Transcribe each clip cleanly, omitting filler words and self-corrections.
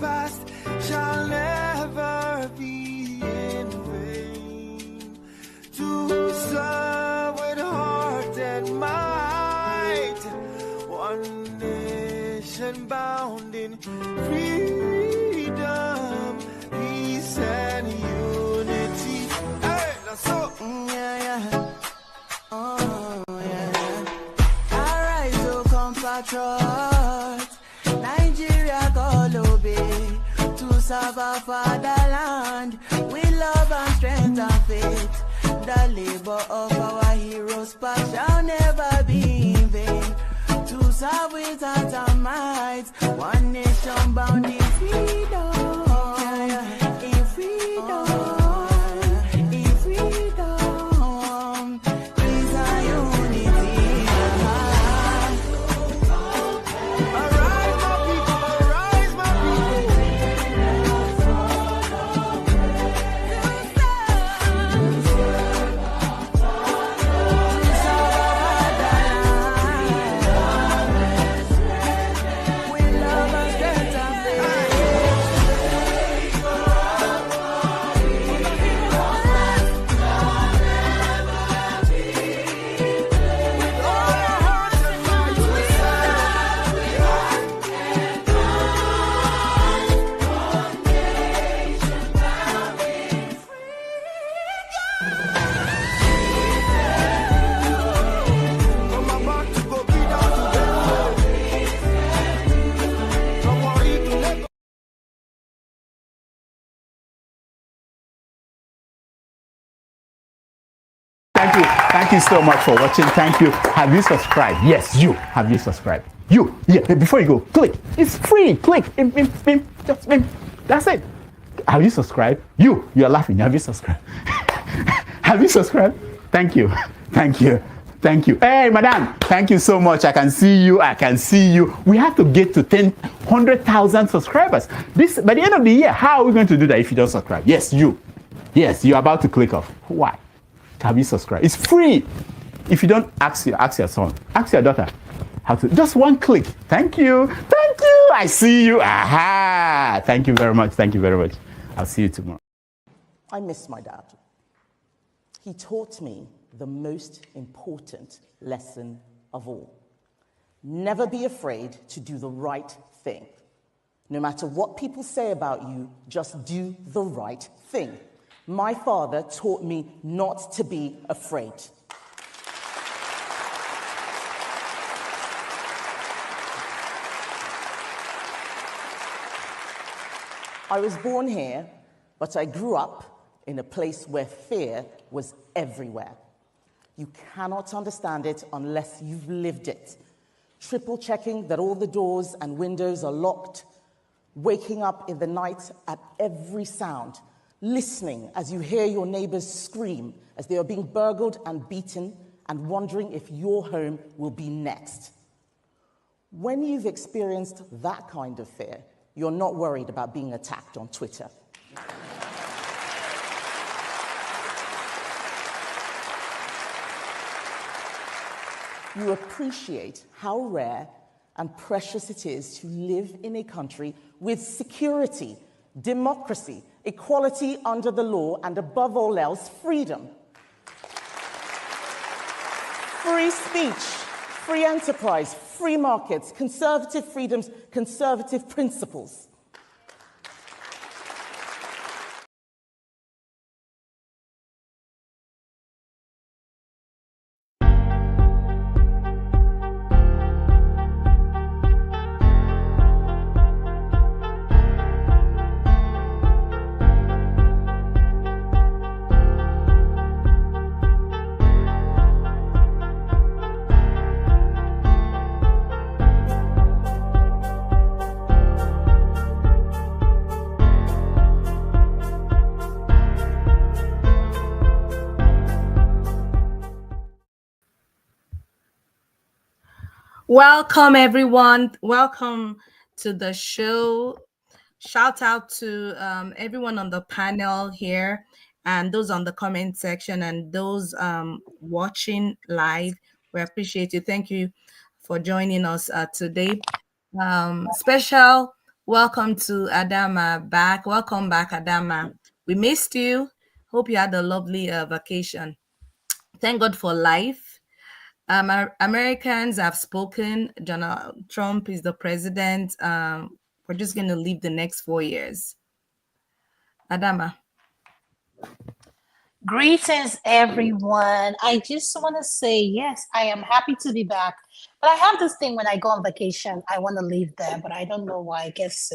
past shall never be in vain. To serve with heart and might, one nation bound in freedom, peace and unity. Hey, that's so. Oh, yeah. Arise, O compatriots, Nigeria call obey, to serve our fatherland with love and strength and faith. The labor of our heroes past shall never be in vain. To serve with heart and might, one nation bound in freedom, in freedom. Thank you so much for watching. Thank you. Have you subscribed? Yes, you. Have you subscribed? You. Yeah, before you go, click. It's free. Click. Just that's it. Have you subscribed? You're laughing. Have you subscribed? Have you subscribed? Thank you. Thank you. Thank you. Hey, madam. Thank you so much. I can see you. I can see you. We have to get to 100,000 subscribers. By the end of the year, how are we going to do that if you don't subscribe? Yes, you. Yes, you're about to click off. Why? Have you subscribed? It's free. If you don't, ask your son, ask your daughter how to. Just one click. Thank you. Thank you. I see you. Aha. Thank you very much. Thank you very much. I'll see you tomorrow. I miss my dad. He taught me the most important lesson of all. Never be afraid to do the right thing. No matter what people say about you, just do the right thing. My father taught me not to be afraid. I was born here, but I grew up in a place where fear was everywhere. You cannot understand it unless you've lived it. Triple checking that all the doors and windows are locked, waking up in the night at every sound, listening as you hear your neighbors scream as they are being burgled and beaten, and wondering if your home will be next. When you've experienced that kind of fear, you're not worried about being attacked on Twitter. You appreciate how rare and precious it is to live in a country with security, democracy, equality under the law, and above all else, freedom. Free speech, free enterprise, free markets, conservative freedoms, conservative principles. Welcome, everyone. Welcome to the show. Shout out to everyone on the panel here and those on the comment section and those watching live. We appreciate you. Thank you for joining us today. Special Welcome to Adanma back. Welcome back, Adanma. We missed you. Hope you had a lovely vacation. Thank God for life. Americans have spoken. Donald Trump is the president. We're just going to live the next 4 years. Adanma. Greetings, everyone. I just want to say, yes, I am happy to be back. But I have this thing when I go on vacation, I want to leave there, but I don't know why. I guess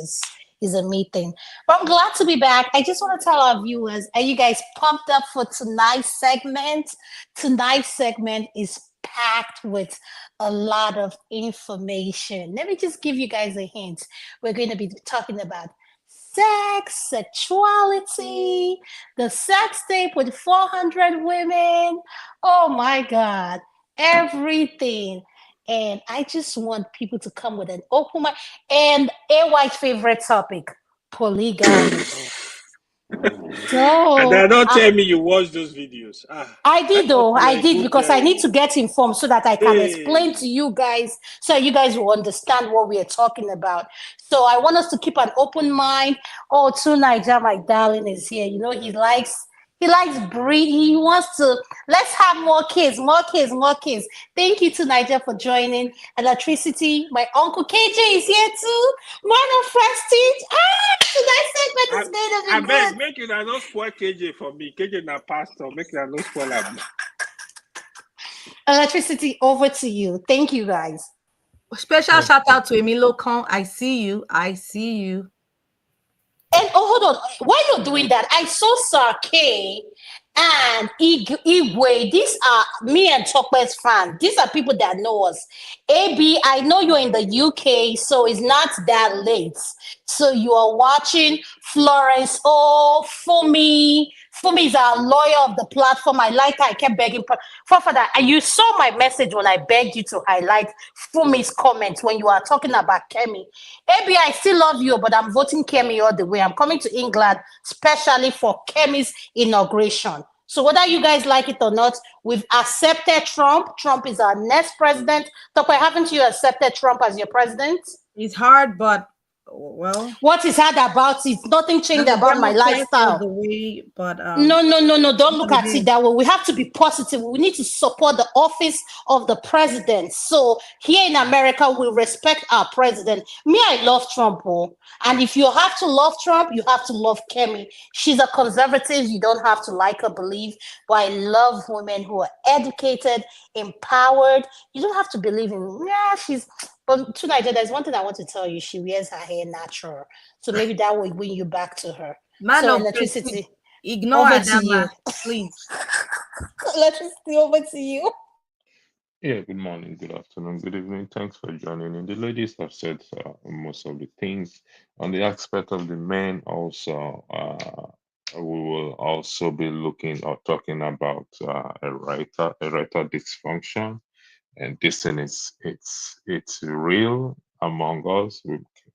it's a me thing. But I'm glad to be back. I just want to tell our viewers, are you guys pumped up for tonight's segment? Tonight's segment is packed with a lot of information. Let me just give you guys a hint. We're going to be talking about sex, sexuality, the sex tape with 400 women. Oh my God, everything. And I just want people to come with an open mind. And AY's favorite topic, polygamy. And then don't tell me you watched those videos. I did though. I did good because I need to get informed so that I can Hey. explain to you guys so you guys will understand what we are talking about. So I want us to keep an open mind. Oh, Naija, my darling, is here. You know, he likes breed. He wants to, let's have more kids. Thank you to Naija for joining. Electricity, my uncle KJ is here too. Mother Prestige. Tonight's segment is going to be I good. beg, make it not spoil KJ for me. KJ na pastor, make it not spoil him. Electricity, over to you. Thank you, guys. Special shout out to Emilio Con. I see you. And hold on, while you're doing that, I saw Sarkay and Igwe. These are me and Tope's fans. These are people that know us. AB, I know you're in the UK, so it's not that late. So you are watching Florence. Oh, Fumi. Fumi is our lawyer of the platform. I like her. I kept begging for that. And you saw my message when I begged you to highlight Fumi's comments when you are talking about Kemi. AB, I still love you, but I'm voting Kemi all the way. I'm coming to England, especially for Kemi's inauguration. So whether you guys like it or not, we've accepted Trump. Trump is our next president. Tope, haven't you accepted Trump as your president? It's hard, but well, what is hard about it? Nothing changed about my lifestyle. The way, but no, don't look at it that way. We have to be positive. We need to support the office of the president. So here in America, we respect our president. Me, I love Trump, and if you have to love Trump, you have to love Kemi. She's a conservative. You don't have to like her belief, but I love women who are educated, empowered. You don't have to believe in But tonight, there's one thing I want to tell you. She wears her hair natural. So maybe that will bring you back to her. Man so of Electricity. Ignore Adanma, please. Electricity, over to you. Yeah, good morning, good afternoon, good evening. Thanks for joining in. The ladies have said most of the things. On the aspect of the men also, we will also be looking or talking about erectile dysfunction. And this thing it's real among us.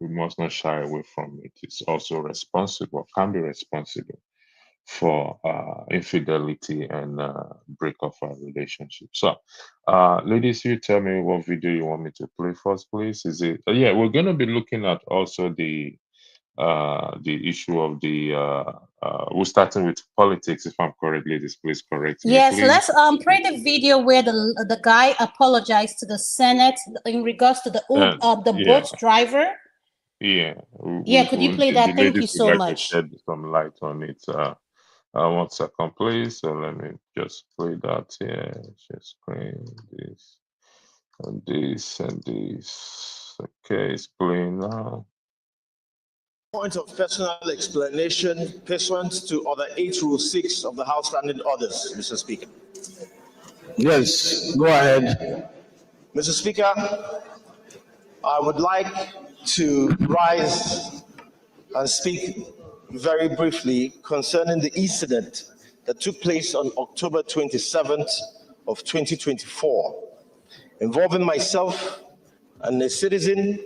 We must not shy away from it. It's also responsible, can be responsible for infidelity and break of our relationship. So, ladies, you tell me what video you want me to play first, please. Is it? Yeah, we're going to be looking at also the issue of the we're starting with politics, if I'm correct, ladies, please correct me. Yes, please. let's play the video where the guy apologized to the Senate in regards to the boat driver. Yeah. Could you play that? Thank you so much. Shed some light on it. 1 second, please. So let me just play that here. Just screen this and this and this. Okay, it's playing now. Point of personal explanation pursuant to Order 8 Rule 6 of the House Standing Orders, Mr. Speaker. Yes, go ahead. Mr. Speaker, I would like to rise and speak very briefly concerning the incident that took place on October 27th of 2024, involving myself and a citizen,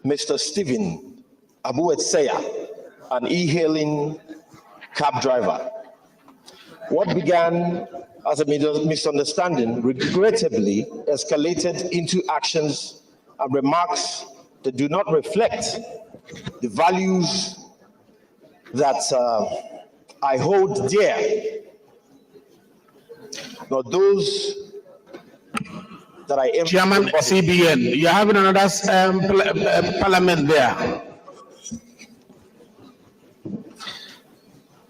Mr. Stephen Abu Etseya, an e-hailing cab driver. What began as a misunderstanding regrettably escalated into actions and remarks that do not reflect the values that I hold dear, nor those that I am. Chairman CBN, you're having another parliament there.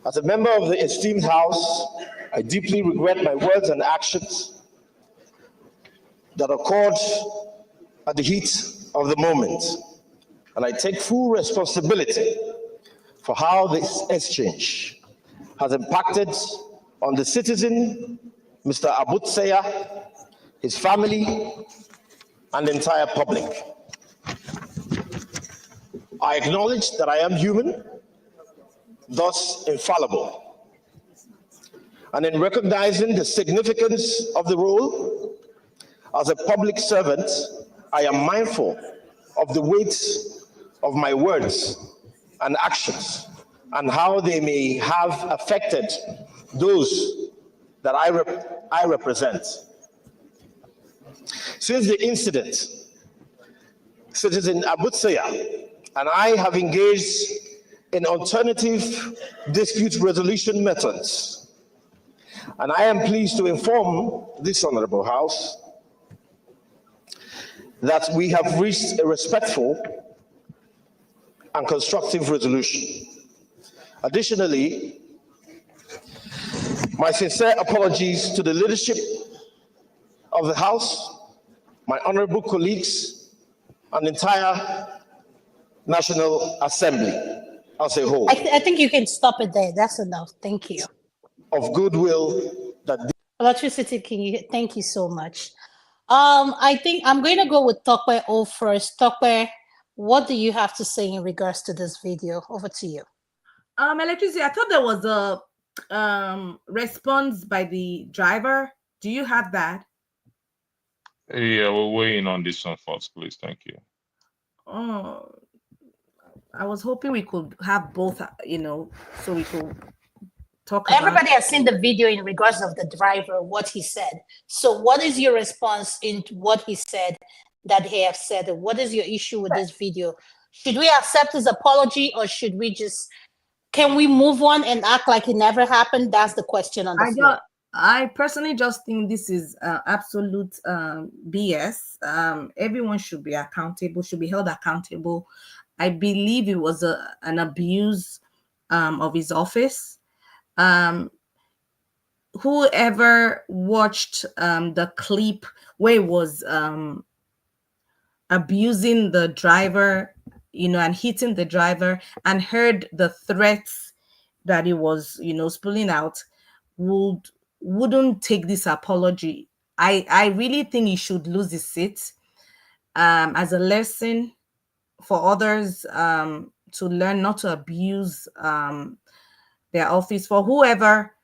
As a member of the esteemed House, I deeply regret my words and actions that occurred at the heat of the moment, and I take full responsibility for how this exchange has impacted on the citizen, Mr. Abutsaya, his family, and the entire public. I acknowledge that I am human, thus infallible. And in recognizing the significance of the role as a public servant, I am mindful of the weight of my words and actions and how they may have affected those that I represent. Since the incident, Citizen Abutsaya and I have engaged in alternative dispute resolution methods. And I am pleased to inform this Honorable House that we have reached a respectful and constructive resolution. Additionally, my sincere apologies to the leadership of the House, my honorable colleagues, and the entire National Assembly as a whole. I think you can stop it there. That's enough. Thank you. Of goodwill that Electricity, thank you so much. I think I'm going to go with Tope O first. Tope, what do you have to say in regards to this video? Over to you. Electricity, I thought there was a response by the driver. Do you have that? Yeah, we'll weigh in on this one first, please. Thank you. Oh, I was hoping we could have both, so we could talk about. Everybody has seen the video in regards of the driver, what he said. So what is your response into what he said that he have said? What is your issue with this video? Should we accept his apology, or should we can we move on and act like it never happened? That's the question on the floor. I personally just think this is absolute BS. Everyone should be accountable, should be held accountable. I believe it was an abuse of his office. Whoever watched the clip where he was abusing the driver, and hitting the driver, and heard the threats that he was, spilling out, wouldn't take this apology. I really think he should lose his seat as a lesson for others to learn not to abuse their office. For whoever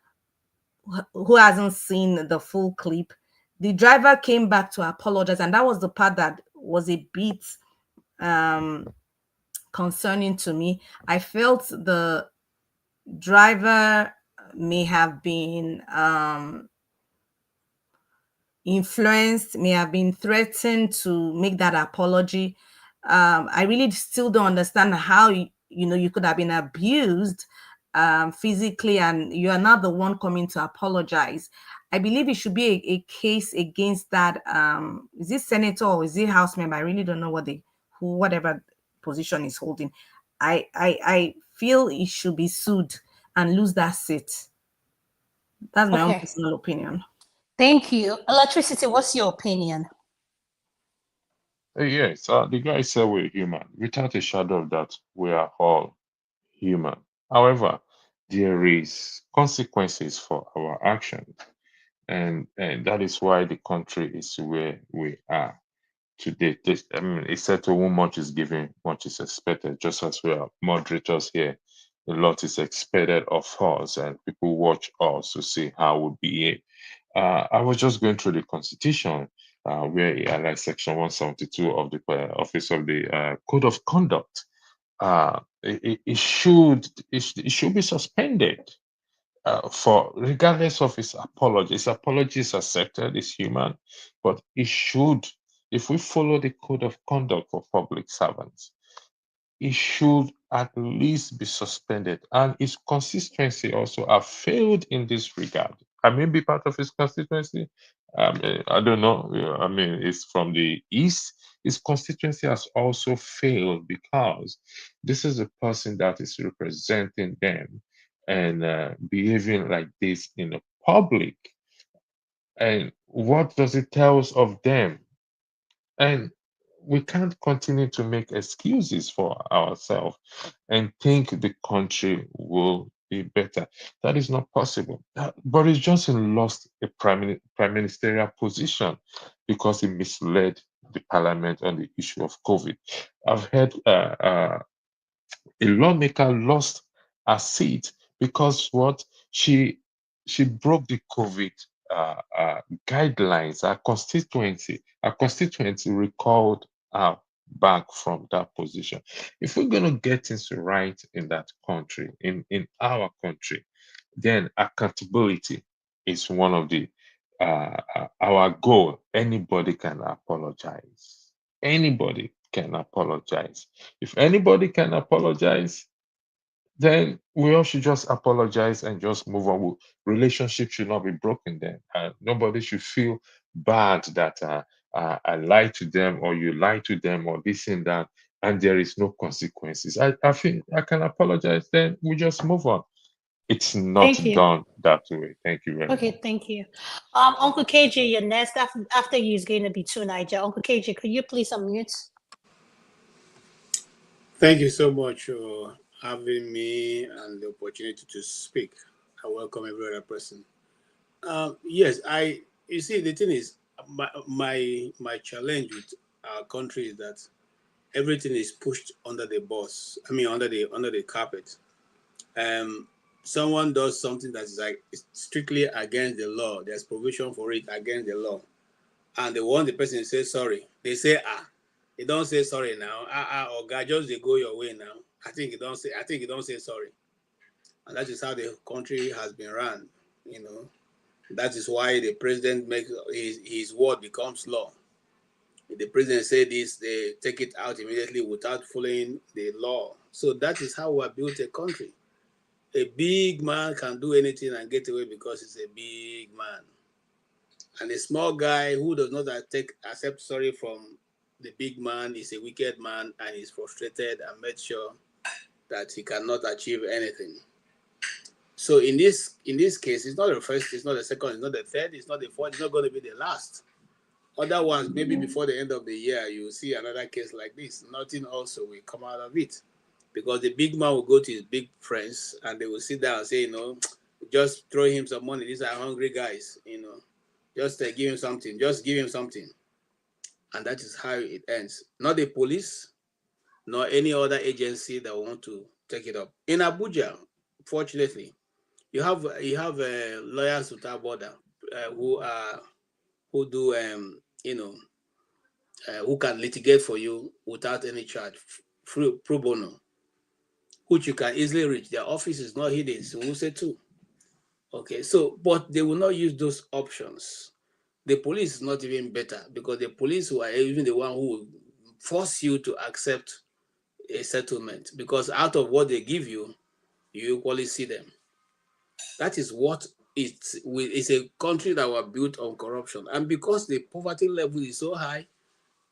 who hasn't seen the full clip, the driver came back to apologize, and that was the part that was a bit concerning to me. I felt the driver may have been influenced, may have been threatened to make that apology. I really still don't understand how you could have been abused physically, and you are not the one coming to apologize. I believe it should be a case against that. Is it senator or is it house member? I really don't know whatever position is holding. I feel it should be sued and lose that seat. That's my own personal opinion. Thank you. Electricity, what's your opinion? Yes, the guy said we're human. Without a shadow of doubt, we are all human. However, there is consequences for our actions, and that is why the country is where we are today. It's said to whom much is given, much is expected. Just as we are moderators here, a lot is expected of us, and people watch us to see how we behave. I was just going through the Constitution, where like Section 172 of the Office of the Code of Conduct. It should be suspended for regardless of his apology. His apology is accepted, it's human, but it should, if we follow the Code of Conduct for public servants, he should at least be suspended. And his consistency also have failed in this regard. I may be part of his constituency. I don't know. I mean, it's from the east. His constituency has also failed because this is a person that is representing them and behaving like this in the public. And what does it tell us of them? And we can't continue to make excuses for ourselves and think the country will be better. That is not possible. Boris Johnson lost a prime ministerial position because he misled the parliament on the issue of COVID. I've heard a lawmaker lost her seat because what she broke the COVID guidelines. Our constituency recalled her back from that position. If we're going to get things right in that country, in our country, then accountability is one of the our goal. Anybody can apologize. Anybody can apologize. If anybody can apologize, then we all should just apologize and just move on. Relationship should not be broken then. Nobody should feel bad that I lied to them or you lied to them or this and that, and there is no consequences. I feel I can apologize, then we just move on. It's not Thank you. done that way. Thank you very Okay, much. thank you. Uncle KJ, you're next. After you is going to be two Niger. Uncle KJ, could you please unmute? Thank you so much for having me and the opportunity to speak. I welcome every other person. Yes, you see, the thing is, my challenge with our country is that everything is pushed under the bus. I mean, under the carpet. Someone does something that is like strictly against the law. There's provision for it against the law, and they want the person to say sorry. They say they don't say sorry now. Or God, just they go your way now. I think you don't say sorry, and that is how the country has been run. You know, that is why the president makes his word becomes law. If the president say this, they take it out immediately without following the law. So that is how we built a country. A big man can do anything and get away because he's a big man. And a small guy who does not accept sorry from the big man is a wicked man and is frustrated and makes sure that he cannot achieve anything. So in this case, it's not the first, it's not the second, it's not the third, it's not the fourth, it's not going to be the last. Other ones, maybe before the end of the year, you will see another case like this. Nothing also will come out of it. Because the big man will go to his big friends and they will sit down and say, just throw him some money. These are hungry guys, just give him something. Just give him something. And that is how it ends. Not the police, nor any other agency that want to take it up. In Abuja, fortunately, you have lawyers without border who do who can litigate for you without any charge, pro bono, which you can easily reach. Their office is not hidden, so we'll say too. Okay, so, but they will not use those options. The police is not even better because the police who are even the one who will force you to accept a settlement because out of what they give you, you equally see them. That is what it's a country that was built on corruption. And because the poverty level is so high,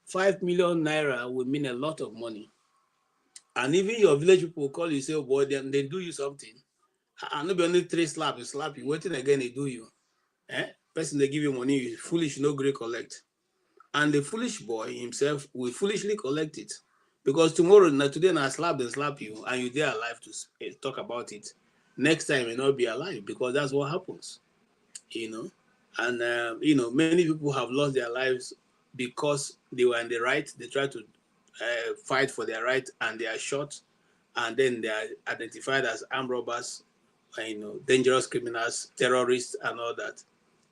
5 million naira will mean a lot of money. And even your village people call you, say, oh boy, then they do you something. And not be only 3 slaps, you slap you. Waiting again, they do you. Person they give you money, you foolish, no great collect. And the foolish boy himself will foolishly collect it. Because today, I slap, they slap you, and you're there alive to talk about it. Next time, you'll not be alive because that's what happens. And, many people have lost their lives because they were in the right. They try to fight for their right and they are shot. And then they are identified as armed robbers, dangerous criminals, terrorists, and all that.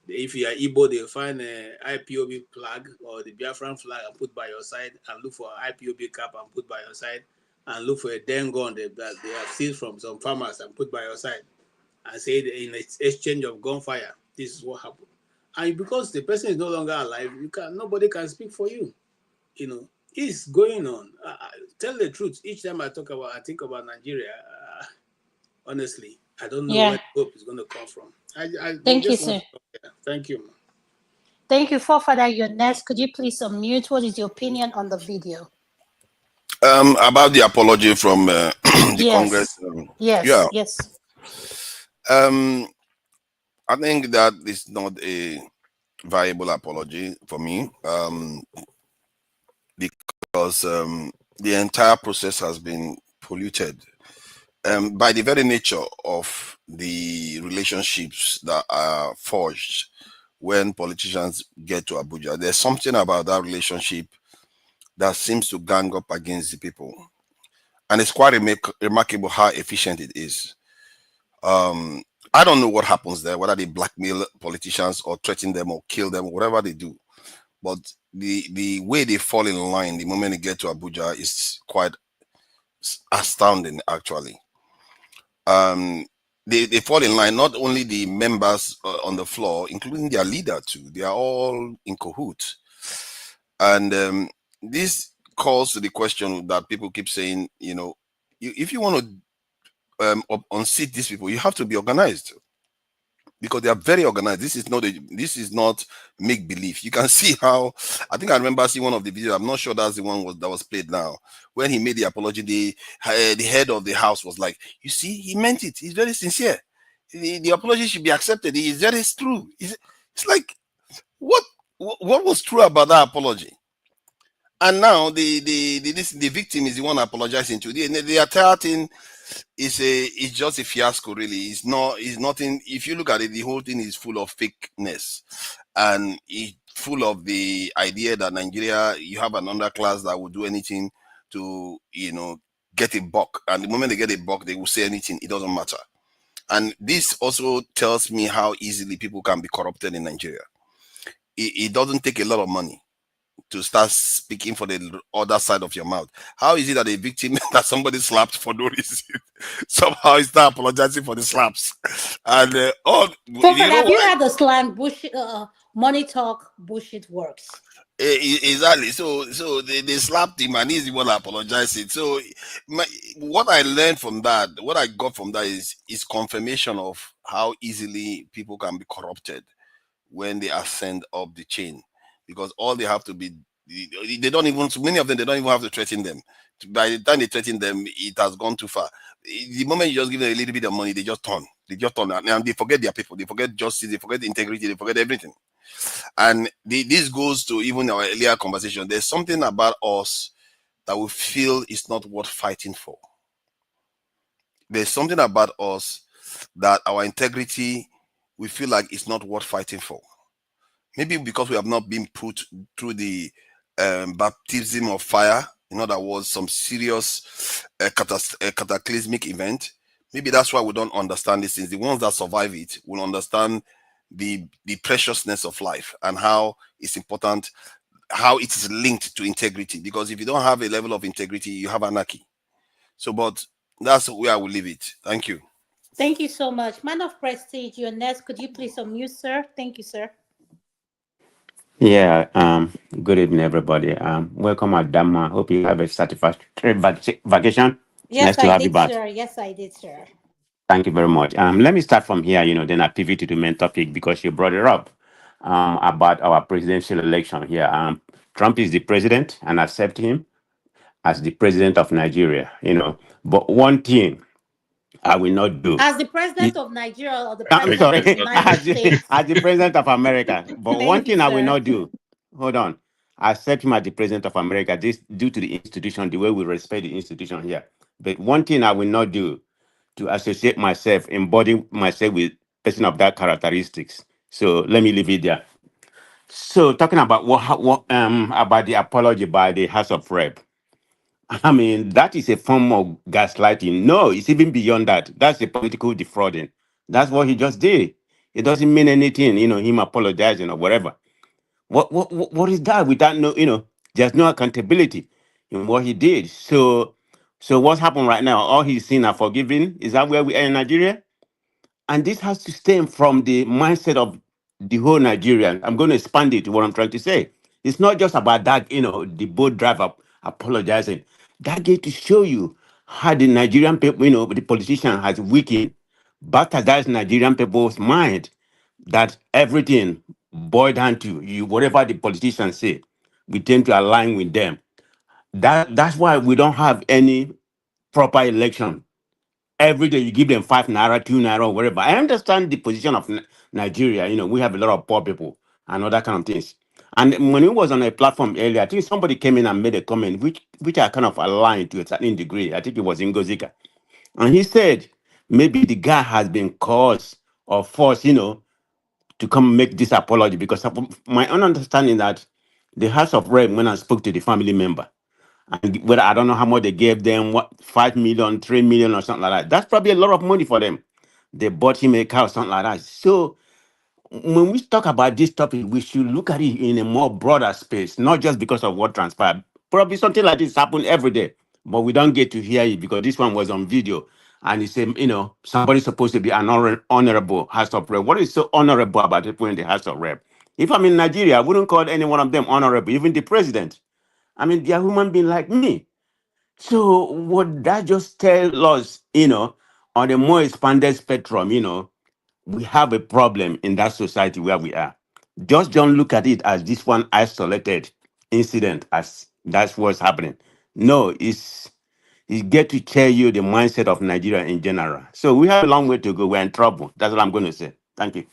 If you are Igbo, they'll find an IPOB flag or the Biafran flag and put by your side, and look for an IPOB cap and put by your side, and look for a den gun that they have seized from some farmers and put by your side, and say in exchange of gunfire, this is what happened. And because the person is no longer alive, nobody can speak for you. It's going on. Tell the truth. Each time I think about Nigeria. Honestly, I don't know where the hope is going to come from. Thank you, sir. Thank you. Thank you, Forefather. You're next. Could you please unmute? What is your opinion on the video? About the apology from the Congress. Yes. I think that is not a viable apology for me, because the entire process has been polluted by the very nature of the relationships that are forged when politicians get to Abuja. There's something about that relationship that seems to gang up against the people. And it's quite remarkable how efficient it is. I don't know what happens there, whether they blackmail politicians or threaten them or kill them, whatever they do. But the way they fall in line the moment they get to Abuja is quite astounding, actually. They fall in line, not only the members on the floor, including their leader too. They are all in cahoots. And this calls to the question that people keep saying, you know, if you want to unseat these people, you have to be organized, because they are very organized. This is not make believe. You can see how, I think I remember seeing one of the videos. I'm not sure that's the one that was played now. When he made the apology, the head of the house was like, "You see, he meant it. He's very sincere. The apology should be accepted. He is very true." It's like, what was true about that apology? And now the victim is the one apologizing to. The entire thing is just a fiasco, really. It's nothing. If you look at it, the whole thing is full of fakeness, and it's full of the idea that Nigeria, you have an underclass that will do anything to, you know, get a buck. And the moment they get a buck, they will say anything. It doesn't matter. And this also tells me how easily people can be corrupted in Nigeria. It doesn't take a lot of money to start speaking for the other side of your mouth. How is it that a victim that somebody slapped for no reason somehow is not apologizing for the slaps? And have you heard the slang bullshit? Money talk, bullshit works. Exactly. So they slapped him and he's the one apologizing. So what I learned from that, what I got from that is confirmation of how easily people can be corrupted when they ascend up the chain. Because all they have to be, they don't even, so many of them, they don't even have to threaten them. By the time they threaten them, it has gone too far. The moment you just give them a little bit of money, they just turn. And they forget their people. They forget justice. They forget integrity. They forget everything. And this goes to even our earlier conversation. There's something about us that we feel is not worth fighting for. There's something about us that our integrity, we feel like it's not worth fighting for. Maybe because we have not been put through the baptism of fire. In other words, some serious cataclysmic event. Maybe that's why we don't understand these things. The ones that survive it will understand the preciousness of life and how it's important, how it is linked to integrity. Because if you don't have a level of integrity, you have anarchy. So, but that's where I will leave it. Thank you. Thank you so much. Man of Prestige, you're next. Could you please unmute, sir? Thank you, sir. Yeah, good evening, everybody. Welcome, Adanma. Hope you have a satisfactory vacation. Yes, Nice to I have you did, back. sir. Yes, I did, sir. Thank you very much. Let me start from here, then I pivot to the main topic because you brought it up about our presidential election here. Trump is the president and I accept him as the president of Nigeria, But one thing I will not do. As the president of Nigeria or the I'm president sorry, of the United States. as the president of America. But one Thank thing you, I will sir. not do, hold on, I accept him as the president of America, this due to the institution, the way we respect the institution here. But one thing I will not do, to associate myself, embody myself with person of that characteristics. So let me leave it there. So talking about what about the apology by the House of Rep. I mean, that is a form of gaslighting. No, it's even beyond that. That's a political defrauding. That's what he just did. It doesn't mean anything, him apologizing or whatever. What is that without no, there's no accountability in what he did. So what's happened right now? All he's seen are forgiven. Is that where we are in Nigeria? And this has to stem from the mindset of the whole Nigerian. I'm going to expand it to what I'm trying to say. It's not just about that, the boat driver apologizing. That get to show you how the Nigerian people, the politician has weakened, bastardized Nigerian people's mind that everything boiled down to you, whatever the politicians say, we tend to align with them. That's why we don't have any proper election. Every day you give them 5 naira, 2 naira, or whatever. I understand the position of Nigeria. We have a lot of poor people and other kind of things. And when we was on a platform earlier, I think somebody came in and made a comment which I kind of aligned to a certain degree. I think it was Ngozika. And he said maybe the guy has been caused or forced, to come make this apology, because of my own understanding that the House of Rep, when I spoke to the family member, and whether I don't know how much they gave them, what 5 million, 3 million, or something like that. That's probably a lot of money for them. They bought him a car or something like that. So when we talk about this topic, we should look at it in a more broader space, not just because of what transpired. Probably something like this happen every day, but we don't get to hear it because this one was on video. And he said, somebody's supposed to be an honorable House of Rep. What is so honorable about people in the House of Rep? If I'm in Nigeria, I wouldn't call any one of them honorable, even the president. I mean, they are human beings like me. So what that just tells us, on a more expanded spectrum, we have a problem in that society where we are. Just don't look at it as this one isolated incident, as that's what's happening. No, it's get to tell you the mindset of Nigeria in general. So we have a long way to go. We're in trouble. That's what I'm going to say. Thank you.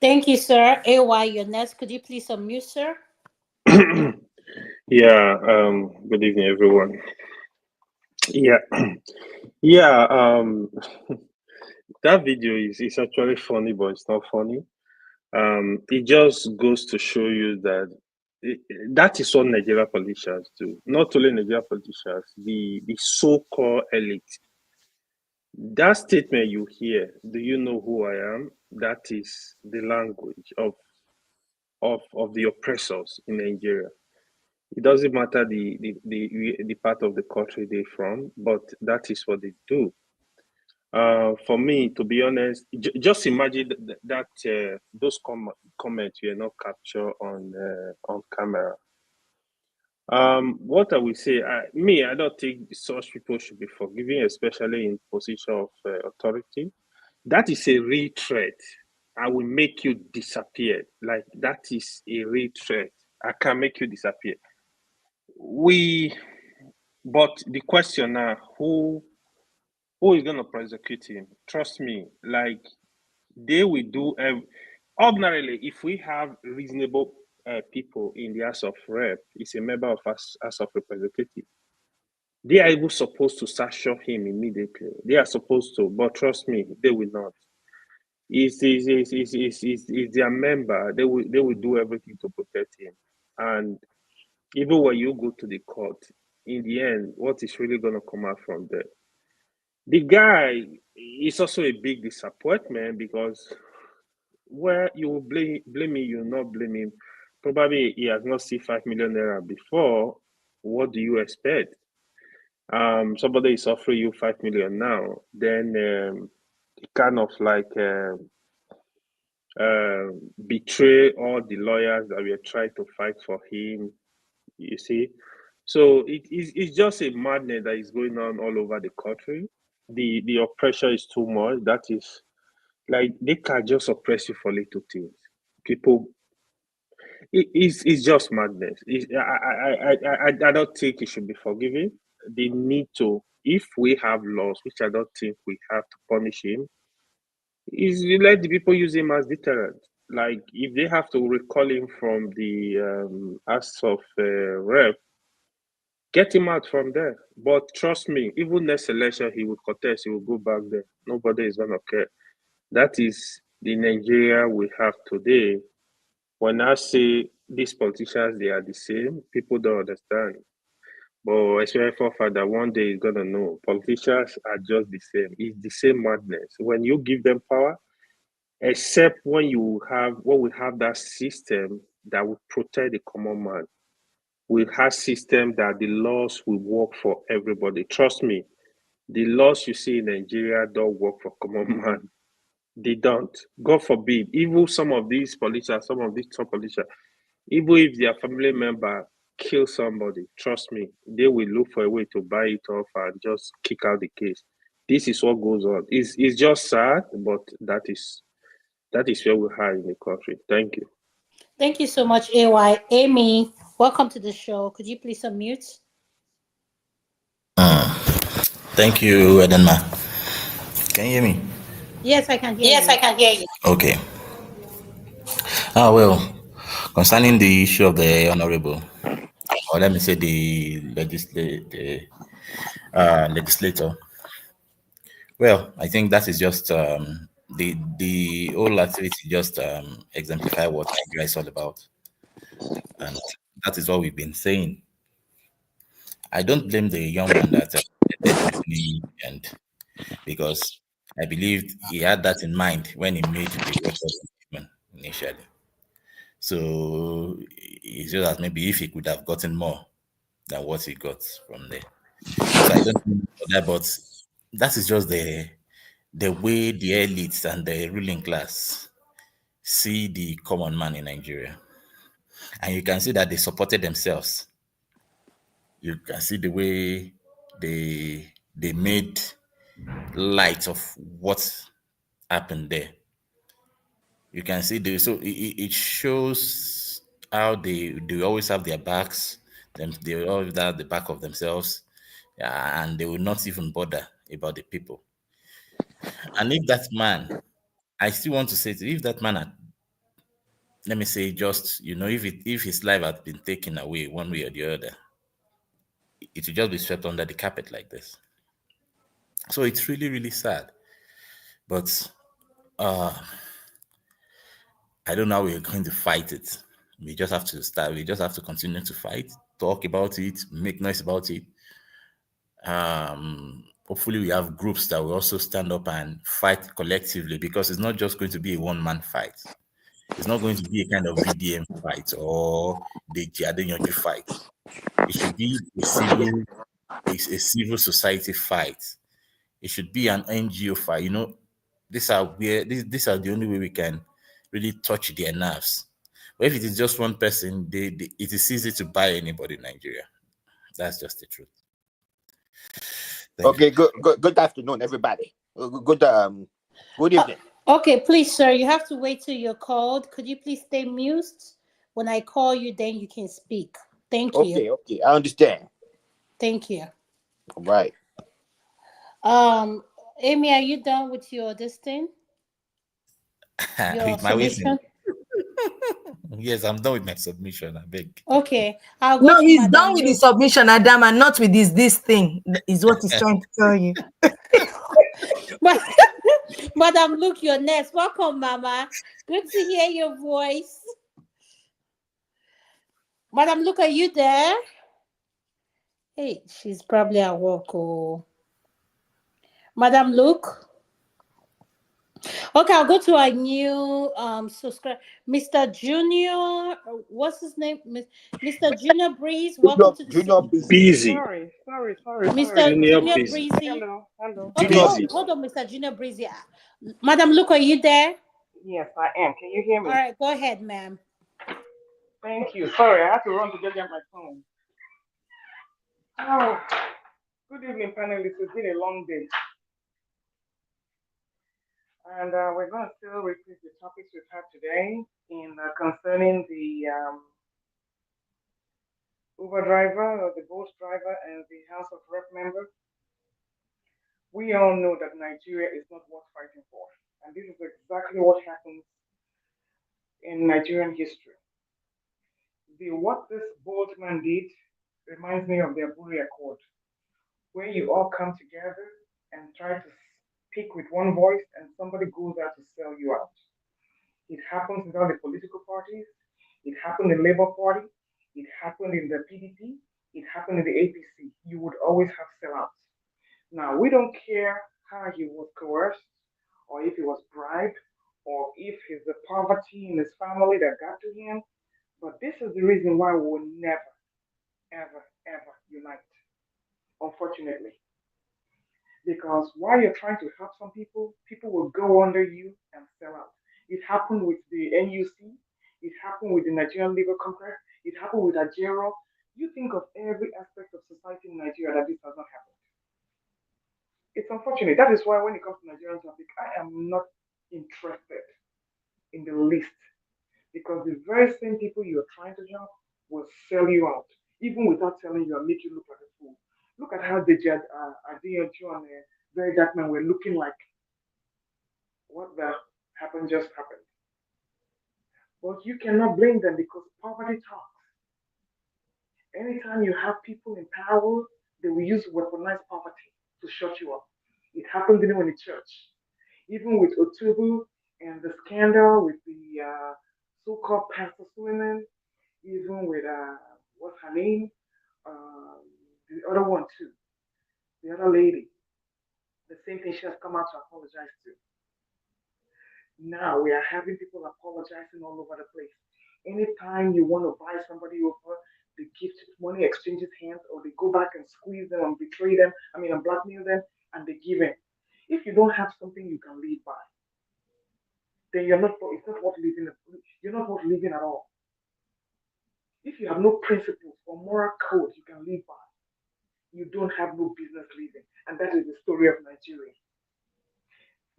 Thank you, sir. AY, you're next. Could you please unmute, sir? Yeah, good evening, everyone. Yeah, yeah, that video is actually funny, but it's not funny. It just goes to show you that that is what Nigerian politicians do. Not only Nigerian politicians, the so-called elite. That statement you hear, do you know who I am? That is the language of the oppressors in Nigeria. It doesn't matter the part of the country they're from, but that is what they do. For me, to be honest, just imagine that those comments were not captured on camera. What I will say, I don't think such people should be forgiven, especially in position of authority. That is a real threat. I will make you disappear. Like, that is a real threat. I can make you disappear. But the question now, who is going to prosecute him? Trust me, like, they will do. Ordinarily, if we have reasonable people in the House of Rep, it's a member of House of Representatives, they are even supposed to sanction him immediately. They are supposed to, but trust me, they will not. It's their member. They will do everything to protect him. And even when you go to the court, in the end, what is really going to come out from there? The guy is also a big disappointment, because where you will blame me, you will not blame him. Probably he has not seen 5 million naira before. What do you expect? Somebody is offering you 5 million now, then kind of like betray all the lawyers that were trying to fight for him. You see, so it's just a madness that is going on all over the country. The oppression is too much. That is, like, they can't just oppress you for little things. People, it's just madness. I don't think it should be forgiven. They need to, if we have laws, which I don't think we have, to punish him, is let the people use him as deterrent. Like, if they have to recall him from the House of Rep, get him out from there. But trust me, even next election, he will contest, he will go back there. Nobody is going to care. That is the Nigeria we have today. When I say these politicians, they are the same, people don't understand. But especially for Father, one day he's going to know. Politicians are just the same. It's the same madness. When you give them power, except when we have that system that will protect the common man. We have system that the laws will work for everybody. Trust me, the laws you see in Nigeria don't work for common man. They don't. God forbid. Even some of these politicians, some of these top politicians, even if their family member kill somebody, trust me, they will look for a way to buy it off and just kick out the case. This is what goes on. It's just sad, but that is where we are in the country. Thank you. Thank you so much, AY. Amy, welcome to the show. Could you please unmute? Thank you, Adanma. Can you hear me? Yes, I can hear Yes, I you. can hear you. Okay. Well, concerning the issue of the honorable, or let me say the legislator. Well, I think that is just the whole activity just exemplify what Nigeria is all about, and that is what we've been saying. I don't blame the young man that led the money, and because I believed he had that in mind when he made the record initially. So it's just that maybe if he could have gotten more than what he got from there. So I don't know that, but that is just the way the elites and the ruling class see the common man in Nigeria. And you can see that they supported themselves. You can see the way they made light of what happened there. You can see it shows how they always have their backs, they always have the back of themselves, and they will not even bother about the people. And if that man, I still want to say, if that man had, let me say, just if his life had been taken away one way or the other, it would just be swept under the carpet like this. So it's really, really sad. But I don't know how we're going to fight it. We just have to start. We just have to continue to fight, talk about it, make noise about it. Hopefully, we have groups that will also stand up and fight collectively, because it's not just going to be a one-man fight. It's not going to be a kind of VDM fight or the Adenyoju fight. It should be a civil society fight. It should be an NGO fight. These are the only way we can really touch their nerves. But if it is just one person, it is easy to buy anybody in Nigeria. That's just the truth. Okay, good afternoon, everybody. Good evening. Okay, please, sir, you have to wait till you're called. Could you please stay mute? When I call you, then you can speak. Thank you. Okay, I understand. Thank you. All right. Amy, are you done with your this thing? Your submission? Yes, I'm done with my submission. I beg. Okay, I'll go. No, he's Madam done with the submission, Adanma, not with this thing. Is what he's trying to tell you. Madam Luke, you're next. Welcome, Mama. Good to hear your voice. Madam Luke, are you there? Hey, she's probably at work. Oh, Madam Luke. Okay, I'll go to our new subscribe, Mr. Junior. What's his name? Mr. Junior Breeze. Welcome to the Junior Busy. Sorry. Mr. Junior Junior Busy. Breezy. Hello. Okay, hold on, Mr. Junior Breezy. Madam Luke, are you there? Yes, I am. Can you hear me? All right, go ahead, ma'am. Thank you. Sorry, I had to run to go get my phone. Oh, good evening, panelists. It's been a long day. And we're going to still repeat the topics we've had today concerning the Uber driver or the Bolt driver and the House of Rep member. We all know that Nigeria is not worth fighting for. And this is exactly what happens in Nigerian history. What this Bolt man did reminds me of the Aburi Accord, where you all come together and try to speak with one voice and somebody goes out to sell you out. It happens in all the political parties. It happened in the Labour Party. It happened in the PDP. It happened in the APC. You would always have sellouts. Now, we don't care how he was coerced or if he was bribed or if it's the poverty in his family that got to him. But this is the reason why we will never, ever, ever unite, unfortunately. Because while you're trying to help some people, people will go under you and sell out. It happened with the NUC. It happened with the Nigerian Legal Congress. It happened with Ajero. You think of every aspect of society in Nigeria that this has not happened. It's unfortunate. That is why when it comes to Nigerian topic, I am not interested in the least because the very same people you are trying to help will sell you out, even without telling you and make you look like a fool. Look at how Deceit, Adanma and Very Dark Man were looking like what the happened just happened. But you cannot blame them because poverty talks. Anytime you have people in power, they will use weaponized poverty to shut you up. It happened even in the church. Even with Otubu and the scandal with the so-called Pastor Suleiman, even with what's her name, uh, the other one too, the other lady, the same thing she has come out to apologize to. Now we are having people apologizing all over the place. Anytime you want to buy somebody over, they give money exchanges hands, or they go back and squeeze them and betray them. I mean, and blackmail them, and they give in. If you don't have something you can live by, then you're not. It's not worth living. You're not worth living at all. If you have no principles or moral code you can live by, you don't have no business living, and that is the story of Nigeria.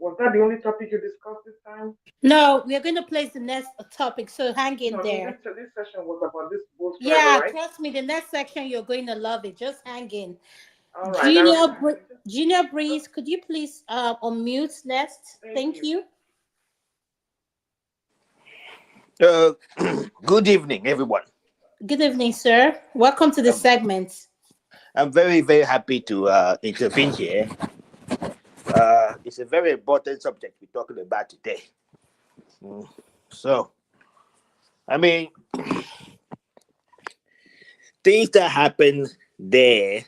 Was that the only topic you discussed this time? No, we are going to place the next topic, so hang in No, there. this session was about this bull driver, Yeah, right? trust me, the next section you're going to love it. Just hang in. All right. Junior Breeze, could you please unmute next? Thank you. Good evening, everyone. Good evening, sir. Welcome to the segment. I'm very, very happy to intervene here. It's a very important subject we're talking about today. So, I mean, things that happen there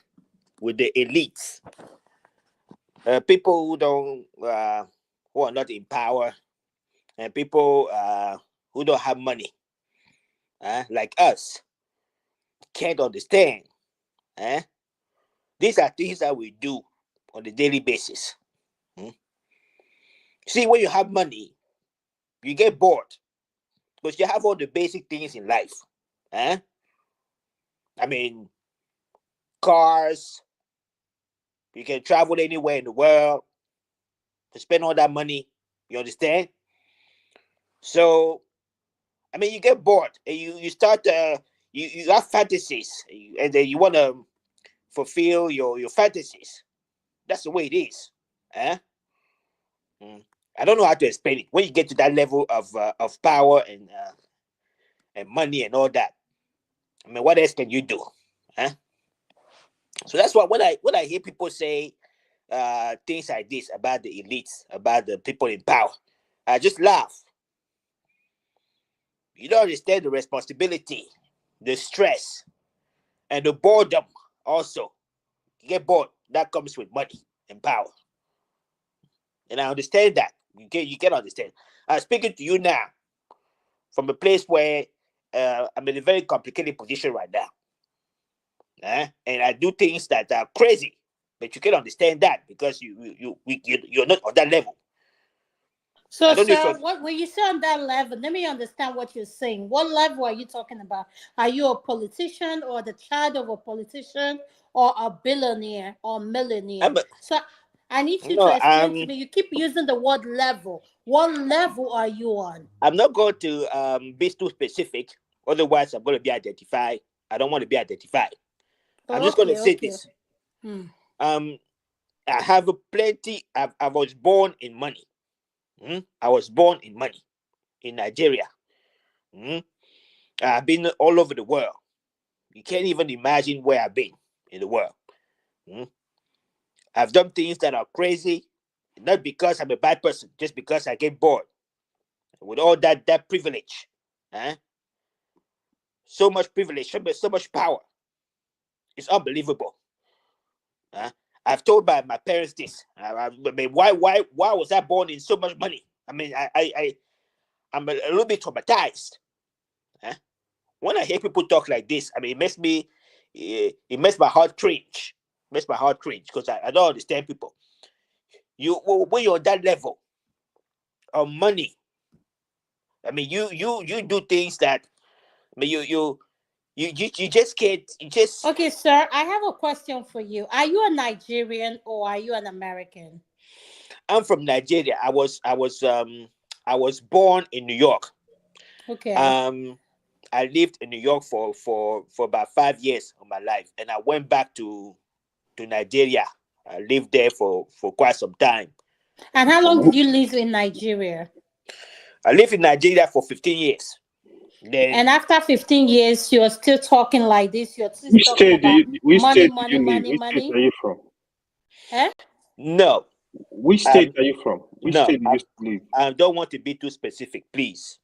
with the elites, people who don't, who are not in power, and people who don't have money, like us, can't understand. These are things that we do on a daily basis. See, when you have money, you get bored because you have all the basic things in life. I mean, cars, you can travel anywhere in the world to spend all that money. You understand? So, I mean, you get bored and you start, you have fantasies and then you want to fulfill your fantasies. That's the way it is. I don't know how to explain it. When you get to that level of power and money and all that, I mean, what else can you do? So that's why when I hear people say things like this about the elites, about the people in power, I just laugh. You don't understand the responsibility, the stress, and the boredom also. You get bored. That comes with money and power. And I understand that. You can understand. I'm speaking to you now from a place where I'm in a very complicated position right now. And I do things that are crazy. But you can understand that because you're not on that level. So, sir, when you say on that level, let me understand what you're saying. What level are you talking about? Are you a politician or the child of a politician or a billionaire or millionaire? So I need you to explain to me. You keep using the word level. What level are you on? I'm not going to be too specific. Otherwise, I'm going to be identified. I don't want to be identified. I'm just going to say this. I have plenty. I was born in money. I was born in money in Nigeria. I've been all over the world. You can't even imagine where I've been in the world. I've done things that are crazy, not because I'm a bad person, just because I get bored with all that privilege. So much privilege, so much power. It's unbelievable. I've told my parents this. I mean, why was I born in so much money? I mean, I'm a little bit traumatized. When I hear people talk like this, I mean, it makes my heart cringe. It makes my heart cringe because I don't understand people. When you're on that level of money, I mean, you do things that, I mean, You just can't. You just. Okay, sir, I have a question for you. Are you a Nigerian or are you an American? I'm from Nigeria. I was born in New York. Okay. I lived in New York for about 5 years of my life, and I went back to Nigeria. I lived there for quite some time. And how long did you live in Nigeria? I lived in Nigeria for 15 years. Then, and after 15 years, you're still talking like this. You're still Which talking state do about you, which money, state do money, you live? money, Which state money. are you from? Eh? no, Which state are you from? Which no, state do you live? I don't want to be too specific, please.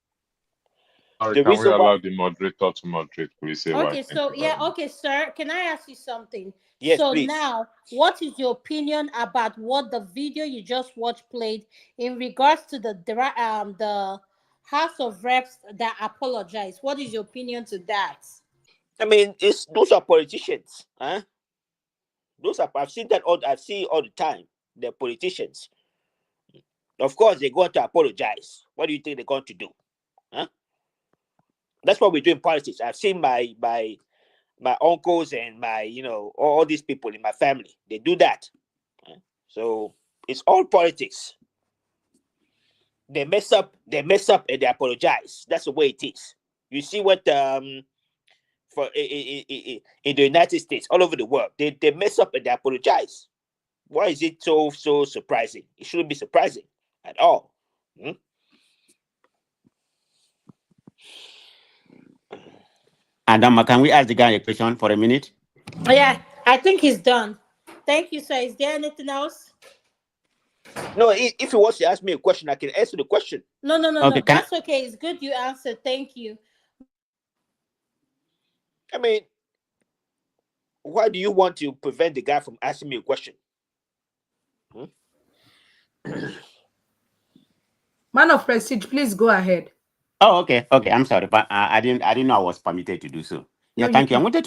Sorry, The can we reason why. allow the moderator to moderate, please? Say why. Okay, Thank so you yeah, very much. okay, sir. Can I ask you something? Yes, So please. now, what is your opinion about what the video you just watched played in regards to the House of Reps that apologized? What is your opinion to that? I mean, those are politicians, huh? I've seen that I've seen all the time. They're politicians. Of course, they're going to apologize. What do you think they're going to do? Huh? That's what we do in politics. I've seen my uncles and my all these people in my family. They do that. Huh? So it's all politics. They mess up, and they apologize. That's the way it is. You see what for in the United States, all over the world, they mess up and they apologize. Why is it so surprising? It shouldn't be surprising at all. Hmm? Adanma, can we ask the guy a question for a minute? Oh, yeah, I think he's done. Thank you, sir. Is there anything else? No, if he wants to ask me a question, I can answer the question. No. Okay, That's okay. It's good you answered. Thank you. I mean, why do you want to prevent the guy from asking me a question? Hmm? Man of Prestige, please go ahead. Oh, okay. I'm sorry, but I didn't know I was permitted to do so. Yeah, No, thank you. I wanted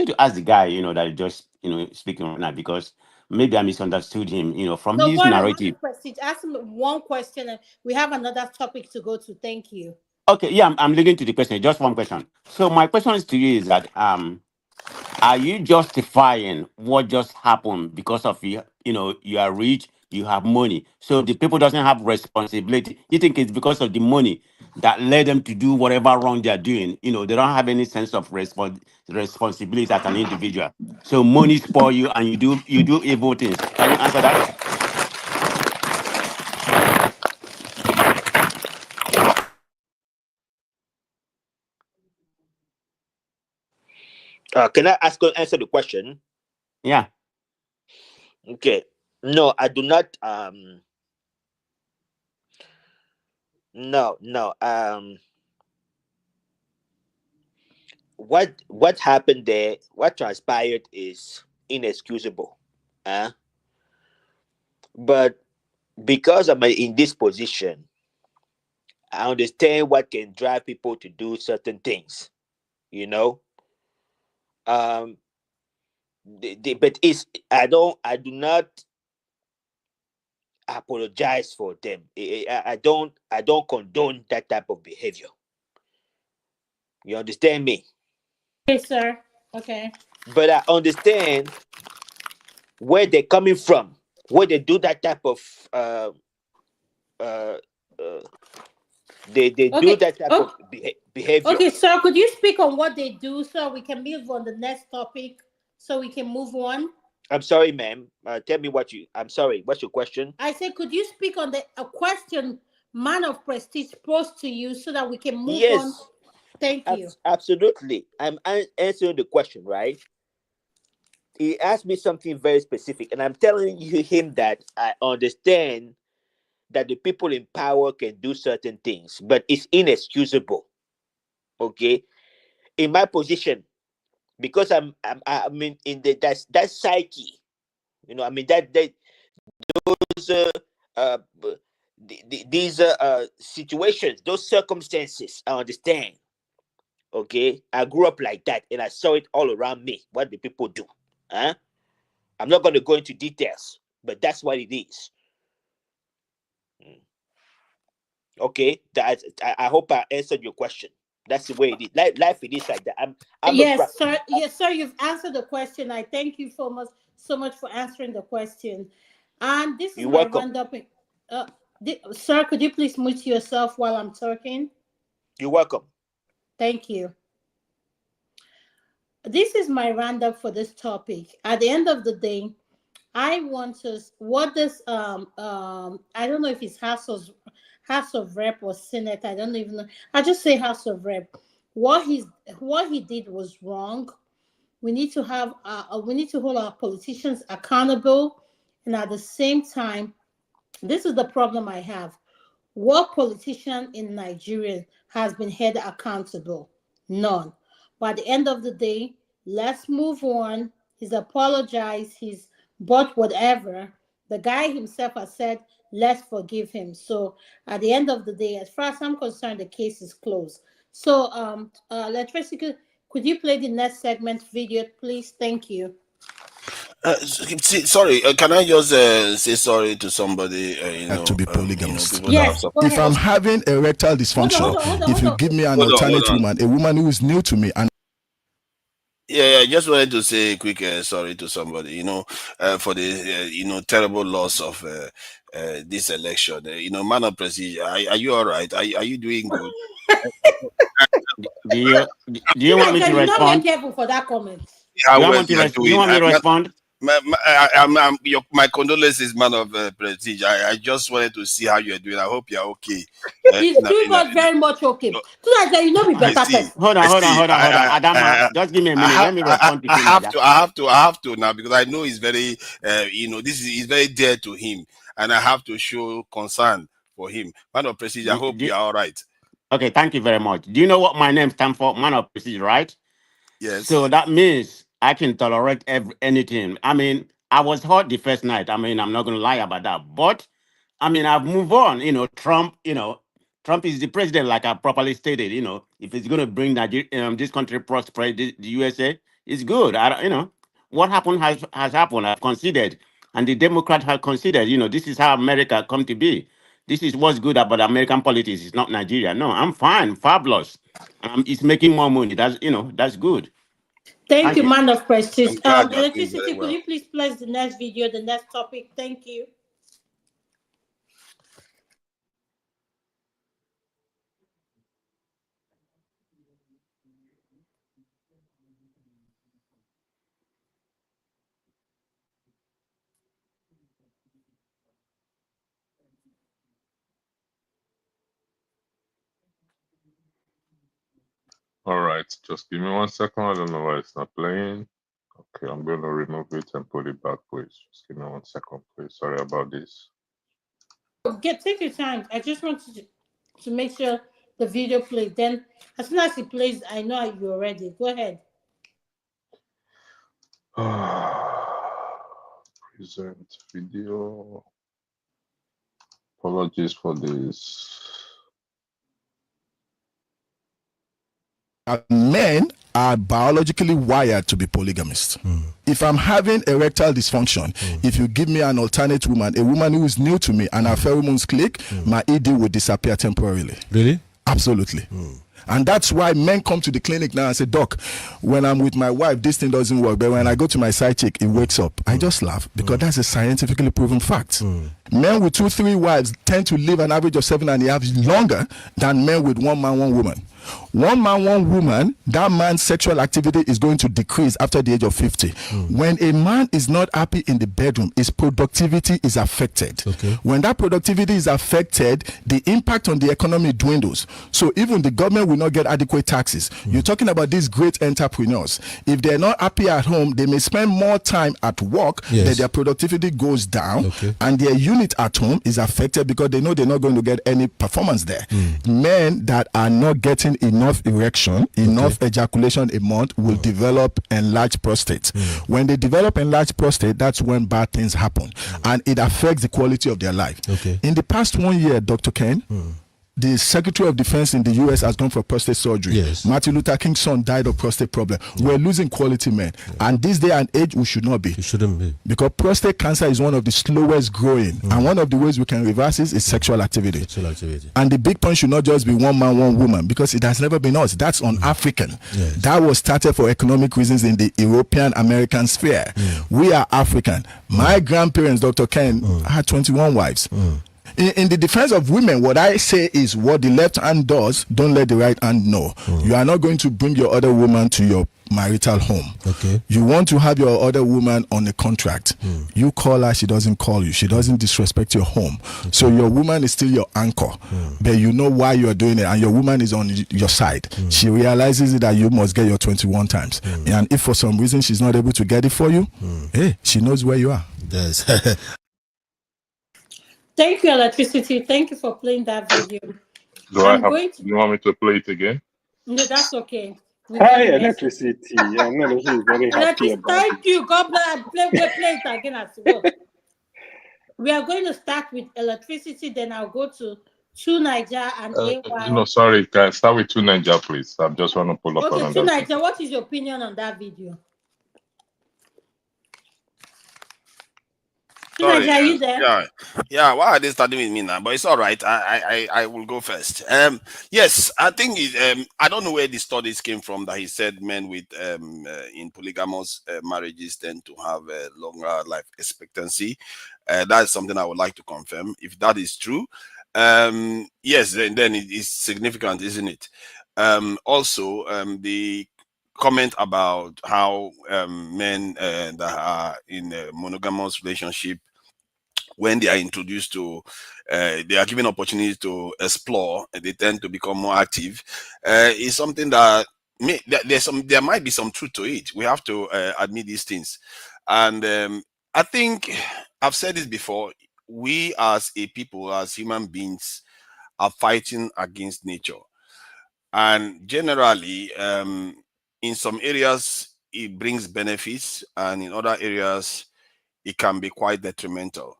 to ask the guy, that just speaking right now, because maybe I misunderstood him. From No his worry, man narrative. of Prestige. Ask him one question and we have another topic to go to. Thank you. Okay, yeah, I'm leading to the question. Just one question. So my question is to you is that are you justifying what just happened because of you are rich, you have money, so the people doesn't have responsibility? You think it's because of the money that led them to do whatever wrong they are doing? They don't have any sense of responsibility as an individual. So money spoil you, and you do evil things. Can you answer that? Can I answer the question? Yeah. Okay. No, I do not. No. What happened there? What transpired is inexcusable. But because I'm in this position, I understand what can drive people to do certain things. You know. Um. But I do not apologize for them. I don't condone that type of behavior. You understand me? Okay, sir. Okay. But I understand where they're coming from, where they do that type of uh, uh, they do Okay. that type of behavior. Okay, sir. Could you speak on what they do so we can move on the next topic? So we can move on. I'm sorry, ma'am. Tell me what you. I'm sorry. What's your question? I said, could you speak on a question Man of Prestige posed to you so that we can move on? Yes, Thank you. absolutely. I'm answering the question, right? He asked me something very specific, and I'm telling him that I understand that the people in power can do certain things, but it's inexcusable. Okay, in my position, because I'm in that psyche, I mean that those these situations, those circumstances, I understand. Okay, I grew up like that, and I saw it all around me. What the people do, huh? I'm not going to go into details, but that's what it is. Okay, I hope I answered your question. That's the way it is. Life it is like that. I'm Yes, sir. Yes, sir. You've answered the question. I thank you so much for answering the question. And this is You're my welcome. roundup. Sir, could you please mute yourself while I'm talking? You're welcome. Thank you. This is my roundup for this topic. At the end of the day, I want to what this I don't know if it's House of Rep or Senate. I don't even know. I just say House of Rep. What he did was wrong. We need to hold our politicians accountable, and at the same time, this is the problem I have. What politician in Nigeria has been held accountable? None. But at the end of the day, let's move on. He's apologized. He's bought whatever. The guy himself has said, let's forgive him. So at the end of the day, as far as I'm concerned, the case is closed. So Electricity, could you play the next segment video, please? Thank you. Sorry, can I just say sorry to somebody? To be polygamist. Yes. If I'm having erectile dysfunction, if you give me an alternate woman, a woman who is new to me, and yeah, I just wanted to say a quick sorry to somebody, for the terrible loss of this election. Man of prestige, are you all right? Are you doing good? Do you want me to respond? Not be careful for that comment. How you well want me to respond? My condolences, man of prestige. I just wanted to see how you're doing. I hope you're okay. He's doing not very much okay. So that you know be better person. Hold on. Adanma, just give me a minute. Let me respond to you. I have to now, because I know he's very, he's very dear to him, and I have to show concern for him. Man of prestige, I hope you're all right. Okay, thank you very much. Do you know what my name stands for? Man of prestige, right? Yes. So that means I can tolerate anything. I mean, I was hurt the first night. I mean, I'm not going to lie about that. But, I mean, I've moved on. Trump is the president, like I properly stated. If it's going to bring this country prosperity, the USA, it's good. What happened has happened. I've considered. And the Democrats have considered, this is how America come to be. This is what's good about American politics. It's not Nigeria. No, I'm fine. Fabulous. It's making more money. That's good. Thank you, man of prestige. Electricity, could you please place the next video, the next topic? Thank you. All right, just give me 1 second. I don't know why it's not playing. Okay, I'm going to remove it and put it back, please. Just give me 1 second, please. Sorry about this. Take your time. I just want to make sure the video plays. Then, as soon as it plays, I know you're ready. Go ahead. Present video. Apologies for this. Men are biologically wired to be polygamists. If I'm having erectile dysfunction, if you give me an alternate woman, a woman who is new to me, and our pheromones click, my ED will disappear temporarily. Really? Absolutely. And that's why men come to the clinic now and say, Doc, when I'm with my wife, this thing doesn't work. But when I go to my side chick, it wakes up. I just laugh because that's a scientifically proven fact. Men with 2-3 wives tend to live an average of 7.5 years longer than men with 1 man, 1 woman. 1 man, 1 woman, that man's sexual activity is going to decrease after the age of 50. When a man is not happy in the bedroom, his productivity is affected. When that productivity is affected, the impact on the economy dwindles. So even the government will not get adequate taxes. You're talking about these great entrepreneurs. If they're not happy at home, they may spend more time at work, that their productivity goes down, and their unit at home is affected because they know they're not going to get any performance there. Men that are not getting enough erection, enough ejaculation a month will develop enlarged prostate. When they develop enlarged prostate, that's when bad things happen, and it affects the quality of their life. In the past 1 year, Dr. Ken, The Secretary of Defense in the US has gone for prostate surgery. Yes. Martin Luther King's son died of prostate problem. We're losing quality men. And this day and age, we should not be. It shouldn't be. Because prostate cancer is one of the slowest growing. And one of the ways we can reverse it is sexual activity. Sexual activity. And the big point should not just be one man, one woman, because it has never been us. That's on African. Yes. That was started for economic reasons in the European American sphere. We are African. My grandparents, Dr. Ken, had 21 wives. In the defense of women, what I say is what the left hand does, don't let the right hand know. You are not going to bring your other woman to your marital home. Okay. You want to have your other woman on a contract. You call her, she doesn't call you. She doesn't disrespect your home. So your woman is still your anchor. But you know why you're doing it, and your woman is on your side. She realizes it that you must get your 21 times. And if for some reason she's not able to get it for you, hey, she knows where you are. Yes. Thank you, Electricity. Thank you for playing that video. Do you want me to play it again? No, that's okay. Hi, Electricity. I know he's very happy about Thank you. God bless. Play it again as well. We are going to start with Electricity, then I'll go to Niger and AY. No, sorry, guys. Start with 2 Niger, please. I just want to pull up Okay, another. Niger, what is your opinion on that video? Sorry, are you there? Yeah. Why are they starting with me now? But it's all right. I will go first. Yes, I think I don't know where the studies came from that he said men with in polygamous marriages tend to have a longer life expectancy. That's something I would like to confirm. If that is true, yes, then it is significant, isn't it? Also, the comment about how men that are in a monogamous relationship, when they are introduced to, they are given opportunity to explore, they tend to become more active, is something that there might be some truth to it. We have to admit these things. And I think I've said this before, we as a people, as human beings, are fighting against nature. And generally, in some areas, it brings benefits, and in other areas, it can be quite detrimental.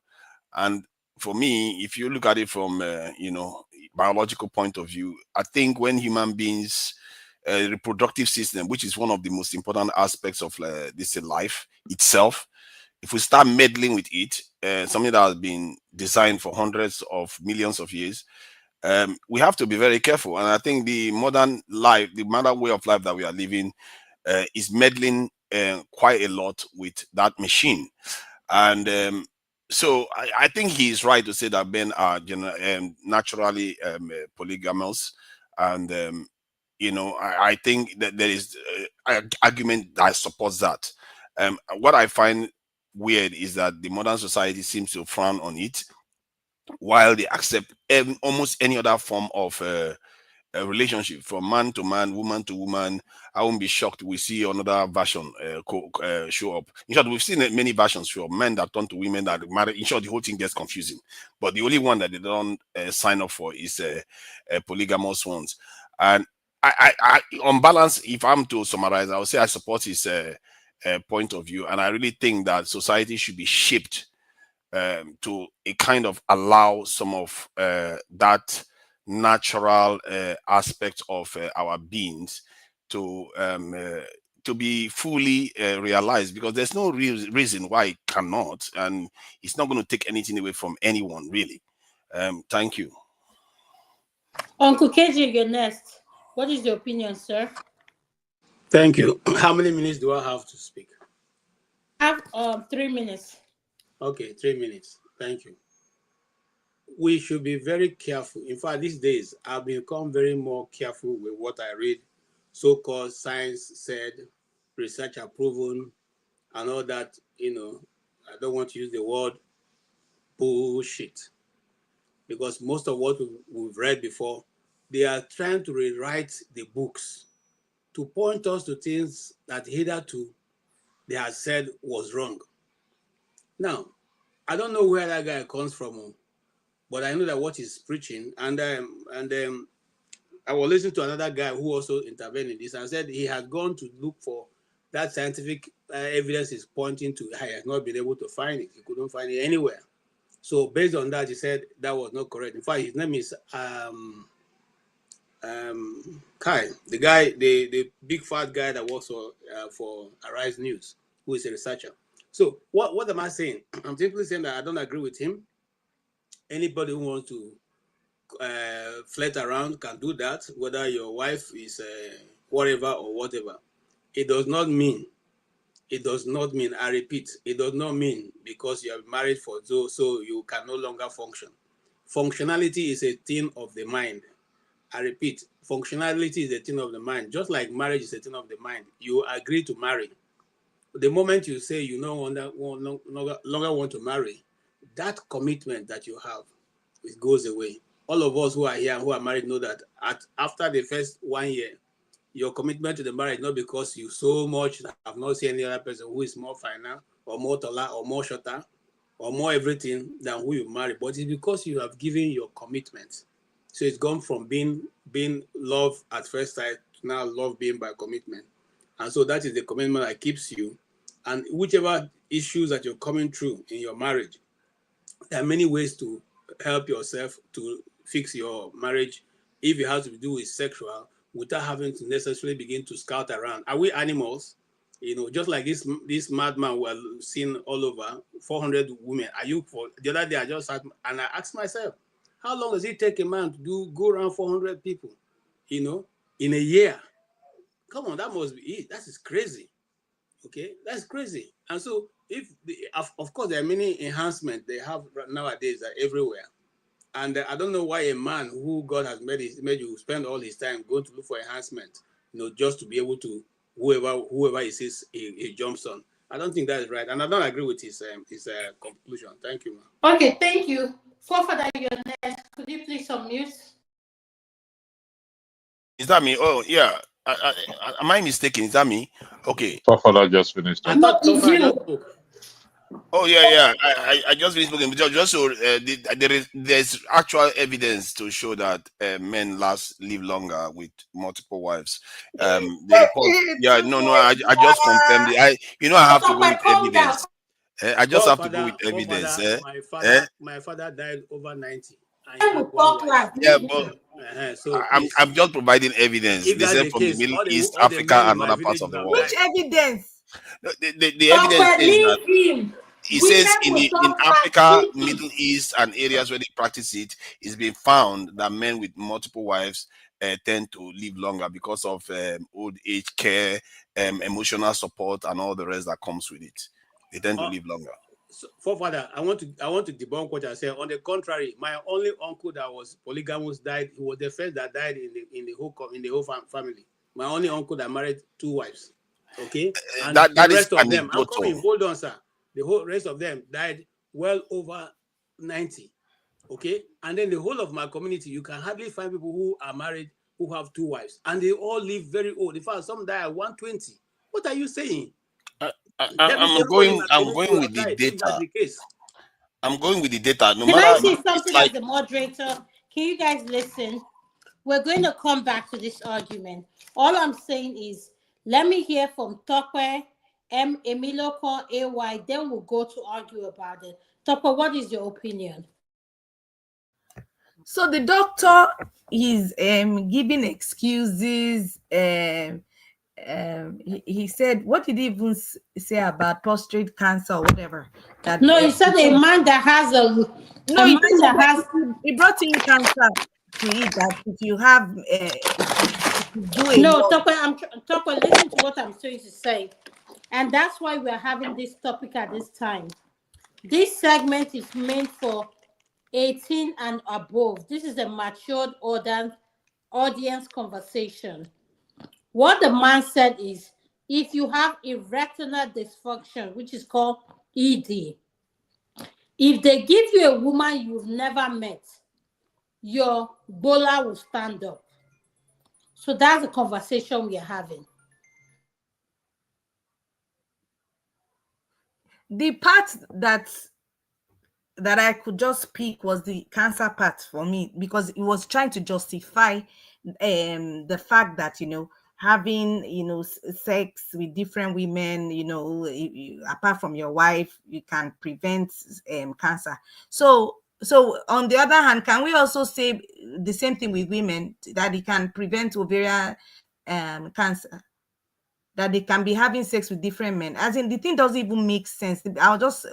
And for me, if you look at it from biological point of view, I think when human beings, reproductive system, which is one of the most important aspects of this life itself, if we start meddling with it, something that has been designed for hundreds of millions of years, we have to be very careful. And I think the modern life, the modern way of life that we are living, is meddling quite a lot with that machine. And so I think he is right to say that men are naturally polygamous. And I think that there is an argument that supports that. What I find weird is that the modern society seems to frown on it, while they accept almost any other form of a relationship, from man to man, woman to woman. I won't be shocked we see another version show up. In short, we've seen many versions show up, men that turn to women that marry. In short, the whole thing gets confusing. But the only one that they don't sign up for is polygamous ones. And I on balance, if I'm to summarize, I would say I support his point of view, and I really think that society should be shaped to a kind of allow some of that natural aspect of our beings to be fully realized, because there's no real reason why it cannot, and it's not going to take anything away from anyone, really. Thank you. Uncle KJ, you're next. What is your opinion, sir? Thank you. How many minutes do I have to speak? I have 3 minutes. Okay, 3 minutes. Thank you. We should be very careful. In fact, these days, I've become very more careful with what I read. So-called science said, research proven, and all that, I don't want to use the word bullshit. Because most of what we've read before, they are trying to rewrite the books to point us to things that hitherto they had said was wrong. Now, I don't know where that guy comes from, but I know that what he's preaching, and I was listening to another guy who also intervened in this and said he had gone to look for that scientific evidence is pointing to. He has not been able to find it. He couldn't find it anywhere. So based on that, he said that was not correct. In fact, his name is Kai, the guy, the big fat guy that works for Arise News, who is a researcher. So what am I saying? I'm simply saying that I don't agree with him. Anybody who wants to flirt around can do that, whether your wife is whatever or whatever. It does not mean, I repeat, it does not mean because you are married for so you can no longer function. Functionality is a thing of the mind. I repeat, functionality is a thing of the mind. Just like marriage is a thing of the mind. You agree to marry. The moment you say you no longer want to marry, that commitment that you have, it goes away. All of us who are here, who are married, know that after the first 1 year, your commitment to the marriage, not because you so much have not seen any other person who is more finer or more taller or more shorter or more everything than who you marry, but it's because you have given your commitment. So it's gone from being love at first sight to now love being by commitment. And so that is the commitment that keeps you. And whichever issues that you're coming through in your marriage, there are many ways to help yourself to fix your marriage if it has to do with sexual, without having to necessarily begin to scout around. Are we animals? You know, just like this madman we're seeing all over, 400 women. Are you for the other day? I just sat and I asked myself, how long does it take a man to go around 400 people? You know, in a year. Come on, that must be it. That is crazy. Okay, that's crazy. And so, of course, there are many enhancements they have nowadays everywhere. And I don't know why a man who God has made you spend all his time going to look for enhancement, you know, just to be able to whoever he sees he jumps on. I don't think that is right, and I don't agree with his conclusion. Thank you, man. Okay, thank you. Forefather, you're next. Could you please unmute? Is that me? Oh, yeah. Am I mistaken? Is that me? Okay. Fafala just finished. I thought Tofa just spoke. Oh yeah. I just finished speaking. Just so there's actual evidence to show that men live longer with multiple wives. The report. Yeah, no. I just confirmed it. I have to go with evidence. I just have to go with evidence. My father died over 90. Yeah, but so I'm just providing evidence. They said from the Middle East, Africa, and other parts of the world. Which evidence? The evidence says that it says in Africa, Middle East, and areas where they practice it, it's been found that men with multiple wives tend to live longer because of old age care, emotional support, and all the rest that comes with it. They tend to live longer. So, Forefather, I want to debunk what I said. On the contrary, my only uncle that was polygamous died. He was the first that died in the whole family. My only uncle that married 2 wives. Okay, and that the is rest of them. I'm anecdotal. coming. Hold on, sir. The whole rest of them died well over 90. Okay, and then the whole of my community, you can hardly find people who are married who have 2 wives, and they all live very old. In fact, some die at 120. What are you saying? I'm going with the data. I'm going with the data. No Can matter, I say something as the moderator? Can you guys listen? We're going to come back to this argument. All I'm saying is, let me hear from Tope, Emiloko, AY, then we'll go to argue about it. Tope, what is your opinion? So the doctor is giving excuses. He said, what did he even say about prostate cancer or whatever? That he said a man that has he brought in cancer to it, that if you have Tope, listen to what I'm trying to say. And that's why we're having this topic at this time. This segment is meant for 18 and above. This is a matured audience conversation. What the man said is, if you have erectile dysfunction, which is called ED, if they give you a woman you've never met, your bola will stand up. So that's the conversation we are having. The part that I could just pick was the cancer part for me, because it was trying to justify the fact that, having, sex with different women, apart from your wife, you can prevent cancer. So on the other hand, can we also say the same thing with women, that it can prevent ovarian cancer, that they can be having sex with different men? As in, the thing doesn't even make sense. I'll just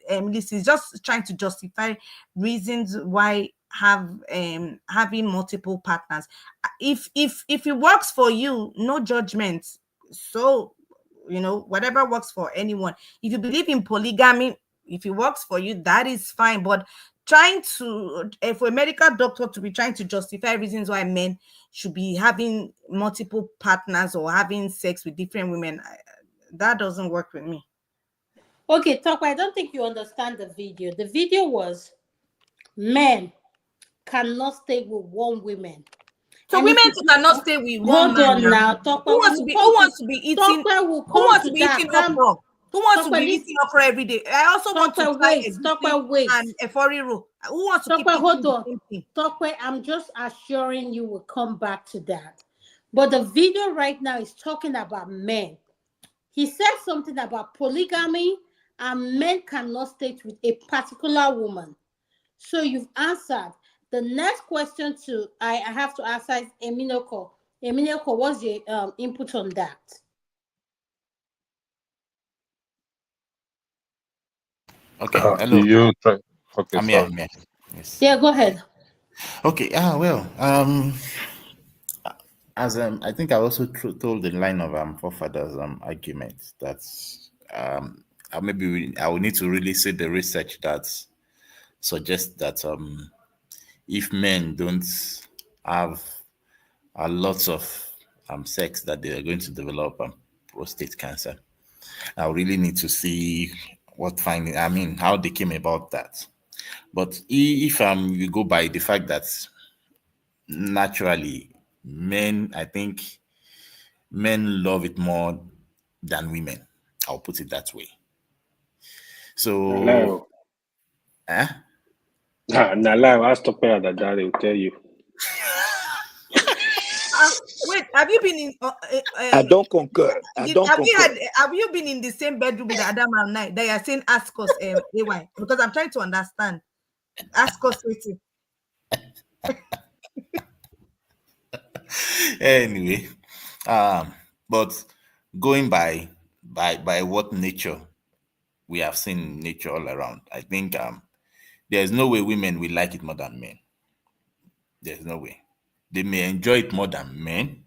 this is just trying to justify reasons why having multiple partners. If it works for you, no judgment. So whatever works for anyone. If you believe in polygamy, if it works for you, that is fine. But trying to for a medical doctor to be trying to justify reasons why men should be having multiple partners or having sex with different women, that doesn't work with me. Okay, Tope, I don't think you understand the video. The video was men cannot stay with one woman. So women cannot stay with one man. Hold on now, Tope. Who wants to be eating? Who wants to be eating okra? Who wants to be eating okra every day? I also want to try and a foreign roll. Who wants to keep eating the same thing? Tope, I'm just assuring you will come back to that. But the video right now is talking about men. He said something about polygamy, and men cannot stay with a particular woman. So you've answered. The next question I have to answer is Eminoko. Eminoko, what's your input on that? Okay, hello. You try. Okay, I'm sorry. here. Yes. Yeah, go ahead. Okay. As I think I also told the line of forefathers argument that maybe I will need to really see the research that suggests that if men don't have a lot of sex, that they are going to develop prostate cancer. I really need to see how they came about that. But if you go by the fact that naturally I think men love it more than women. I'll put it that way. So, Ask Tope that they will tell you. Wait, have you been in? I don't concur. Have you been in the same bedroom with Adanma and I? They are saying ask us, AY, because I'm trying to understand. Ask us, waiting. Anyway, but going by what nature we have seen nature all around, I think there's no way women will like it more than men. There's no way. They may enjoy it more than men,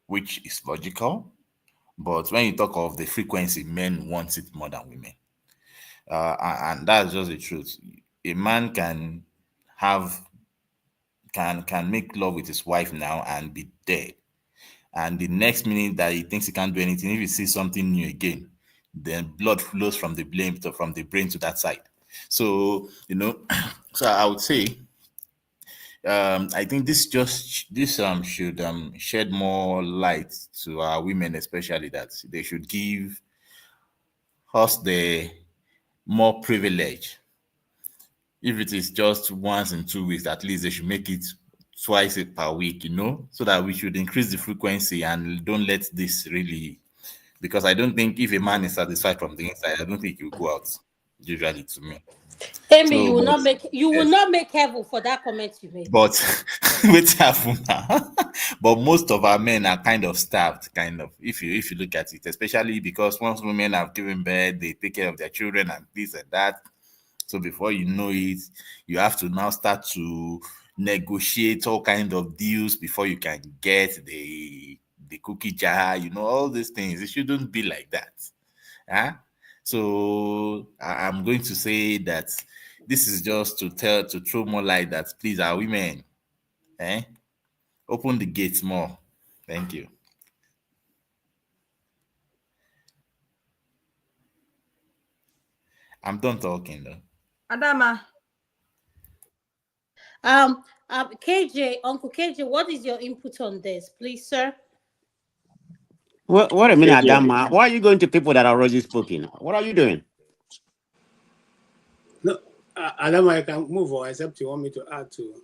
which is logical, but when you talk of the frequency, men want it more than women, and that's just the truth. A man can make love with his wife now and be dead, and the next minute that he thinks he can't do anything, if he sees something new again, then blood flows from the brain to that side. So so I would say I think this should shed more light to our women, especially, that they should give us the more privilege. If it is just once in 2 weeks, at least they should make it twice per week, so that we should increase the frequency and don't let this really, because I don't think if a man is satisfied from the inside, I don't think he will go out, usually, to me. Amy, you will not make heaven for that comment you made. But wait now. But most of our men are kind of starved, if you look at it, especially because once women have given birth, they take care of their children and this and that. So before you know it, you have to now start to negotiate all kinds of deals before you can get the cookie jar, all these things. It shouldn't be like that. So I'm going to say that this is just to throw more light that, please, our women, open the gates more. Thank you. I'm done talking though. Adanma. KJ, Uncle KJ, what is your input on this, please, sir? What a minute, Adanma. Why are you going to people that are already spoken? What are you doing? No, Adanma, I can move on, except you want me to add to.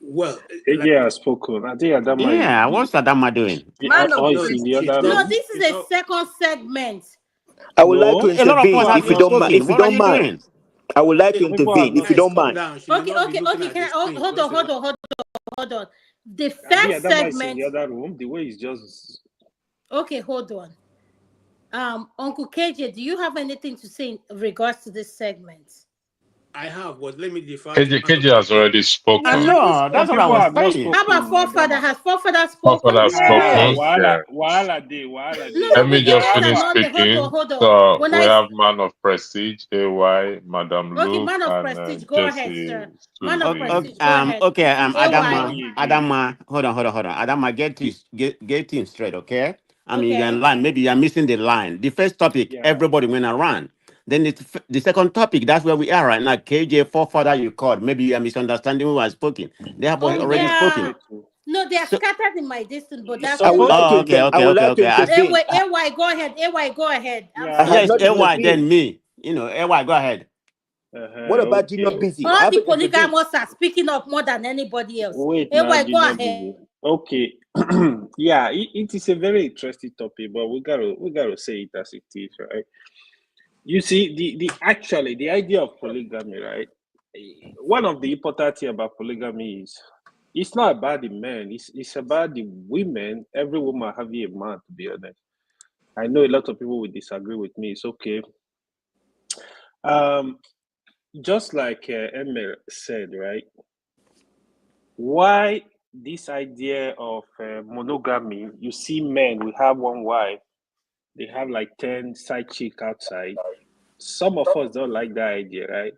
Well, AJ has spoken. I think Adanma Yeah, what's Adanma doing? Man of is in the she's other not. No, room. this is a second segment. I would like to No, A lot of us intervene have if you been don't mind. spoken. If you What are don't you mind, doing? I would like to people have intervene if not you don't Calm mind. down. She may not be looking at Can the screen. hold on. The I think first Adanma is in segment. the other room. The way is just Okay, hold on. Uncle KJ, do you have anything to say in regards to this segment? I have, but let me defer to KJ has already spoken. I know. some That's what I people was have not saying. How about spoken. forefather? Adanma. Has forefather spoken? Papa has spoken. Yes. Wahala, Yeah. wahala day. No, Let me we just yes finish and no. speaking. Hold on. So When we I have Man of Prestige, AY, Madam okay, Luke, man of and prestige, go ahead, Jesse sir. Man of Sule. prestige, go ahead. Okay, AY. Adama, hold on. Adama, get things straight, okay? I mean, you're Okay. in line. Maybe you're missing the line. The first topic, Yeah. everybody went around. Then the second topic, that's where we are right now. KJ, forefather you called. Maybe you are misunderstanding who has spoken. They have already spoken. No, they are scattered in my distance, but that's I would like to. okay. I would like to intervene. AY, go ahead. AY, go ahead. I'm I have Yes, not AY, intervened. then me. AY, go ahead. What about Junior Busy? I All the haven't intervened. polygamous are speaking up more than anybody else. Wait, AY, now, go ahead. Okay. Yeah, it is a very interesting topic, but we gotta say it as it is, right? You see, the idea of polygamy, right? One of the important thing about polygamy is it's not about the men, it's about the women. Every woman having a man, to be honest. I know a lot of people will disagree with me. It's okay. Just like Emir said, right? Why this idea of monogamy? You see, men, we have one wife, they have like 10 side chick outside. Some of us don't like that idea, right?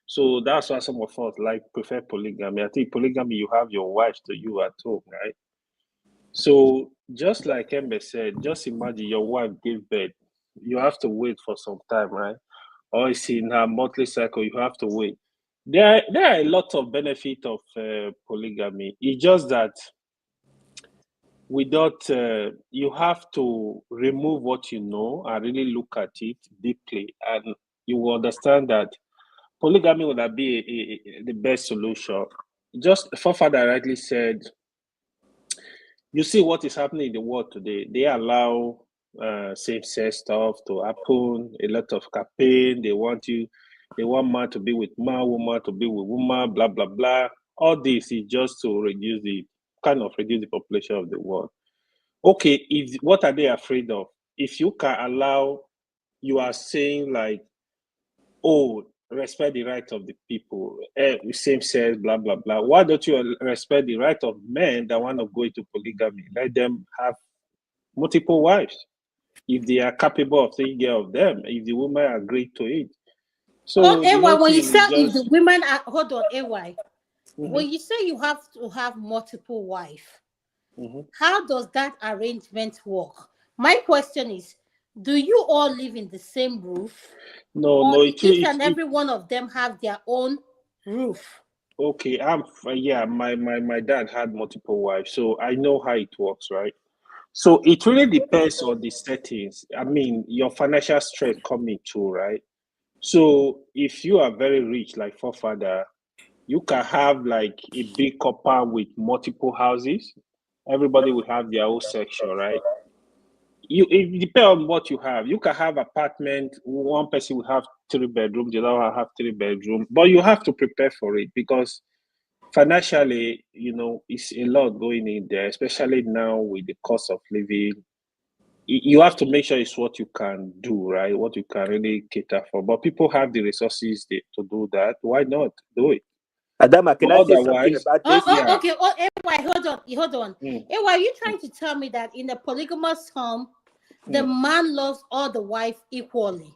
So that's why some of us prefer polygamy. I think polygamy, you have your wife to you at home, right? So just like Ember said, just imagine your wife gave birth. You have to wait for some time, right? Or it's in her monthly cycle, you have to wait. There are a lot of benefit of polygamy. It's just that you have to remove what you know and really look at it deeply, and you will understand that polygamy would not be the best solution. Just Forefather rightly said, you see what is happening in the world today. They allow same-sex stuff to happen, a lot of campaign. They want man to be with man, woman to be with woman, blah, blah, blah. All this is just to reduce the population of the world. Okay, what are they afraid of? If you can allow, you are saying like, oh, respect the right of the people, same sex, blah, blah, blah. Why don't you respect the right of men that want to go into polygamy? Let them have multiple wives if they are capable of taking care of them, if the women agree to it. So AY, when you say if just... the women are, hold on, AY, when you say you have to have multiple wives, how does that arrangement work? My question is, do you all live in the same roof? No. Each and every one of them have their own roof. Okay, my dad had multiple wives, so I know how it works, right? So it really depends on the settings. I mean, your financial strength coming too, right? So if you are very rich, like Forefather, you can have like a big compound with multiple houses. Everybody will have their own section, right? It depends on what you have. You can have apartment. One person will have 3 bedrooms, the other one will have 3 bedrooms. But you have to prepare for it because financially, it's a lot going in there, especially now with the cost of living. You have to make sure it's what you can do, right? What you can really cater for. But people have the resources to do that. Why not do it? Adama, can I say something Otherwise, about this? Okay. AY, hold on. AY, are you trying to tell me that in a polygamous home, the man loves all the wife equally?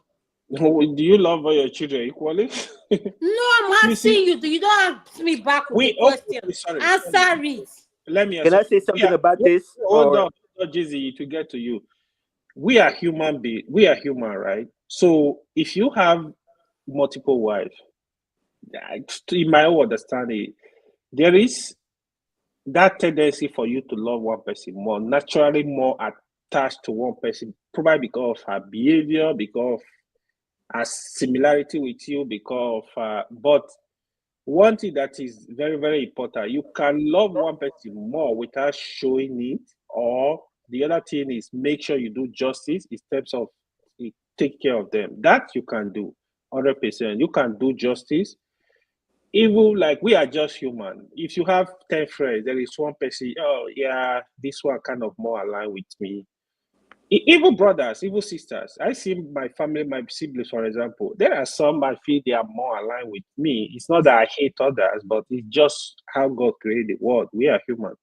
Do you love all your children equally? No, I'm asking you. You don't ask me back with the question. Sorry. Answer it. Let me Can I say something about this? Hold on, Jizzy, to get to you. We are human beings. We are human, right? So if you have multiple wives, in my own understanding, there is that tendency for you to love one person more, naturally more attached to one person, probably because of her behavior, because of her similarity with you, because of but One thing that is very, very important, you can love one person more without showing it, or the other thing is make sure you do justice in terms of take care of them. That you can do 100%. You can do justice. Even like we are just human. If you have 10 friends, there is one person, oh yeah, this one kind of more aligned with me. Even brothers, even sisters. I see my family, my siblings, for example. There are some I feel they are more aligned with me. It's not that I hate others, but it's just how God created the world. We are human.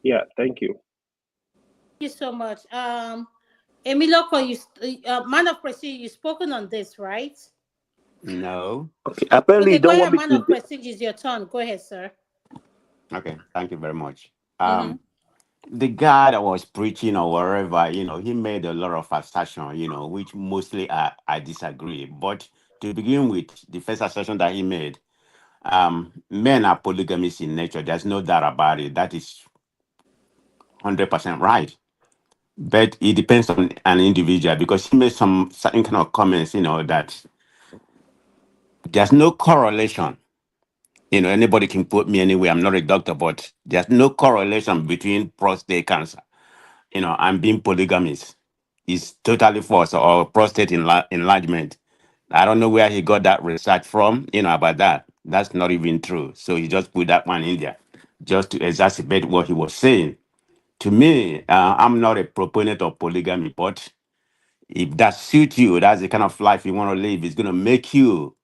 Yeah, thank you. Thank you so much. Emiloko, man of prestige, you've spoken on this, right? No. Okay, apparently Okay, you go don't want ahead, me man to. of prestige, it's your turn. Go ahead, sir. Okay, thank you very much. Mm-hmm. The guy that was preaching or wherever, he made a lot of assertion, which mostly I disagree. But to begin with, the first assertion that he made, men are polygamous in nature. There's no doubt about it. That is 100% right. But it depends on an individual, because he made some certain kind of comments, that there's no correlation. Anybody can put me anywhere. I'm not a doctor, but there's no correlation between prostate cancer, and being polygamous. Is totally false, or prostate enlargement. I don't know where he got that research from, about that. That's not even true. So he just put that one in there just to exacerbate what he was saying. To me, I'm not a proponent of polygamy, but if that suits you, that's the kind of life you want to live. It's going to make you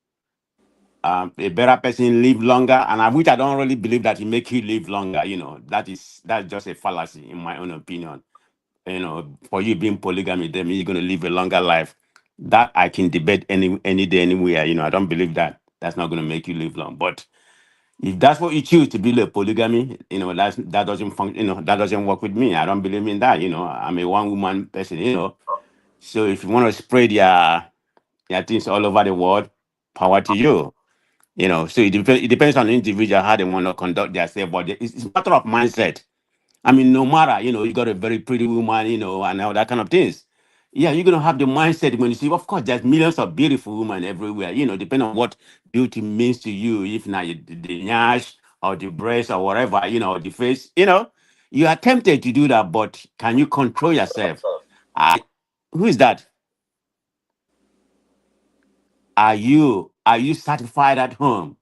a better person, live longer. And which I don't really believe that it make you live longer. That's just a fallacy, in my own opinion. For you being polygamy, then you're going to live a longer life. That I can debate any day, anywhere. I don't believe that. That's not going to make you live long. But if that's what you choose to be, like polygamy, that doesn't function. That doesn't work with me. I don't believe in that. I'm a one woman person. So if you want to spread your things all over the world, power to you. So it depends on the individual how they want to conduct themselves. But it's a matter of mindset. I mean, no matter, you got a very pretty woman, and all that kind of things. Yeah, you're going to have the mindset when you see, of course, there's millions of beautiful women everywhere, depending on what beauty means to you. If not the nyash or the breast or whatever, the face, you are tempted to do that, but can you control yourself? Who is that? Are you satisfied at home?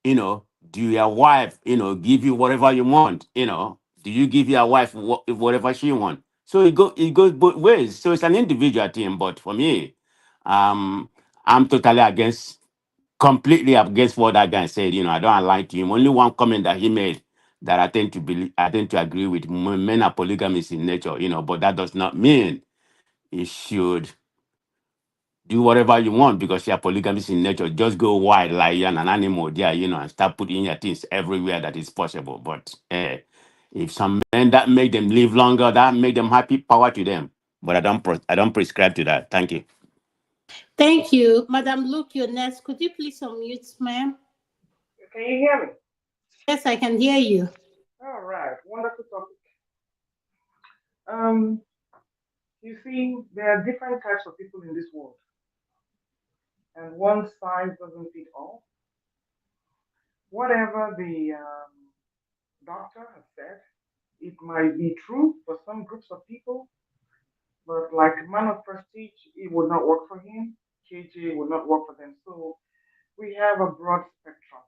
Do your wife, give you whatever you want? Do you give your wife whatever she wants? So it goes both ways. So it's an individual thing. But for me, I'm totally completely against what that guy said. I don't like him. Only one comment that he made that I tend to agree with. Men are polygamous in nature, but that does not mean you should do whatever you want because you're polygamous in nature. Just go wild like you're an animal there, and start putting your things everywhere that is possible. But if some men that make them live longer, that make them happy, power to them. But I don't prescribe to that. Thank you. Thank you. Madam Luke, you're next. Could you please unmute, ma'am? Can you hear me? Yes, I can hear you. All right, wonderful topic. Um, you see, there are different types of people in this world, and one size doesn't fit all. Whatever the doctor has said, it might be true for some groups of people, but like man of prestige, it would not work for him. KJ would not work for them. So we have a broad spectrum.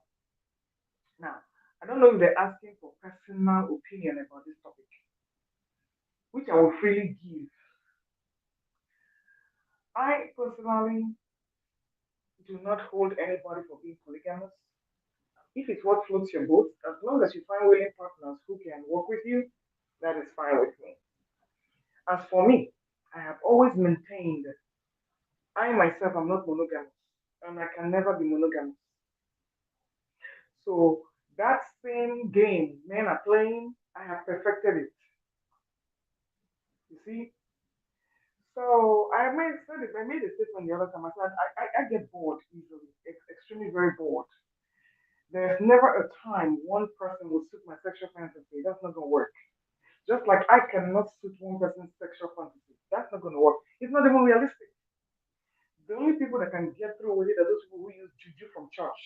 Now, I don't know if they're asking for personal opinion about this topic, which I will freely give. I personally do not hold anybody for being polygamous. If it's what floats your boat, as long as you find willing partners who can work with you, that is fine with me. As for me, I have always maintained that I myself am not monogamous and I can never be monogamous. So that same game men are playing, I have perfected it. You see? So I made a statement the other time. I said I get bored easily, extremely very bored. There's never a time one person will suit my sexual fantasy. That's not gonna work. Just like I cannot suit one person's sexual fantasy. That's not gonna work. It's not even realistic. The only people that can get through with it are those people who use juju from church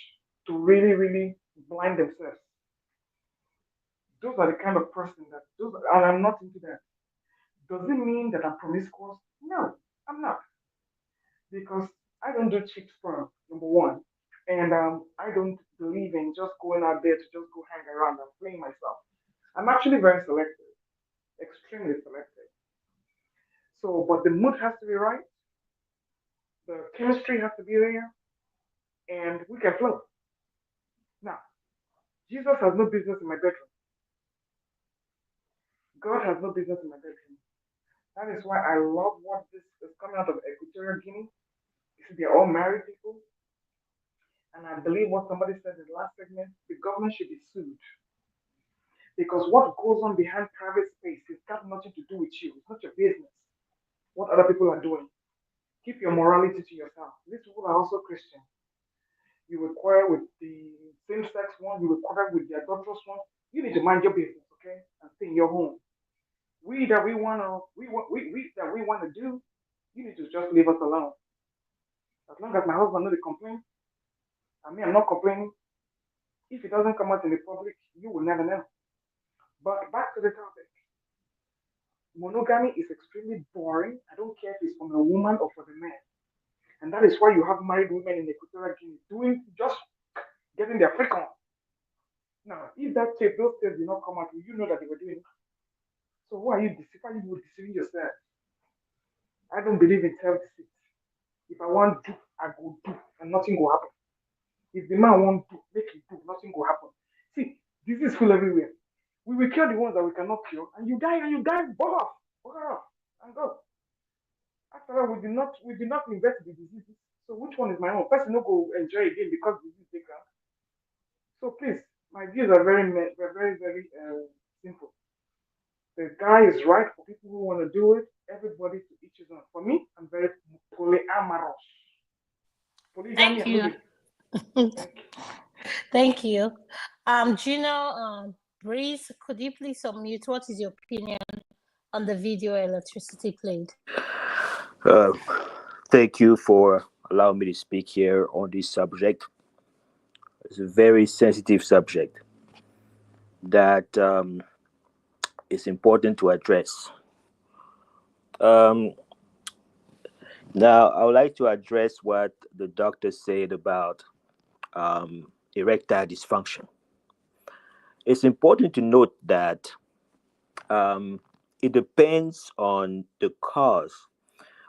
to to really, really blind themselves. Those are the kind of person that and I'm not into that. Does it mean that I'm promiscuous? No, I'm not. Because I don't do cheap sperm, number one. And I don't believe in just going out there to just go hang around and playing myself. I'm actually very selective, extremely selective. So, but the mood has to be right, the chemistry has to be there, and we can flow. Now, Jesus has no business in my bedroom. God has no business in my bedroom. That is why I love what this is coming out of Equatorial Guinea. You see, they're all married people. And I believe what somebody said in the last segment, the government should be sued. Because what goes on behind private space has got nothing to do with you. It's not your business. What other people are doing. Keep your morality to yourself. These people are also Christian. You will quarrel with the same-sex one. You will quarrel with the adulterous one. You need to mind your business, okay, and stay in your home. We that we wanna do, you need to just leave us alone. As long as my husband knows the complaint, I mean I'm not complaining. If it doesn't come out in the public, you will never know. But back to the topic. Monogamy is extremely boring. I don't care if it's for the woman or for the man. And that is why you have married women in Equatorial Guinea doing just getting their freak on. Now, if those tapes did not come out, you know that they were doing it. So why are you deceiving yourself? I don't believe in self-deceit. If I want to do, I go do, and nothing will happen. If the man wants to make it do, nothing will happen. See, this is full everywhere. We will kill the ones that we cannot kill, and you die, bug off, and go. After all, we did not invest the diseases. So which one is my own? Person no go enjoy again because disease take out. So please, my views are very, very simple. The guy is right for people who want to do it. Everybody to each his own. For me, I'm very polyamorous. Polygamy. Thank you. Thank you. Gino, Breeze, could you please unmute? What is your opinion on the video electricity played? Thank you for allowing me to speak here on this subject. It's a very sensitive subject that is important to address. Now, I would like to address what the doctor said about erectile dysfunction. It's important to note that it depends on the cause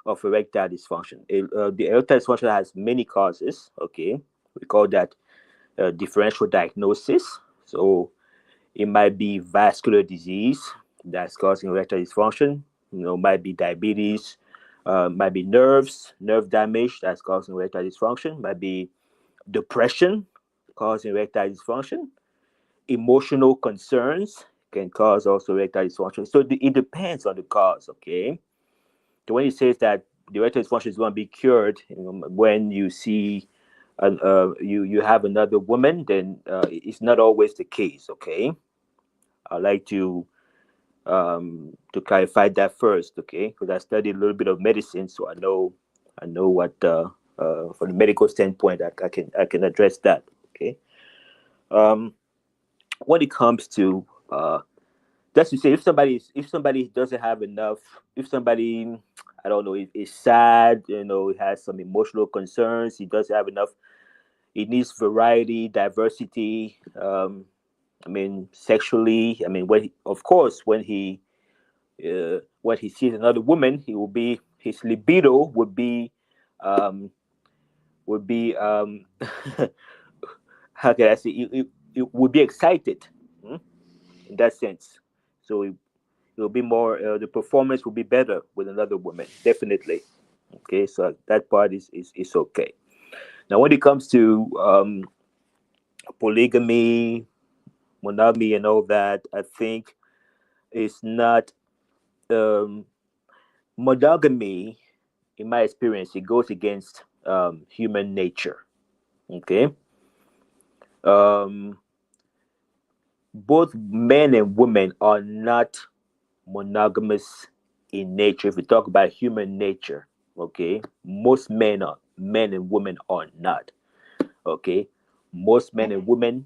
of erectile dysfunction. The erectile dysfunction has many causes. Okay, we call that differential diagnosis. So it might be vascular disease that's causing erectile dysfunction. Might be diabetes. Might be nerve damage that's causing erectile dysfunction. Might be depression causing erectile dysfunction. Emotional concerns can cause also erectile dysfunction. So it depends on the cause. Okay. So when it says that the erectile dysfunction is going to be cured when you see you have another woman, then it's not always the case. Okay, I'd like to clarify that first. Okay, because I studied a little bit of medicine, so I know what from the medical standpoint I can address that. Okay, when it comes to that's to say, if somebody doesn't have enough, if somebody, I don't know, is sad, has some emotional concerns, he doesn't have enough, he needs variety, diversity. Sexually, when he sees another woman, his libido would be how can I say, it would be excited in that sense. So it will be more, the performance will be better with another woman, definitely. Okay, so that part is okay. Now, when it comes to polygamy, monogamy, and all that, I think it's not monogamy. In my experience, it goes against human nature. Okay, both men and women are not monogamous in nature. If we talk about human nature, okay, most men and women are not. Okay, most men and women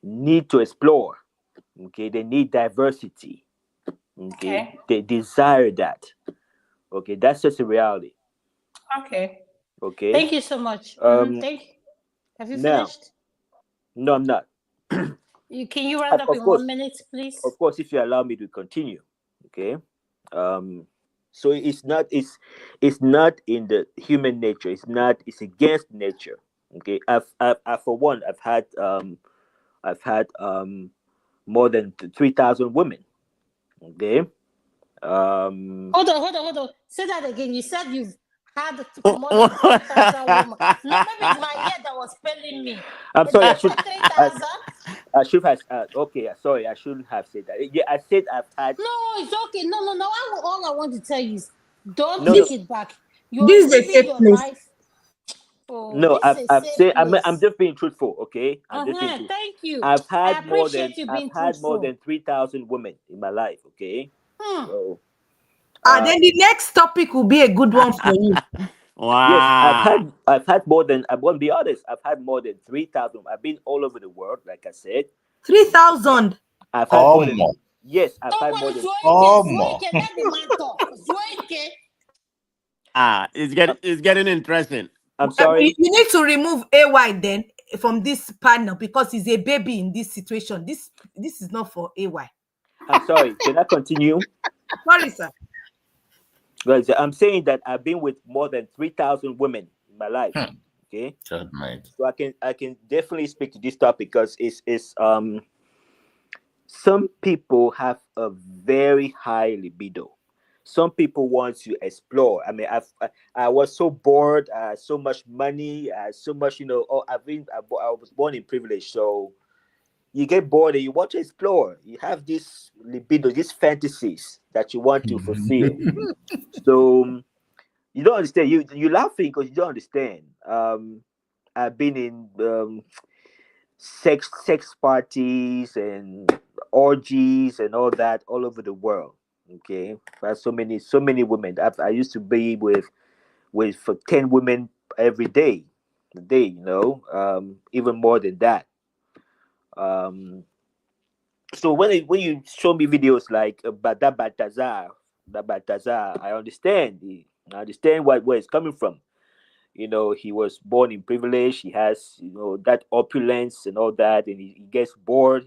need to explore. Okay, they need diversity. Okay, they desire that. Okay, that's just a reality. Okay. Okay. Thank you so much. Have you Now, finished? no, I'm not. Can you round up in 1 minute, please? Of course, if you allow me to continue. Okay. So it's not in the human nature. It's against nature. Okay. I've for one, I've had more than 3,000 women. Okay. Hold on. Say that again. You said you've had more than 3,000 women. No, maybe it's my ear that was failing me. I'm sorry. I should. 3,000? I should have. Okay. Sorry. I shouldn't have said that. Yeah, I said I've had. No, it's okay. No. All I want to tell you is don't No, take no. it back. You're This is a living safe your place. life. Oh, No, this is a I've safe said I'm place. just being truthful. Okay. I'm just being truthful. Thank you. I've I had more than appreciate you being truthful. 3,000 women in my life. Okay. So. Then the next topic will be a good one for you. Wow. Yes, I've had more than. I won't be honest. I've had more than 3,000. I've been all over the world, like I said. 3,000. I've had more than. Yes, I've had more than. It's getting interesting. I'm sorry. You need to remove AY then from this panel because he's a baby in this situation. This is not for AY. I'm sorry. Can I continue? Sorry, sir. Guys, I'm saying that I've been with more than 3,000 women in my life. Okay. So I can definitely speak to this topic because it's some people have a very high libido. Some people want to explore. I mean, I was so bored. So much money. So much, I was born in privilege, so you get bored and you want to explore. You have this libido, these fantasies that you want to fulfill. So you don't understand. You laughing because you don't understand. I've been in sex parties and orgies and all that all over the world. Okay, there's so many women. I used to be with for 10 women every day, even more than that. So when you show me videos like that Baltazar, I understand. I understand where it's coming from. He was born in privilege. He has that opulence and all that, and he gets bored.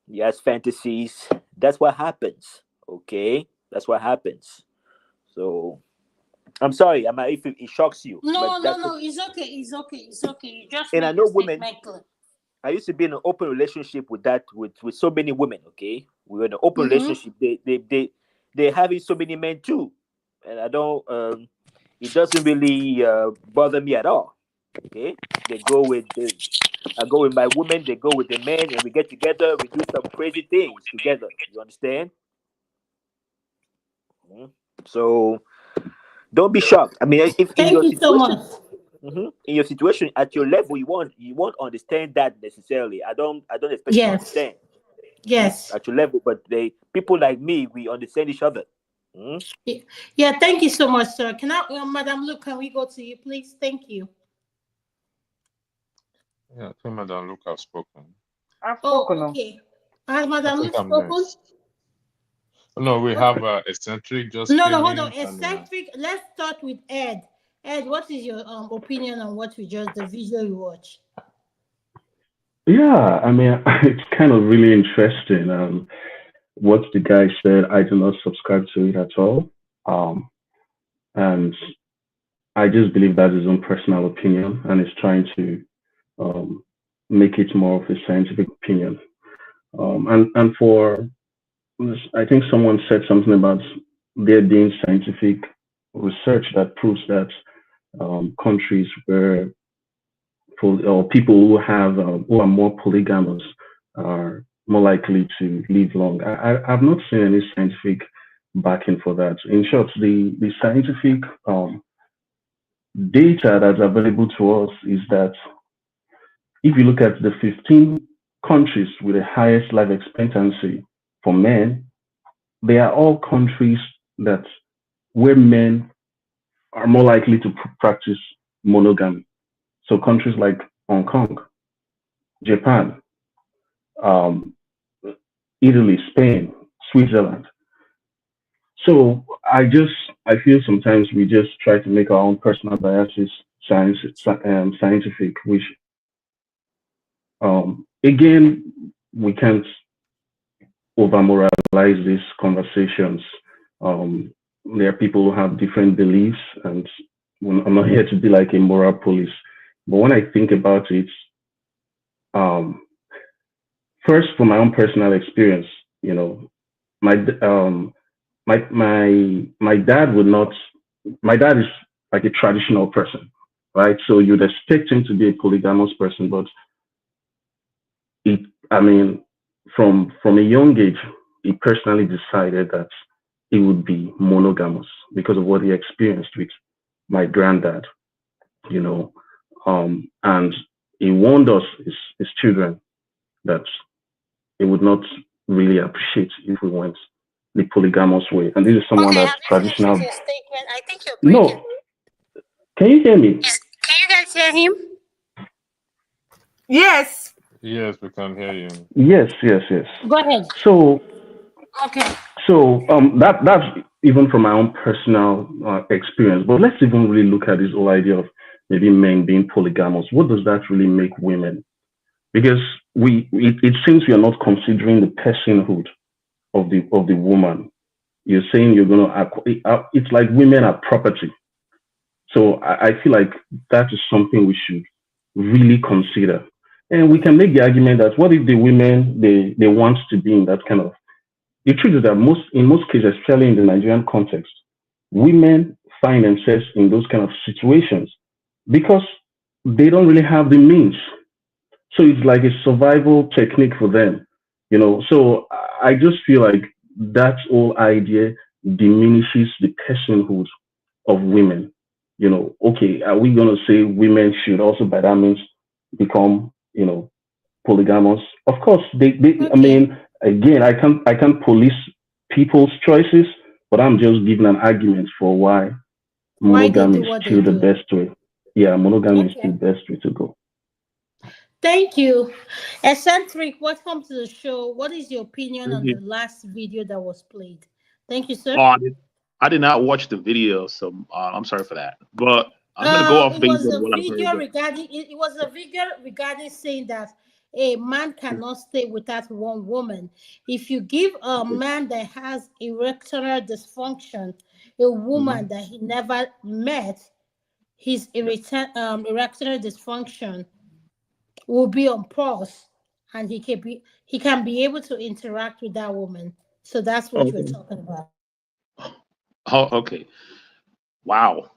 He has fantasies. That's what happens. Okay, that's what happens. So I'm sorry. If it shocks you. No. It's okay. You just and make I know your women. statement clear. I used to be in an open relationship with so many women. Okay, we were in an open relationship. They're having so many men too, and I don't. It doesn't really bother me at all. Okay, I go with my women. They go with the men, and we get together. We do some crazy things together. You understand? So don't be shocked. I mean, if in your situation. In your situation, at your level, you won't understand that necessarily. I don't expect you to understand. Yes. At your level, but people like me, we understand each other. Yeah. Thank you so much, sir. Can I, Madam Luke? Can we go to you, please? Thank you. Yeah, I think Madam Luke has spoken. I've spoken. Okay. Has Madam Luke I'm spoken? next. No, we have eccentric just. No, hold on. Eccentric. Let's start with Ed. Ed, what is your opinion on the video you watch? Yeah, I mean, it's kind of really interesting. What the guy said, I do not subscribe to it at all. And I just believe that's his own personal opinion, and he's trying to make it more of a scientific opinion. And for, I think someone said something about there being scientific research that proves that countries where or people who are more polygamous are more likely to live long. I've not seen any scientific backing for that. In short, the scientific data that's available to us is that if you look at the 15 countries with the highest life expectancy for men, they are all countries where men are more likely to practice monogamy. So countries like Hong Kong, Japan, um, Italy, Spain, Switzerland. So I feel sometimes we just try to make our own personal biases scientific, which again we can't over moralize these conversations. There are people who have different beliefs, and I'm not here to be like a moral police. But when I think about it, first from my own personal experience, you know, my my dad would not. My dad is like a traditional person, right? So you'd expect him to be a polygamous person, but it, I mean, from a young age, he personally decided that he would be monogamous because of what he experienced with my granddad, you know, and he warned us, his children, that he would not really appreciate if we went the polygamous way. And this is someone Okay, that's have you finished traditional. with your statement? I think you're breaking. No, can you hear me? Yes. Can you guys hear him? Yes. Yes, we can hear you. Yes, yes, yes. Go ahead. So, Okay. that's even from my own personal experience. But let's even really look at this whole idea of maybe men being polygamous. What does that really make women? Because it seems we are not considering the personhood of the woman. You're saying you're going to. It's like women are property. So I feel like that is something we should really consider. And we can make the argument that what if the women they want to be in that kind of. The truth is that in most cases, especially in the Nigerian context, women find themselves in those kind of situations because they don't really have the means. So it's like a survival technique for them, you know. So I just feel like that whole idea diminishes the personhood of women. You know, okay, are we going to say women should also by that means become, you know, polygamous? Of course, I mean, again, I can't police people's choices, but I'm just giving an argument for why Why they monogamy do is what they still the do. best way. Yeah, monogamy is Okay. still the best way to go. Thank you. Eccentric, welcome to the show. What is your opinion Thank on the you. last video that was played? Thank you, sir. Oh, I did not watch the video, so I'm sorry for that. But I'm gonna go off It based was on a what I've heard. video But regarding it was a video regarding saying that a man cannot stay without one woman. If you give a man that has erectile dysfunction a woman that he never met, his erectile dysfunction will be on pause, and he can be able to interact with that woman. So that's what we're okay. talking about. Oh, okay. Wow.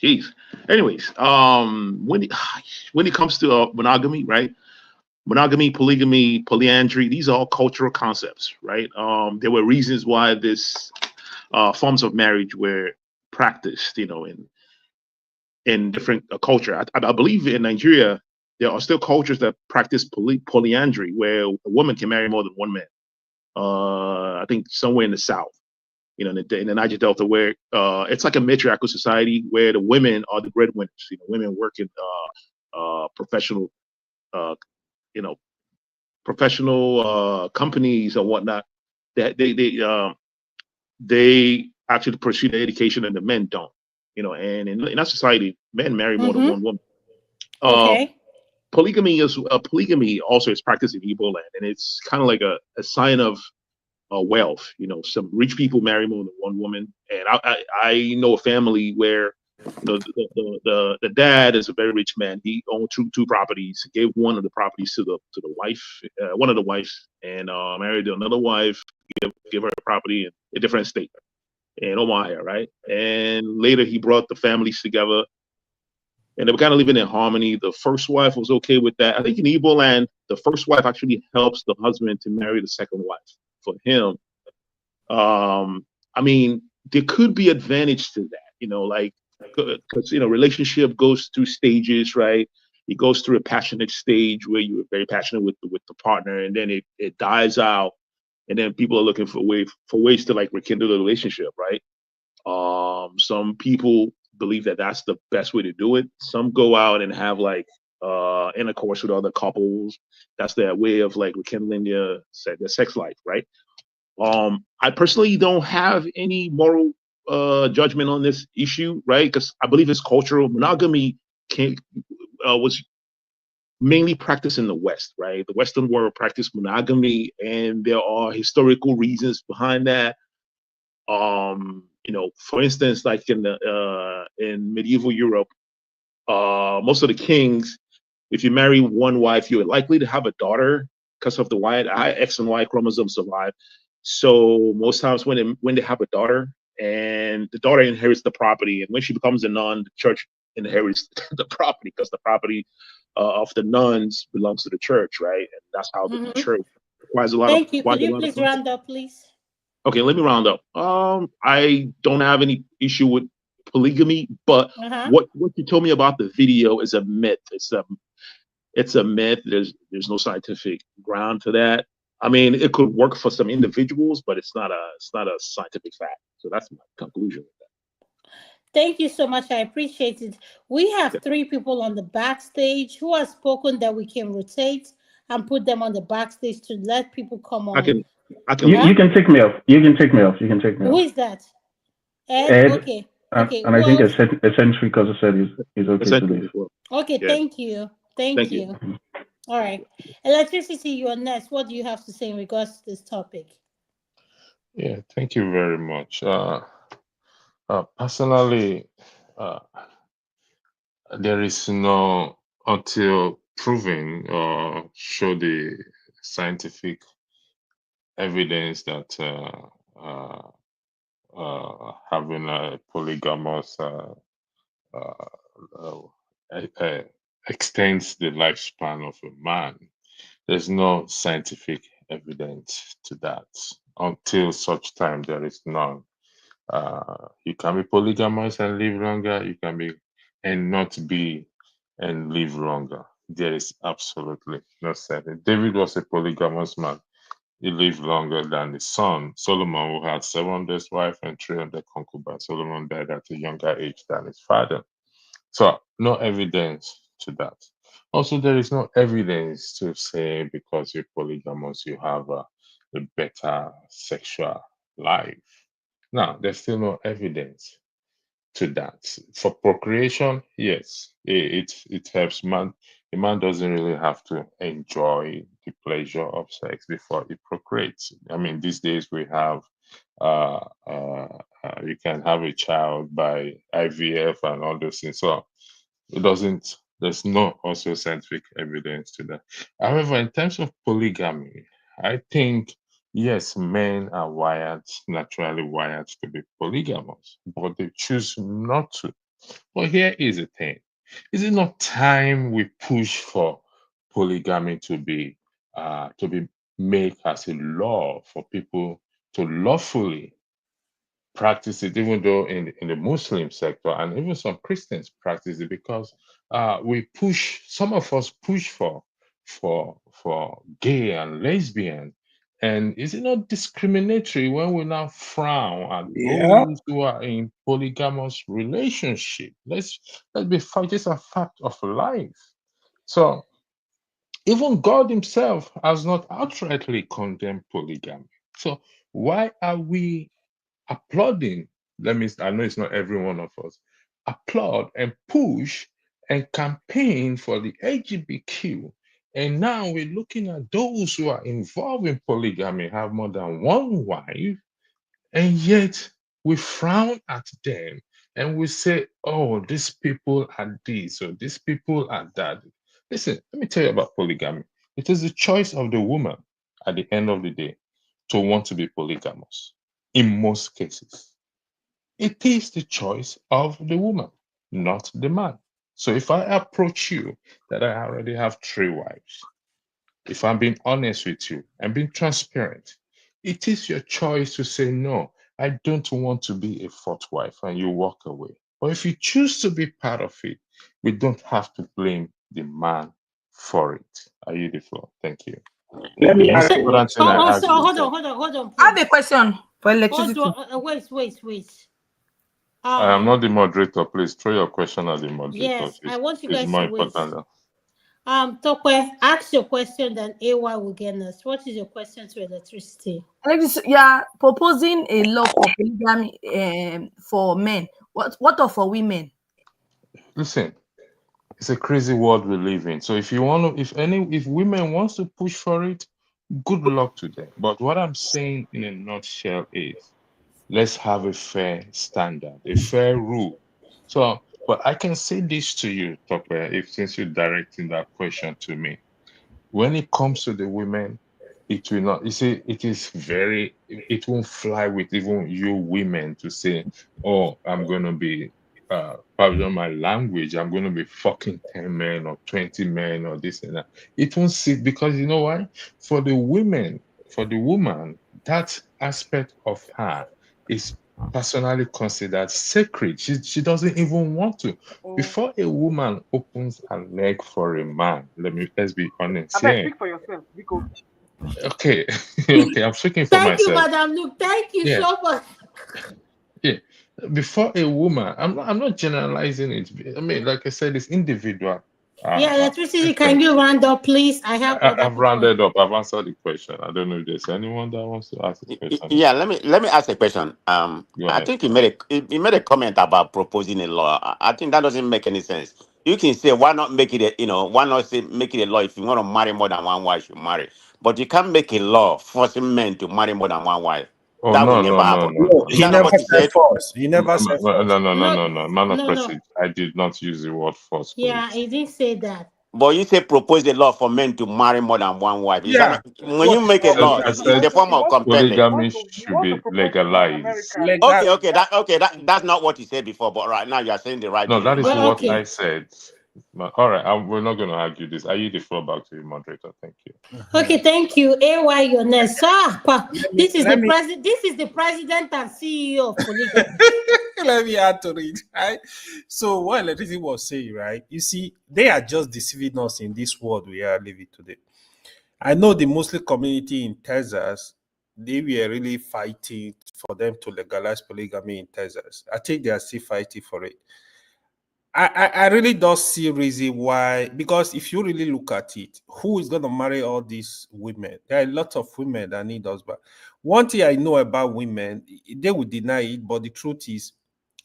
Jeez. Anyways, when it comes to monogamy, right? Monogamy, polygamy, polyandry, these are all cultural concepts, right? There were reasons why this forms of marriage were practiced, you know, in different culture. I believe in Nigeria, there are still cultures that practice polyandry, where a woman can marry more than one man. I think somewhere in the South, you know, in the Niger Delta, where it's like a matriarchal society where the women are the breadwinners. You know, women work in professional, uh, you know, professional companies and whatnot. That they actually pursue their education and the men don't. You know, and in our society, men marry more than one woman. Uh, Okay. polygamy also is practiced in Igbo land, and it's kind of like a sign of wealth. You know, some rich people marry more than one woman, and I know a family where you know the dad is a very rich man. He owned two properties. He gave one of the properties to the wife, one of the wives, and married another wife. Give her a property in a different state in Omaha, right? And later he brought the families together and they were kind of living in harmony. The first wife was okay with that. I think in Igbo land, the first wife actually helps the husband to marry the second wife. For him, I mean, there could be advantage to that, you know, like because you know, relationship goes through stages, right? It goes through a passionate stage where you're very passionate with the partner, and then it dies out, and then people are looking for ways to like rekindle the relationship, right? Some people believe that that's the best way to do it. Some go out and have like intercourse with other couples. That's their way of like rekindling their sex life, right? I personally don't have any moral judgment on this issue, right? Because I believe it's cultural. Monogamy was mainly practiced in the West, right? The Western world practiced monogamy, and there are historical reasons behind that. You know, for instance, like in medieval Europe, most of the kings, if you marry one wife, you're likely to have a daughter because of the X and Y chromosome survive. So most times when they have a daughter, and the daughter inherits the property, and when she becomes a nun, the church inherits the property because the property of the nuns belongs to the church, right? And that's how the church requires a lot of. Thank you. Could you please round up, please? Okay, let me round up. I don't have any issue with polygamy, but what you told me about the video is a myth. It's a myth. There's no scientific ground to that. I mean, it could work for some individuals, but it's not a scientific fact. So that's my conclusion with that. Thank you so much. I appreciate it. We have 3 people on the backstage who have spoken that we can rotate and put them on the backstage to let people come on. I can. You can take me off. You can take me off. Who is that? Ed. Okay. And I think Eccentric also said is okay to leave. Okay, yeah. Thank you. Thank you. All right. Electricity, you're next. What do you have to say in regards to this topic? Yeah, thank you very much. Personally, there is no, until proven or show the scientific evidence that having a polygamous extends the lifespan of a man. There's no scientific evidence to that. Until such time, there is none. You can be polygamous and live longer. You can be and not be and live longer. There is absolutely no science. David was a polygamous man. He lived longer than his son Solomon, who had 700 wives and 300 concubines. Solomon died at a younger age than his father. So no evidence to that. Also, there is no evidence to say because you're polygamous, you have a better sexual life. Now, there's still no evidence to that. For procreation, yes, it helps man. The man doesn't really have to enjoy the pleasure of sex before he procreates. I mean, these days we have you can have a child by IVF and all those things. So it doesn't. There's no also scientific evidence to that. However, in terms of polygamy, I think yes, men are naturally wired to be polygamous, but they choose not to. But here is the thing: is it not time we push for polygamy to be made as a law for people to lawfully practice it, even though in the Muslim sector and even some Christians practice it, because some of us push for gay and lesbian. And is it not discriminatory when we now frown at those who are in polygamous relationship? Let's be fact, it's a fact of life. So even God himself has not outrightly condemned polygamy. So why are we applauding? I know it's not every one of us, applaud and push and campaign for the LGBTQ. And now we're looking at those who are involved in polygamy, have more than one wife, and yet we frown at them and we say, oh, these people are this, or these people are that. Listen, let me tell you about polygamy. It is the choice of the woman at the end of the day to want to be polygamous. In most cases, it is the choice of the woman, not the man. So if I approach you that I already have 3 wives, if I'm being honest with you and being transparent, it is your choice to say, no, I don't want to be a 4th wife, and you walk away. But if you choose to be part of it, we don't have to blame the man for it. I yield the floor. Thank you. Let me ask hold on. I have a question for electricity. Wait. I am not the moderator. Please throw your question at the moderator. Yes, I want you It's guys more to wait. important. Tope, ask your question, then AY will get us. What is your question to electricity? Yeah, proposing a law for polygamy for men. What of for women? Listen, it's a crazy world we live in. So if you want to, if women wants to push for it, good luck to them. But what I'm saying in a nutshell is, let's have a fair standard, a fair rule. So, but I can say this to you, Tope, if since you're directing that question to me. When it comes to the women, it will not, you see, it won't fly with even you women to say, oh, I'm going to be, pardon my language, I'm going to be fucking 10 men or 20 men or this and that. It won't sit because you know why? For the woman, that aspect of her is personally considered sacred. She doesn't even want to. Before a woman opens her leg for a man, let's be honest I beg, here. speak for yourself, because Okay, okay, I'm speaking for Thank you, myself. Madam Luke. Thank you Yeah, so much. yeah. Before a woman, I'm not generalizing it. I mean, like I said, it's individual. Yeah, electricity, can Preference. you round up, please? I have other I've people. rounded up. I've answered the question. I don't know if there's anyone that wants to ask a question. Yeah, let me ask a question. Go I ahead. think he made a comment about proposing a law. I think that doesn't make any sense. You can say why not make it why not say make it a law if you want to marry more than one wife, you marry. But you can't make a law forcing men to marry more than one wife. Oh That will no, never happen. No, Is he that not never what he said said? force. He never said force. No. Man of No. message. I did not use the word force, Yeah, please. he didn't say that. But you say propose a law for men to marry more than one wife. Is that Yeah. not, when you make a law, I it's said a form of compelling. polygamy should be legalized. Okay, that's not what you said before, but right now you are saying the right No, thing. that is Madam. what I said. All right, we're not going to argue this. I yield the floor back to you, moderator. Thank you. Okay, thank you. AY, your next. This is let the me- president. This is the president and CEO of polygamy. Let me add to it, right? So what electricity was saying, right? You see, they are just deceiving us in this world we are living today. I know the Muslim community in Texas, they were really fighting for them to legalize polygamy in Texas. I think they are still fighting for it. I really don't see a reason why, because if you really look at it, who is going to marry all these women? There are a lot of women that need husband. One thing I know about women, they will deny it, but the truth is,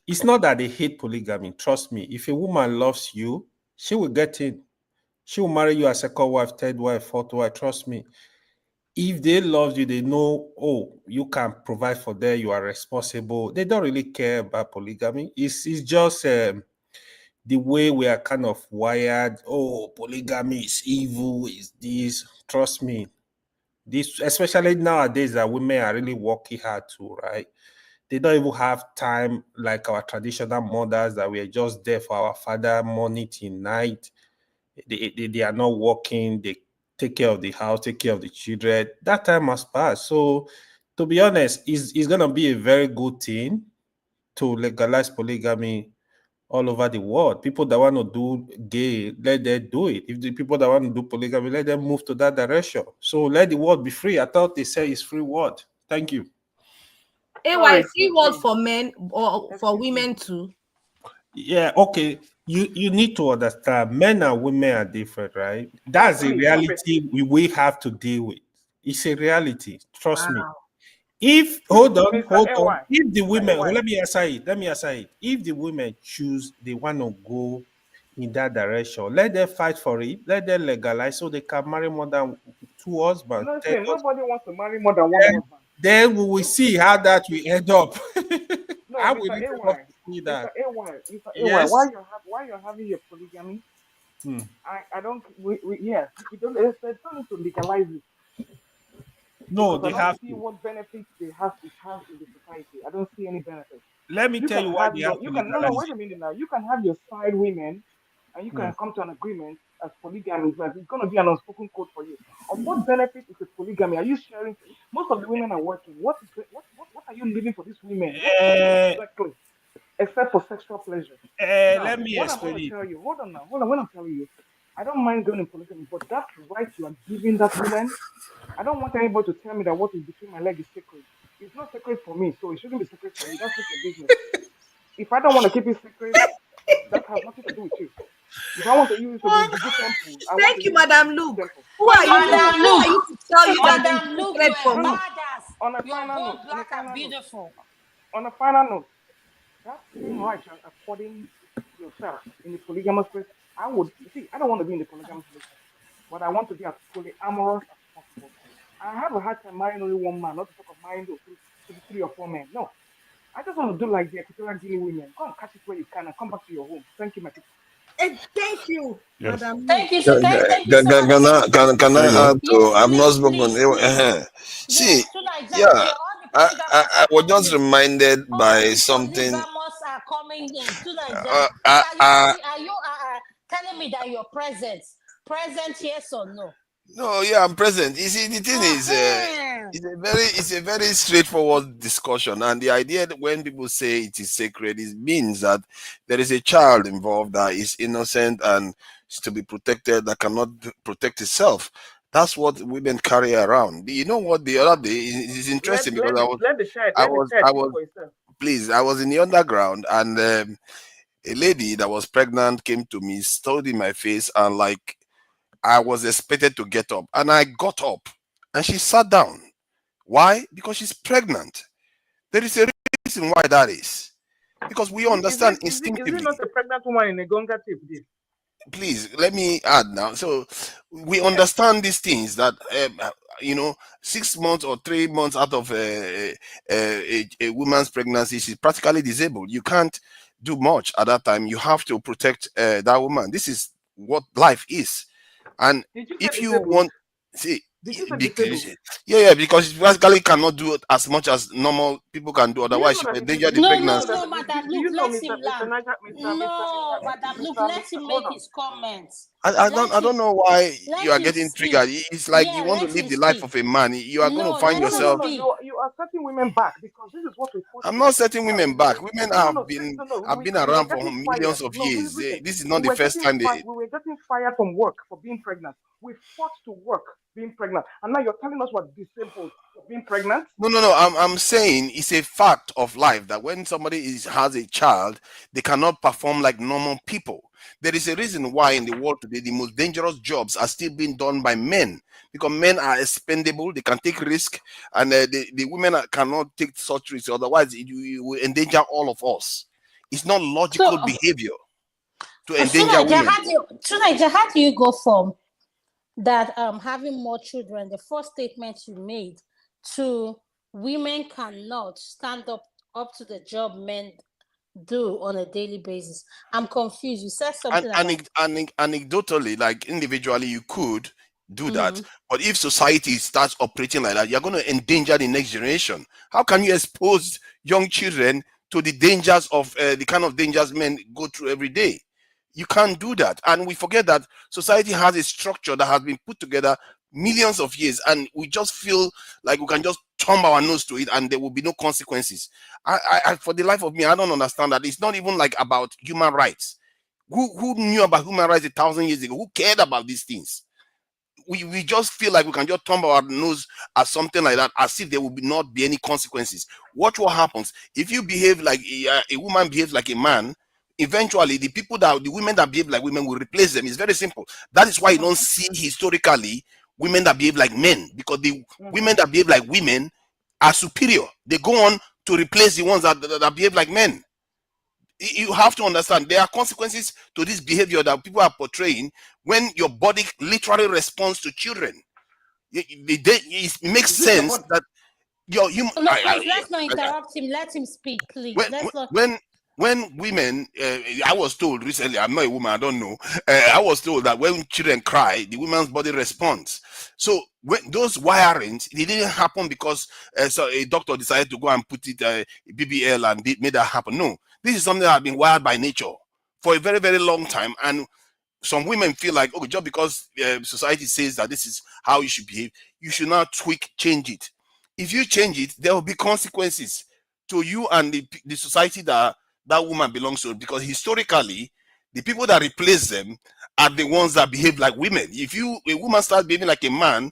it's not that they hate polygamy. Trust me, if a woman loves you, she will get in. She will marry you as second wife, third wife, fourth wife. Trust me. If they love you, they know, oh, you can provide for them, you are responsible. They don't really care about polygamy. It's just the way we are kind of wired. Oh, polygamy is evil, is this. Trust me. This, especially nowadays that women are really working hard to, right? They don't even have time like our traditional mothers that we are just there for our father morning till night. They are not working. They take care of the house, take care of the children. That time has passed. So to be honest, it's going to be a very good thing to legalize polygamy all over the world. People that want to do gay, let them do it. If the people that want to do polygamy, let them move to that direction. So let the world be free. I thought they say it's free world. Thank you. AY, free world for men or for women too? Yeah, okay. You need to understand men and women are different, right? That's a Please, stop it. reality we have to deal with. It's a reality. Trust me. Wow. If hold on, Mr. AY, if the women, AY. let me answer it. If the women choose they want to go in that direction, let them fight for it, let them legalize so they can marry more than two husbands. Listen, nobody wants to marry more than one husband. Then we will see how that will end up. No, I Mr. will really love AY, to see Mr. that. AY, Mr. AY, Yes. while you're having your polygamy, Hmm. I don't, yes, we don't, there's no need to legalize it. No, Because they I don't have see to. what benefits it has in the society. I don't see any benefits. Let me You tell can you why have they your, have to you can, no, legalize wait a minute now. You can have your side women and you it. Hmm. can come to an agreement as polygamy, but it's going to be an unspoken code for you. Of what benefit is a polygamy? Are you sharing? Most of the women are working. What are you living for these women? What exactly? Except for sexual pleasure. Now, Let me what I'm explain going to it. tell you, hold on now, hold on. What I'm telling you, I don't mind going in polygamy, but that right you are giving that woman, I don't want anybody to tell me that what is between my legs is sacred. It's not sacred for me, so it shouldn't be sacred for you. That's not your business. If I don't want to keep it secret, that has nothing to do with you. If I want to use it to be Juju Temple, I want Thank to you, use it to be Madam Juju Luke. Temple. Who are you? Madam Who are you Luke, to tell you that there's Madam Luke, secret you for are me? badass. On a You're final note, both black and beautiful. on a final note, that same right you're according yourself in the polygamous space, I would see. I don't want to be in the polygamous relationship, but I want to be as polyamorous as possible. I have a hard time marrying only one man, not to talk of marrying three or four men. No, I just want to do like the Equatorial Guinea women. Go and catch it where you can and come back to your home. Thank you, my people. Thank you, Yes. Madam Luke. Thank you, thank you so much. Can There you I go. add to? Yes, I've not please, spoken. please. See, Yes, tonight, yeah, all the polygamous I are was coming just in. reminded All by the something. polygamous are coming in tonight. Uh, Please, uh, uh, are you telling me that you're present? Present, yes or no? no, yeah, I'm present. You see, the thing is, it's a very straightforward discussion, and the idea that when people say it is sacred, it means that there is a child involved that is innocent and is to be protected, that cannot protect itself. That's what women carry around. You know what? The other day is interesting because Let the child I speak was, for itself. please, I was in the underground, and a lady that was pregnant came to me, stood in my face, and like I was expected to get up, and I got up, and she sat down. Why? Because she's pregnant. There is a reason why that is. Because we understand Is it instinctively. not a pregnant woman in a gonga tip? Please let me add now. So we understand these things that 6 months or 3 months out of a woman's pregnancy, she's practically disabled. You can't do much at that time. You have to protect that woman. This is what life is. And Did you say if you disabled? want, see, Did you say because, disabled? yeah, because you practically cannot do it as much as normal people can do. Do you Otherwise, know she that will it is? endanger the pregnancy. No, Madam Do Luke, you know, let Mr. him land. Niger, No, Madam Luke, let him hold make on. his comments. I don't know why you Let are him getting speak. triggered. It's like you Yeah, want to let live him the life speak. of a man. You are going to No, find let him yourself. speak. You are setting women back because this is what we fought I'm for. not setting women back. Women have been We were around for getting millions fired. of No, years. listen. This is not the first time they. We were getting fired from work for being pregnant. We fought to work being pregnant, and now you're telling us we're disabled for being pregnant. No. I'm saying it's a fact of life that when somebody has a child, they cannot perform like normal people. There is a reason why in the world today the most dangerous jobs are still being done by men, because men are expendable, they can take risk, and the women cannot take such risks. Otherwise, it will endanger all of us. It's not logical behavior to endanger women. How do you go from that having more children, the first statement you made, to women cannot stand up to the job men do on a daily basis? I'm confused. You said something about Anecdotally, like individually, you could do that, but if society starts operating like that, you're going to endanger the next generation. How can you expose young children to the dangers of the kind of dangers men go through every day? You can't do that. And we forget that society has a structure that has been put together millions of years, and we just feel like we can just thumb our nose to it and there will be no consequences. I for the life of me, I don't understand that. It's not even like about human rights. Who knew about human rights 1,000 years ago? Who cared about these things? We just feel like we can just thumb our nose at something like that as if there will not be any consequences. Watch what happens if you behave like a woman behaves like a man. Eventually, the women that behave like women will replace them. It's very simple. That is why you don't see historically women that behave like men, because the women that behave like women are superior. They go on to replace the ones that behave like men. You have to understand there are consequences to this behavior that people are portraying when your body literally responds to children. It makes sense that your human. No, please, let's not interrupt him. Let him speak, please. When women, I was told recently, I'm not a woman, I don't know. I was told that when children cry, the woman's body responds. So when those wirings, it didn't happen because so a doctor decided to go and put it BBL and made that happen. No, this is something that has been wired by nature for a very, very long time. And some women feel like, oh, just because society says that this is how you should behave, you should not change it. If you change it, there will be consequences to you and the society that woman belongs to, because historically the people that replace them are the ones that behave like women. If a woman starts behaving like a man,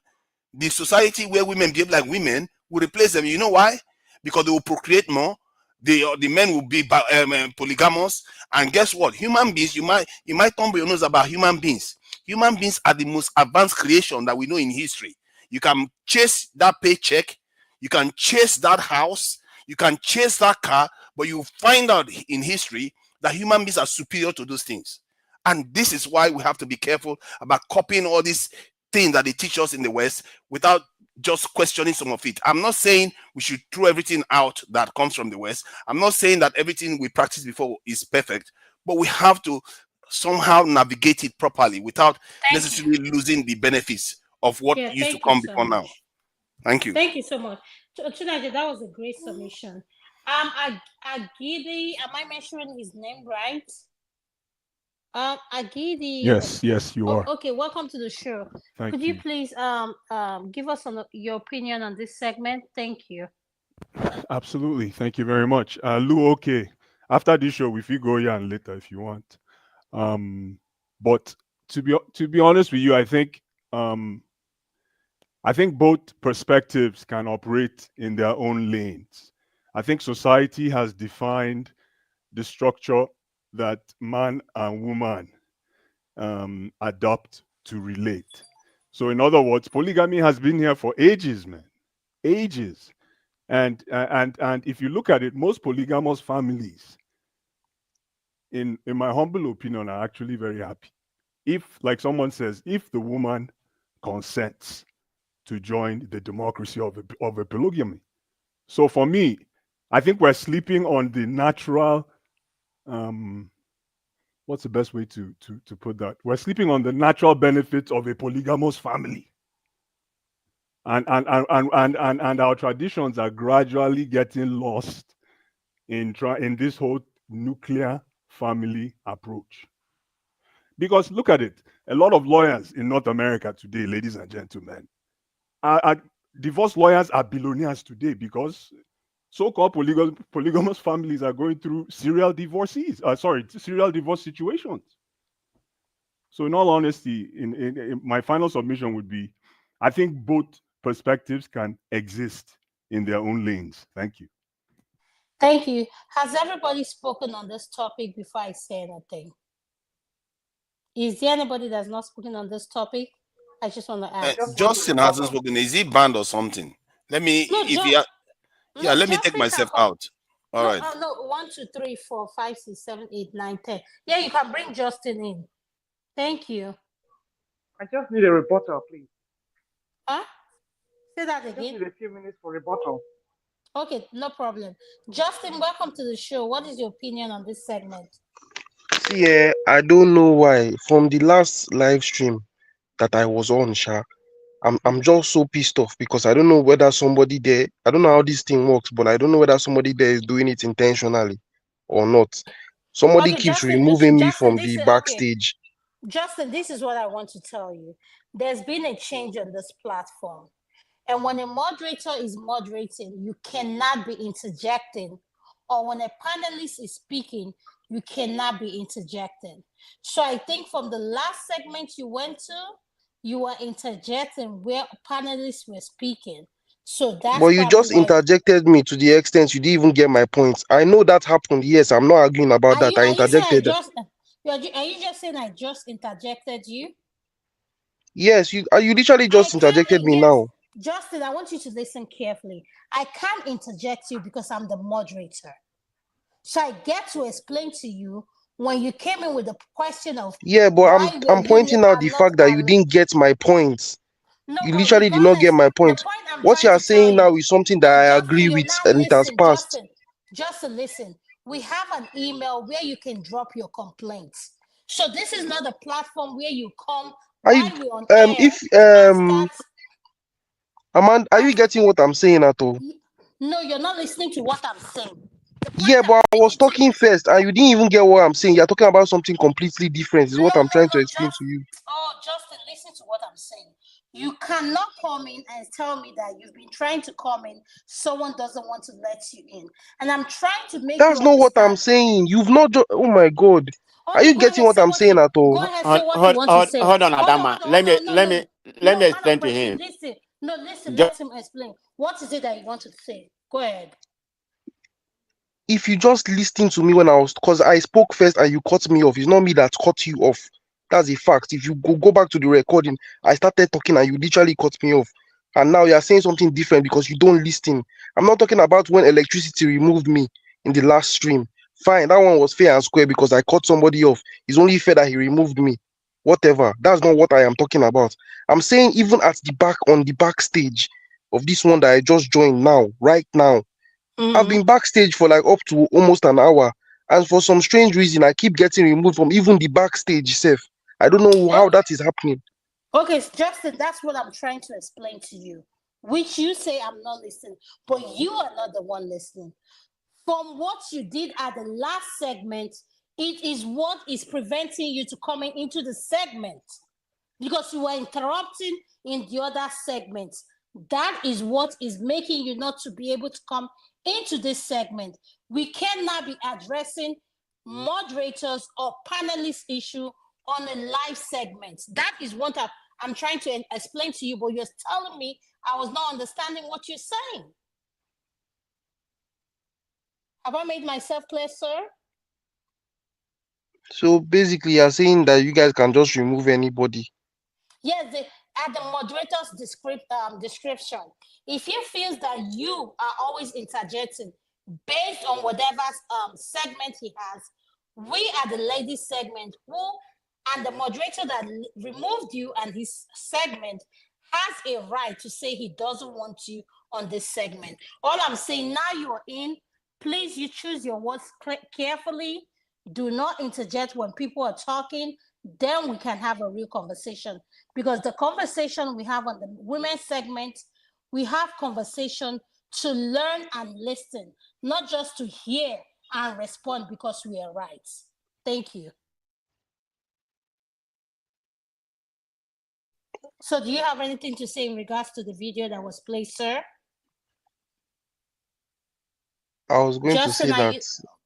the society where women behave like women will replace them. You know why? Because they will procreate more, the men will be polygamous. And guess what? Human beings, you might tumble your nose about human beings. Human beings are the most advanced creation that we know in history. You can chase that paycheck, you can chase that house, you can chase that car, but you find out in history that human beings are superior to those things. And this is why we have to be careful about copying all these things that they teach us in the West without just questioning some of it. I'm not saying we should throw everything out that comes from the West. I'm not saying that everything we practiced before is perfect, but we have to somehow navigate it properly without necessarily losing the benefits of what used to come before now. Thank you. Thank you so much. Chunaje, that was a great summation. Agidi, am I mentioning his name right? Agidi. Yes, you are. Okay, welcome to the show. Could you please give us your opinion on this segment? Thank you. Absolutely. Thank you very much. Lou, okay. After this show, we will go here and later if you want. But to be honest with you, I think both perspectives can operate in their own lanes. I think society has defined the structure that man and woman adopt to relate. So in other words, polygamy has been here for ages, man. Ages. And if you look at it, most polygamous families, in my humble opinion, are actually very happy. If, like someone says, if the woman consents to join the democracy of a polygamy. So for me, I think we're sleeping on the natural, what's the best way to put that? We're sleeping on the natural benefits of a polygamous family. And our traditions are gradually getting lost in this whole nuclear family approach. Because look at it, a lot of lawyers in North America today, ladies and gentlemen, divorce lawyers are billionaires today because so-called polygamous families are going through serial divorce situations. So in all honesty, in my final submission would be, I think both perspectives can exist in their own lanes. Thank you. Thank you. Has everybody spoken on this topic before I say anything? Is there anybody that's not spoken on this topic? I just want to ask. Justin hasn't spoken. Is he banned or something? Let me, let me take myself out. All right. No, 1, 2, 3, 4, 5, 6, 7, 8, 9, 10. Yeah, you can bring Justin in. Thank you. I just need a rebuttal, please. Huh? Say that again. I just need a few minutes for rebuttal. Okay, no problem. Justin, welcome to the show. What is your opinion on this segment? Yeah, I don't know why. From the last live stream that I was on, I'm just so pissed off because I don't know whether somebody there, I don't know how this thing works, but I don't know whether somebody there is doing it intentionally or not. Somebody keeps Justin, removing me from the backstage. Justin, this is what I want to tell you. There's been a change on this platform. And when a moderator is moderating, you cannot be interjecting. Or when a panelist is speaking, you cannot be interjecting. So I think from the last segment you went to, you were interjecting where panelists were speaking. So that's but you just interjected me to the extent you didn't even get my points. I know that happened. Yes, I'm not arguing about that. I interjected. Are you just saying I just interjected you? Yes, you literally just interjected me now. Justin, I want you to listen carefully. I can't interject you because I'm the moderator. So I get to explain to you when you came in with the question of but I'm pointing out the fact that you didn't get my points. No, you literally did not get my point. What you are saying now is something that I agree with, and it has passed. Justin, listen. We have an email where you can drop your complaints. So this is not a platform where you come while we're on air. Amanda, are you getting what I'm saying at all? No, you're not listening to what I'm saying. Yeah, but I was talking first, and you didn't even get what I'm saying. You're talking about something completely different. Is what I'm trying to explain to you. Oh, Justin, listen to what I'm saying. You cannot come in and tell me that you've been trying to come in. Someone doesn't want to let you in, and I'm trying to make. That's not what I'm saying. You've not. Oh my God. Are you getting what I'm saying at all? Go ahead, say what you want to say. Hold on, Adanma. Let me explain to him. Listen. Let him explain. What is it that you want to say? Go ahead. if you just listen to me when I was, because I spoke first and you cut me off. It's not me that cut you off. That's a fact. If you go back to the recording, I started talking and you literally cut me off. And now you're saying something different because you don't listen. I'm not talking about when electricity removed me in the last stream. Fine, that one was fair and square because I cut somebody off. It's only fair that he removed me. Whatever. That's not what I am talking about. I'm saying even at the back, on the backstage of this one that I just joined now, right now, I've been backstage for like up to almost an hour. And for some strange reason, I keep getting removed from even the backstage itself. I don't know how that is happening. Okay, Justin, that's what I'm trying to explain to you, which you say I'm not listening, but you are not the one listening. From what you did at the last segment, it is what is preventing you to coming into the segment because you were interrupting in the other segment. That is what is making you not to be able to come into this segment. We cannot be addressing moderators or panelists issue on a live segment. That is what I'm trying to explain to you, but you're telling me I was not understanding what you're saying. Have I made myself clear, sir? So basically, you're saying that you guys can just remove anybody. Yes, at the moderator's description. If he feels that you are always interjecting based on whatever segment he has, we are the ladies segment and the moderator that removed you and his segment has a right to say he doesn't want you on this segment. All I'm saying, now you're in, please, you choose your words carefully. Do not interject when people are talking. Then we can have a real conversation, because the conversation we have on the women's segment, we have conversation to learn and listen, not just to hear and respond because we are right. Thank you. So do you have anything to say in regards to the video that was played, sir? I was going Justin, to say that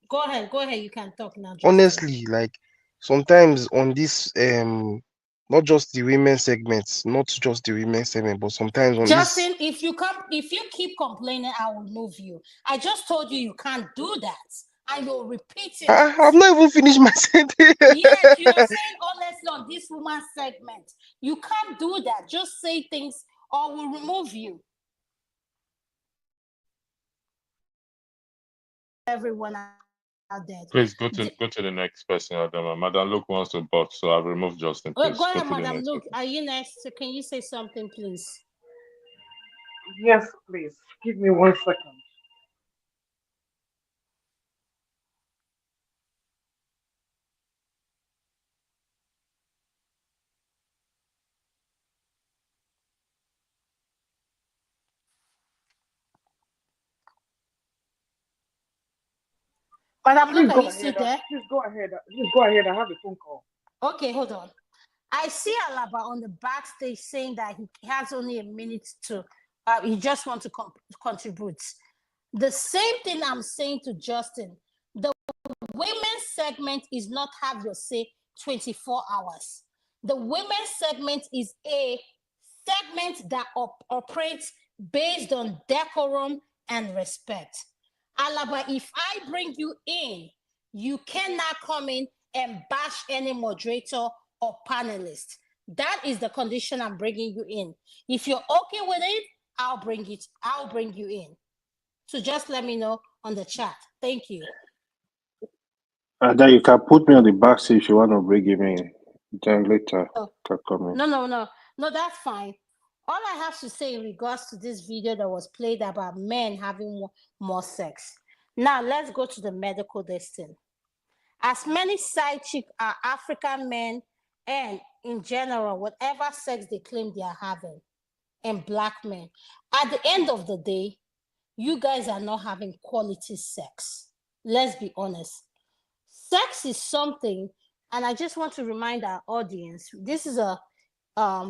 go ahead, you can talk now, Justin. honestly, like sometimes on this not just the women segments, not just the women segment, but sometimes on Justin, this, if you keep complaining, I will move you. I just told you can't do that, and you're repeating it. I've not even finished my sentence. Yes, you're saying honestly on this woman segment. You can't do that. Just say things or we'll remove you. Everyone out there. Please go to the next person, Adanma. Madam Luke wants to butt, so I've removed Justin. Please Go ahead, to the Madam next Luke. person. Are you next? So can you say something, please? Yes, please. Give me 1 second. Madam Luke, are you still there? Please go ahead. Please go ahead. I have a phone call. Okay, hold on. I see Alaba on the backstage saying that he has only a minute to, he just wants to contribute. The same thing I'm saying to Justin. The women's segment is not have your say 24 hours. The women's segment is a segment that operates based on decorum and respect. Alaba, if I bring you in, you cannot come in and bash any moderator or panelist. That is the condition I'm bringing you in. If you're okay with it, I'll bring you in. So just let me know on the chat. Thank you. And then you can put me on the back seat if you want to bring him in. Then later, can come in. No, that's fine. All I have to say in regards to this video that was played about men having more sex. Now let's go to the medical listing. As many side chicks are African men and in general, whatever sex they claim they are having, and black men. At the end of the day, you guys are not having quality sex. Let's be honest. Sex is something, and I just want to remind our audience, this is a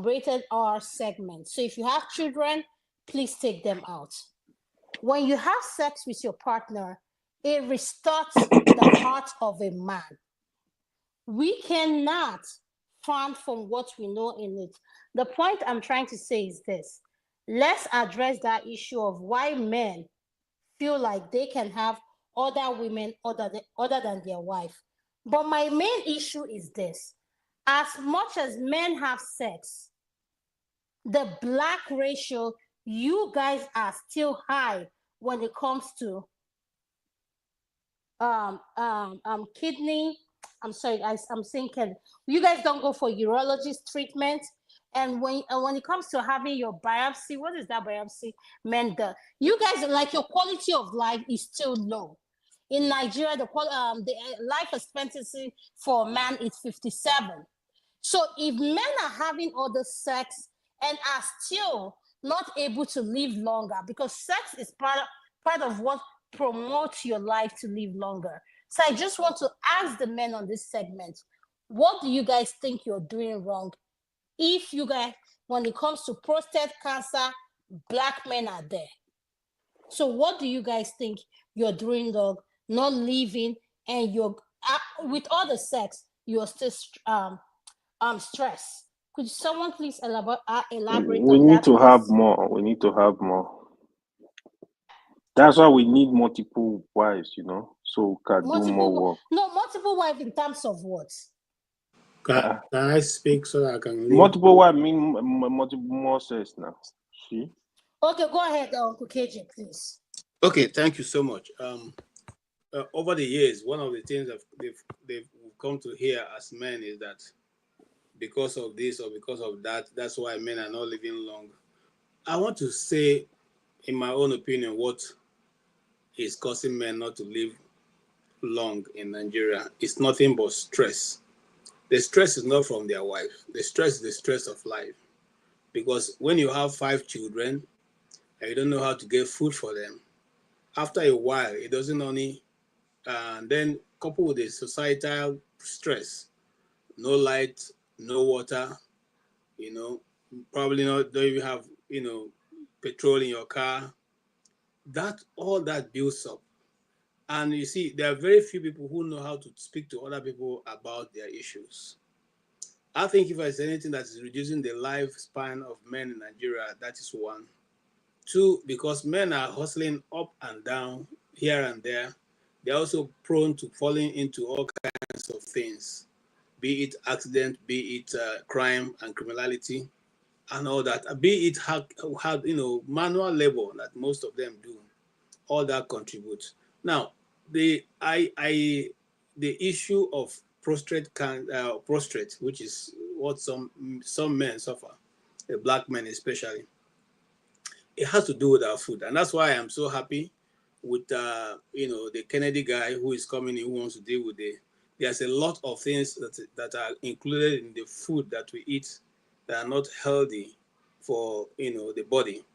rated R segment. So if you have children, please take them out. When you have sex with your partner, it restarts the heart of a man. We cannot farm from what we know in it. The point I'm trying to say is this. Let's address that issue of why men feel like they can have other women other than their wife. But my main issue is this. As much as men have sex, the black ratio, you guys are still high when it comes to kidney. I'm sorry, I'm saying kidney. You guys don't go for urologist treatment. And when it comes to having your biopsy, what is that biopsy meant? You guys, like, your quality of life is still low. In Nigeria, the life expectancy for a man is 57. So if men are having other sex and are still not able to live longer, because sex is part of what promotes your life to live longer. So I just want to ask the men on this segment, what do you guys think you're doing wrong? If you guys, when it comes to prostate cancer, black men are there. So what do you guys think you're doing wrong, not living, and you're with all the sex, you're still stressed? Could someone please elaborate We on need that, to please? have more. We need to have more. That's why we need multiple wives, so we can do more work. Multiple wives in terms of what? Can I speak so that I can leave? Multiple wives mean multiple more sex now. See? Okay, go ahead, Uncle KJ, please. Okay, thank you so much. Over the years, one of the things that they've come to hear as men is that because of this or because of that, that's why men are not living long. I want to say, in my own opinion, what is causing men not to live long in Nigeria is nothing but stress. The stress is not from their wife. The stress is the stress of life. Because when you have 5 children and you don't know how to get food for them, after a while, it doesn't only, and then coupled with the societal stress, no light, no water, probably don't even have, petrol in your car. All that builds up. And you see, there are very few people who know how to speak to other people about their issues. I think if there's anything that is reducing the lifespan of men in Nigeria, that is one. 2, because men are hustling up and down, here and there, they're also prone to falling into all kinds of things, be it accident, be it crime and criminality, and all that, be it manual labor that most of them do. All that contributes. Now, the issue of prostrate, which is what some men suffer, the black men especially, it has to do with our food, and that's why I'm so happy with the Kennedy guy who is coming in, who wants to deal with there's a lot of things that are included in the food that we eat that are not healthy for the body.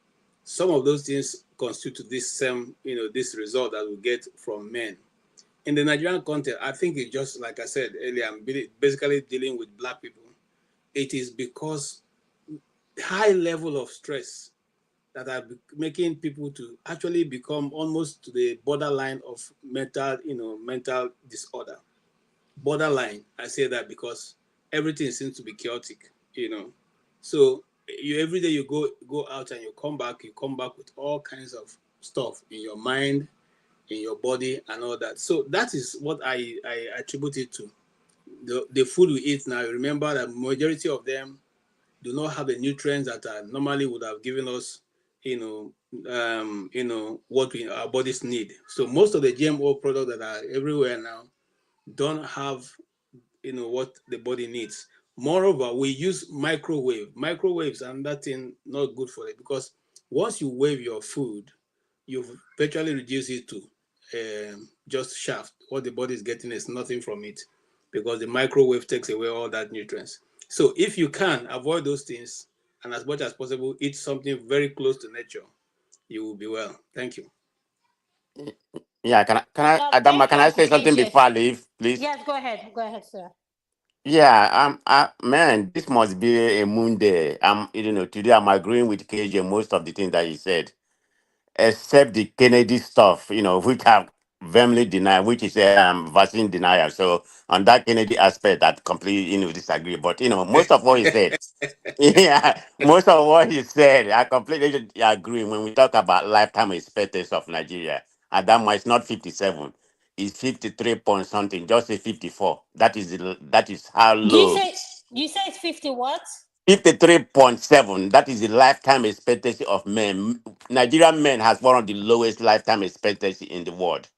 Some of those things constitute this same this result that we get from men. In the Nigerian context, I think it's just like I said earlier, I'm basically dealing with black people. It is because high level of stress that are making people to actually become almost to the borderline of mental disorder. Borderline, I say that because everything seems to be chaotic, So every day you go out and you come back with all kinds of stuff in your mind, in your body, and all that. So that is what I attribute it to. The food we eat now, remember that majority of them do not have the nutrients that normally would have given us, what our bodies need. So most of the GMO products that are everywhere now don't have, what the body needs. Moreover, we use microwaves, and that thing not good for it, because once you wave your food, you virtually reduce it to just shaft. What the body is getting is nothing from it, because the microwave takes away all that nutrients. So if you can avoid those things, and as much as possible eat something very close to nature, you will be well. Thank you. Yeah, Adanma, Thank you, can I Uncle say something KJ. before I leave, please? Yes, go ahead, sir. Yeah, man, this must be a moon day. Today I'm agreeing with KJ most of the things that he said, except the Kennedy stuff, which have vehemently denied, which is vaccine denial. So on that Kennedy aspect, I completely, disagree. But most of what he said, yeah, most of what he said, I completely agree when we talk about lifetime expectancy of Nigeria. Adanma is not 57. It's 53 point something, just say 54. That is how Do you low. say it's 50 what? 53.7. That is the lifetime expectancy of men. Nigerian men has one of the lowest lifetime expectancy in the world.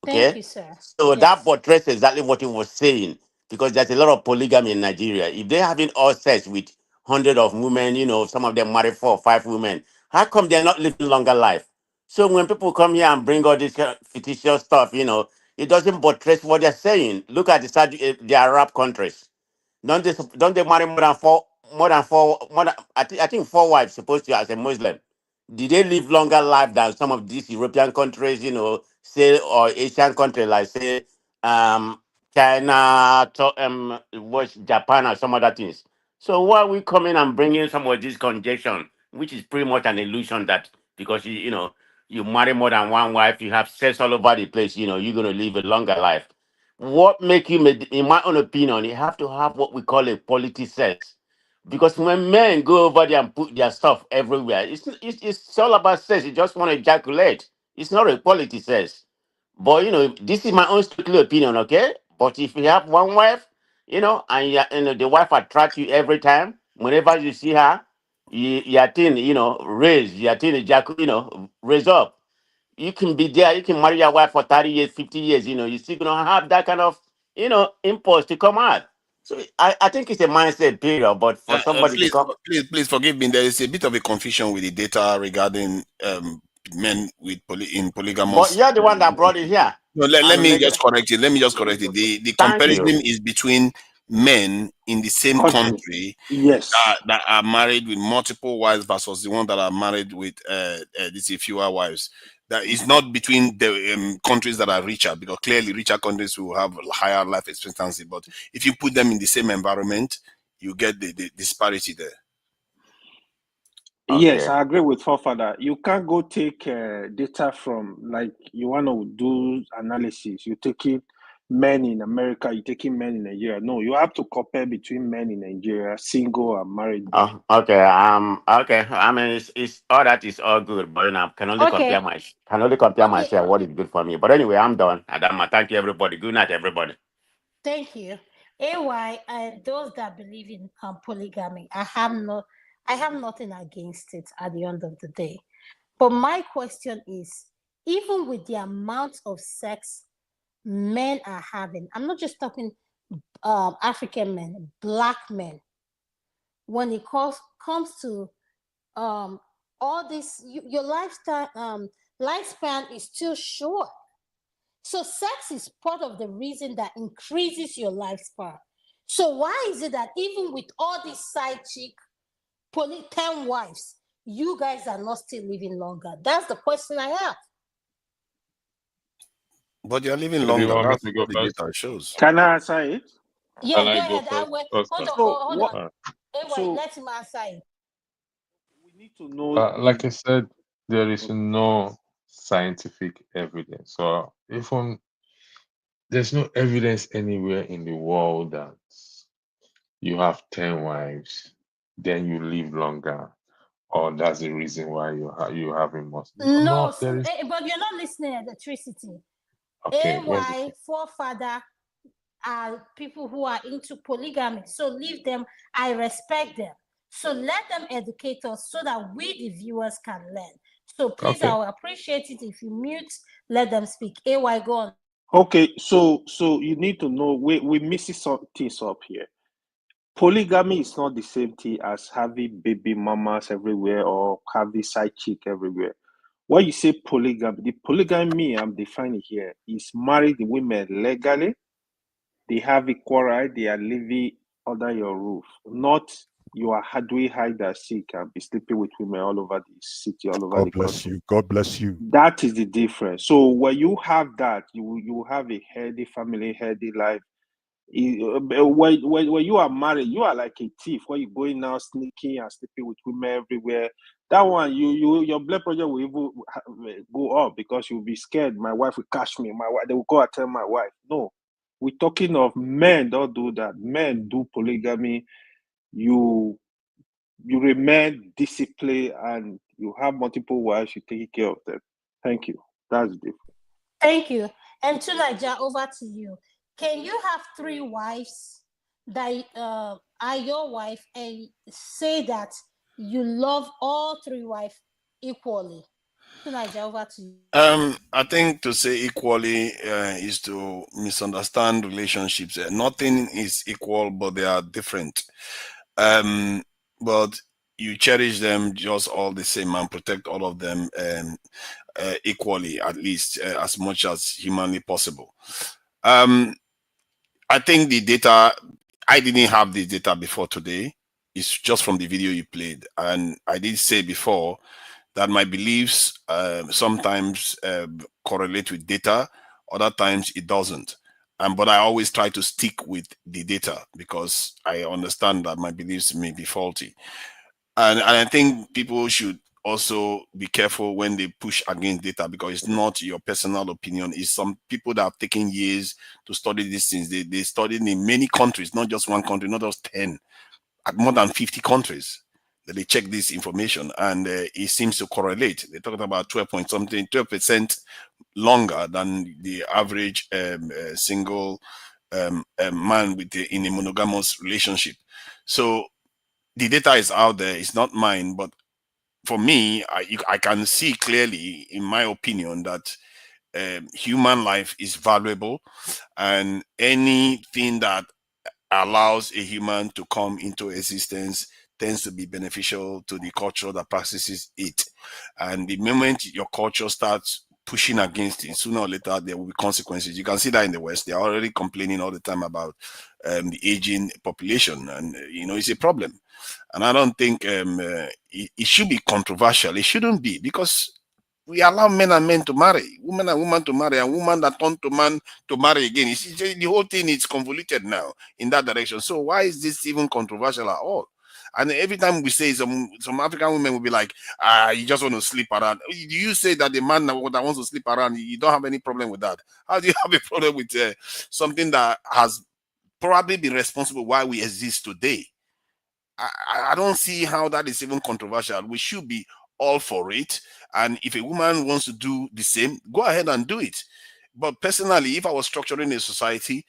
Thank Okay? you, sir. So that Yes. portrays exactly what he was saying. Because there's a lot of polygamy in Nigeria. If they're having all sex with hundred of women, some of them marry 4 or 5 women, how come they're not living longer life? So when people come here and bring all this fictitious stuff, it doesn't portray what they're saying. Look at the Arab countries. Don't they marry I think 4 wives supposed to as a Muslim? Did they live longer life than some of these European countries, say, or Asian countries like say China, Japan or some other things? So why are we coming and bringing some of this conjunction, which is pretty much an illusion that because you marry more than one wife, you have sex all over the place, you're gonna live a longer life. What make you, in my own opinion, you have to have what we call a quality sex. Because when men go over there and put their stuff everywhere, it's all about sex. You just want to ejaculate. It's not a quality sex. But this is my own strictly opinion, okay? But if you have one wife, and the wife attracts you every time, whenever you see her, your thing, raise your thing, raise up. You can be there, you can marry your wife for 30 years, 50 years, you're still gonna have that kind of, impulse to come out. So I think it's a mindset period, but for somebody to Please, come. please forgive me. There is a bit of a confusion with the data regarding men in But polygamous. you're the one that brought it here. No, let I'm me making just correct it. Let me just correct it. The Thank you. comparison is between men in the same Country. country Yes. that are married with multiple wives versus the one that are married with this fewer wives. That is not between the countries that are richer, because clearly richer countries will have higher life expectancy. But if you put them in the same environment, you get the disparity there. Yes, Okay. I agree with Forefather. You can't go take data from, like, you want to do analysis. You taking men in America, you taking men in Nigeria. No, you have to compare between men in Nigeria, single and married men. Okay. Okay. I mean, it's all that is all good, but I can only compare Okay. Okay. myself what is good for me. But anyway, I'm done. Adama, thank you, everybody. Good night, everybody. Thank you. AY and those that believe in polygamy, I have nothing against it at the end of the day. But my question is, even with the amount of sex men are having, I'm not just talking African men, black men, when it comes to all this, your lifespan is still short. So sex is part of the reason that increases your lifespan. So why is it that even with all these side chick, 10 wives, you guys are not still living longer? That's the question I have. But you're living So do you longer. want me That's to go what the first? data shows. Can I answer it? Yeah, Can go I go ahead. first? Hold on, So hold what on. Hey, wait, so let him answer it. we need to know Like I said, there is no scientific evidence. So even there's no evidence anywhere in the world that you have 10 wives, then you live longer, or that's the reason why you having more. No, No, there is. but you're not listening at electricity. Okay, where's the AY forefather are people who are into polygamy. So leave them. I respect them. So let them educate us so that we, the viewers, can learn. So please, I Okay. will appreciate it if you mute, let them speak. AY, go on. Okay, so you need to know we missing some things up here. Polygamy is not the same thing as having baby mamas everywhere or having side chick everywhere. When you say polygamy, the polygamy I'm defining here is married women legally, they have equal right, they are living under your roof, not you are doing hide and seek and be sleeping with women all over the city, all over the God bless country. you. God bless you. That is the difference. So when you have that, you have a healthy family, healthy life. When you are married, you are like a thief. When you going now sneaking and sleeping with women everywhere, that one your blood pressure will even go up because you'll be scared. My wife will catch me. My wife, they will go and tell my wife. No, we're talking of men. Don't do that. Men do polygamy. You remain disciplined and you have multiple wives. You take care of them. Thank you. That's different. Thank you. And Tunaja, over to you. Can you have 3 wives that are your wife and say that you love all 3 wives equally? Tunaja, over to you. I think to say equally is to misunderstand relationships. Nothing is equal, but they are different. But you cherish them just all the same and protect all of them equally, at least as much as humanly possible. I think the data, I didn't have the data before today. It's just from the video you played. And I did say before that my beliefs sometimes correlate with data, other times it doesn't. But I always try to stick with the data because I understand that my beliefs may be faulty. And I think people should also be careful when they push against data because it's not your personal opinion. It's some people that have taken years to study these things. They studied in many countries, not just one country, not just 10, at more than 50 countries that they check this information, and it seems to correlate. They talked about 12 point something, 12% longer than the average single man in a monogamous relationship. So the data is out there. It's not mine, but for me, I can see clearly, in my opinion, that human life is valuable, and anything that allows a human to come into existence tends to be beneficial to the culture that practices it. And the moment your culture starts pushing against it, sooner or later there will be consequences. You can see that in the West. They are already complaining all the time about the aging population, and it's a problem. And I don't think it should be controversial. It shouldn't be, because we allow men and men to marry, women and women to marry, and women that turn to man to marry again. The whole thing is convoluted now in that direction. So why is this even controversial at all? And every time we say, some African women will be like, you just want to sleep around. Do you say that the man that wants to sleep around, you don't have any problem with that? How do you have a problem with something that has probably been responsible why we exist today? I don't see how that is even controversial. We should be all for it. And if a woman wants to do the same, go ahead and do it. But personally, if I was structuring a society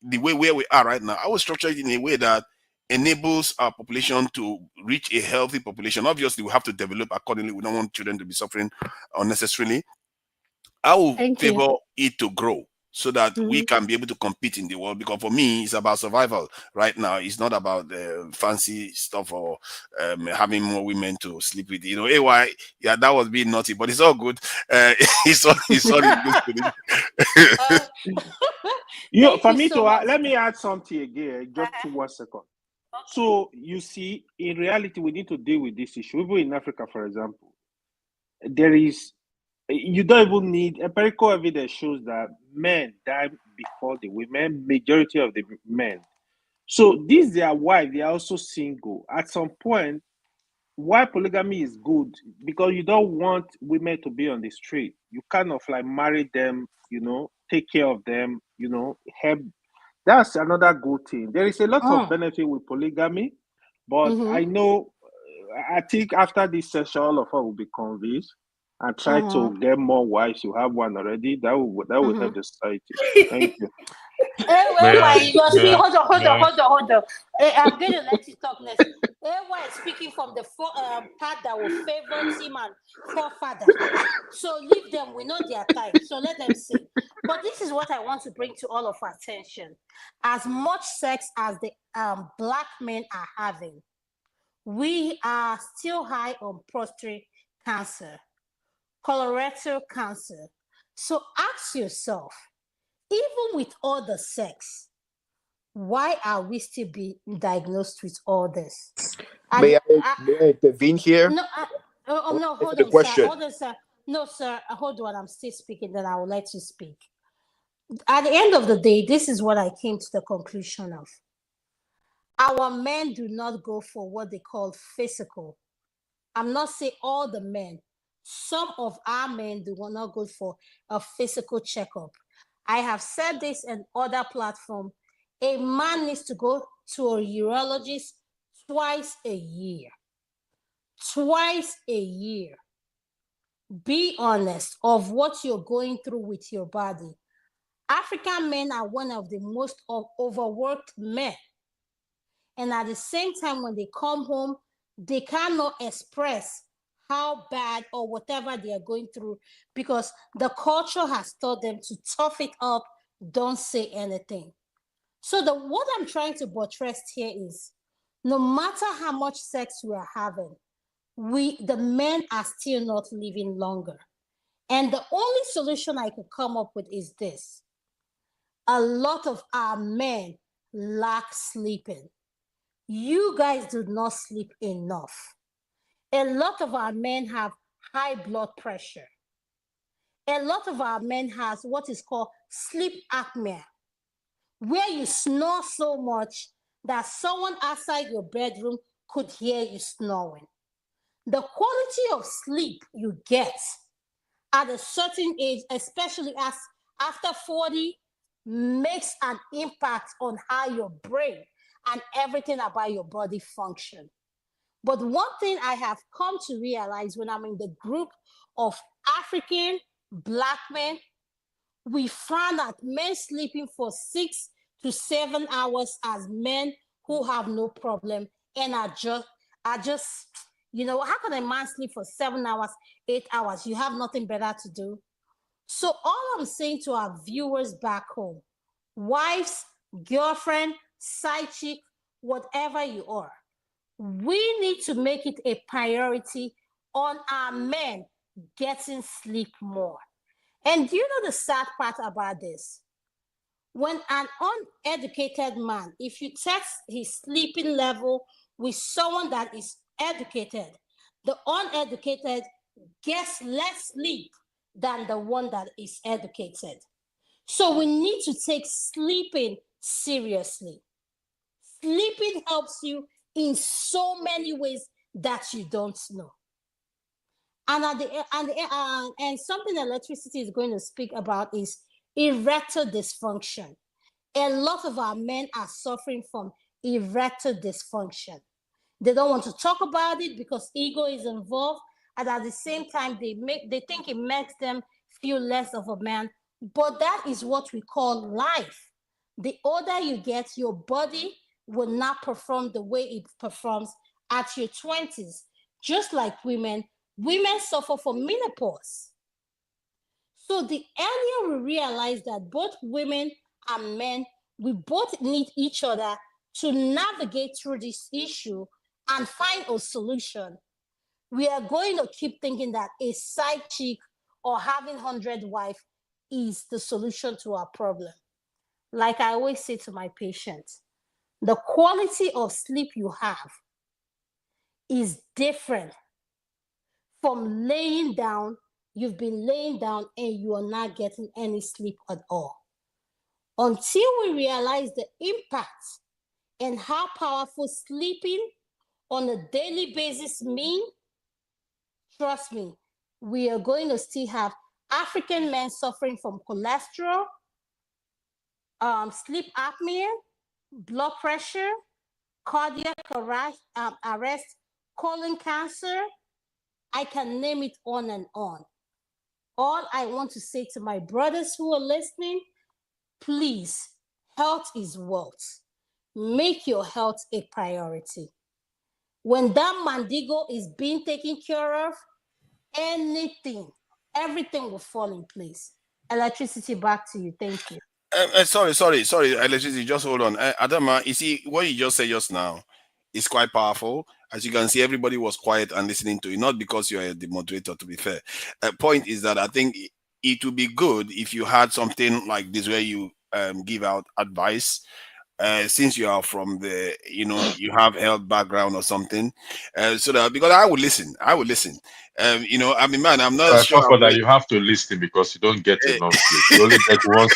the way where we are right now, I would structure it in a way that enables our population to reach a healthy population. Obviously, we have to develop accordingly. We don't want children to be suffering unnecessarily. I will favor it to grow so that we can be able to compete in the world. Because for me, it's about survival right now. It's not about fancy stuff or having more women to sleep with. AY, yeah, that was being naughty, but it's all good. It's all in good spirit. For me let me add something again, just 1 second. So you see, in reality, we need to deal with this issue. Even in Africa, for example, you don't even need empirical evidence shows that men die before the women, majority of the men. So these their wives, they are also single. At some point, why polygamy is good, because you don't want women to be on the street. You kind of like marry them, take care of them, help. That's another good thing. There is a lot of benefit with polygamy, but I think after this session, all of us will be convinced and try to get more wives. You have one already. That will help the society. Thank you. Hold on. I'm going to let you talk next. Ewa is speaking from the part that will favor him and forefather. So leave them. We know their time. So let them say. But this is what I want to bring to all of our attention. As much sex as the black men are having, we are still high on prostate cancer, colorectal cancer. So ask yourself, even with all the sex, why are we still being diagnosed with all this? May I intervene here? No, no, hold on, question. sir. Hold on, sir. No, sir, hold on. I'm still speaking, then I will let you speak. At the end of the day, this is what I came to the conclusion of. Our men do not go for what they call physical. I'm not saying all the men. Some of our men do not go for a physical checkup. I have said this in other platforms. A man needs to go to a urologist twice a year. Twice a year. Be honest of what you're going through with your body. African men are one of the most overworked men. And at the same time, when they come home, they cannot express how bad or whatever they are going through because the culture has taught them to tough it up, don't say anything. So what I'm trying to buttress here is, no matter how much sex we are having, the men are still not living longer. And the only solution I could come up with is this. A lot of our men lack sleeping. You guys do not sleep enough. A lot of our men have high blood pressure. A lot of our men has what is called sleep apnea, where you snore so much that someone outside your bedroom could hear you snoring. The quality of sleep you get at a certain age, especially as after 40, makes an impact on how your brain and everything about your body function. But one thing I have come to realize when I'm in the group of African Black men, we found that men sleeping for 6 to 7 hours as men who have no problem and are just, how can a man sleep for 7 hours, 8 hours? You have nothing better to do. So all I'm saying to our viewers back home, wives, girlfriend, side chick, whatever you are, we need to make it a priority on our men getting sleep more. And do you know the sad part about this? When an uneducated man, if you test his sleeping level with someone that is educated, the uneducated gets less sleep than the one that is educated. So we need to take sleeping seriously. Sleeping helps you in so many ways that you don't know. And something electricity is going to speak about is erectile dysfunction. A lot of our men are suffering from erectile dysfunction. They don't want to talk about it because ego is involved, and at the same time, they think it makes them feel less of a man. But that is what we call life. The older you get, your body will not perform the way it performs at your 20s. Just like women suffer from menopause. So the earlier we realize that both women and men, we both need each other to navigate through this issue and find a solution, we are going to keep thinking that a side chick or having 100 wives is the solution to our problem. Like I always say to my patients, the quality of sleep you have is different from laying down. You've been laying down and you are not getting any sleep at all. Until we realize the impact and how powerful sleeping on a daily basis means, trust me, we are going to still have African men suffering from cholesterol, sleep apnea, blood pressure, cardiac arrest, colon cancer. I can name it on and on. All I want to say to my brothers who are listening, please, health is wealth. Make your health a priority. When that mandigo is being taken care of, everything will fall in place. Electricity, back to you. Thank you. Sorry, electricity, just hold on. Adanma, you see, what you just said just now is quite powerful. As you can see, everybody was quiet and listening to you, not because you're the moderator, to be fair. Point is that I think it would be good if you had something like this where you give out advice. Since you are from the, you have health background or something, so that, because I would listen. I mean, man, I'm not sure. For that, you have to listen because you don't get enough sleep. You only get 1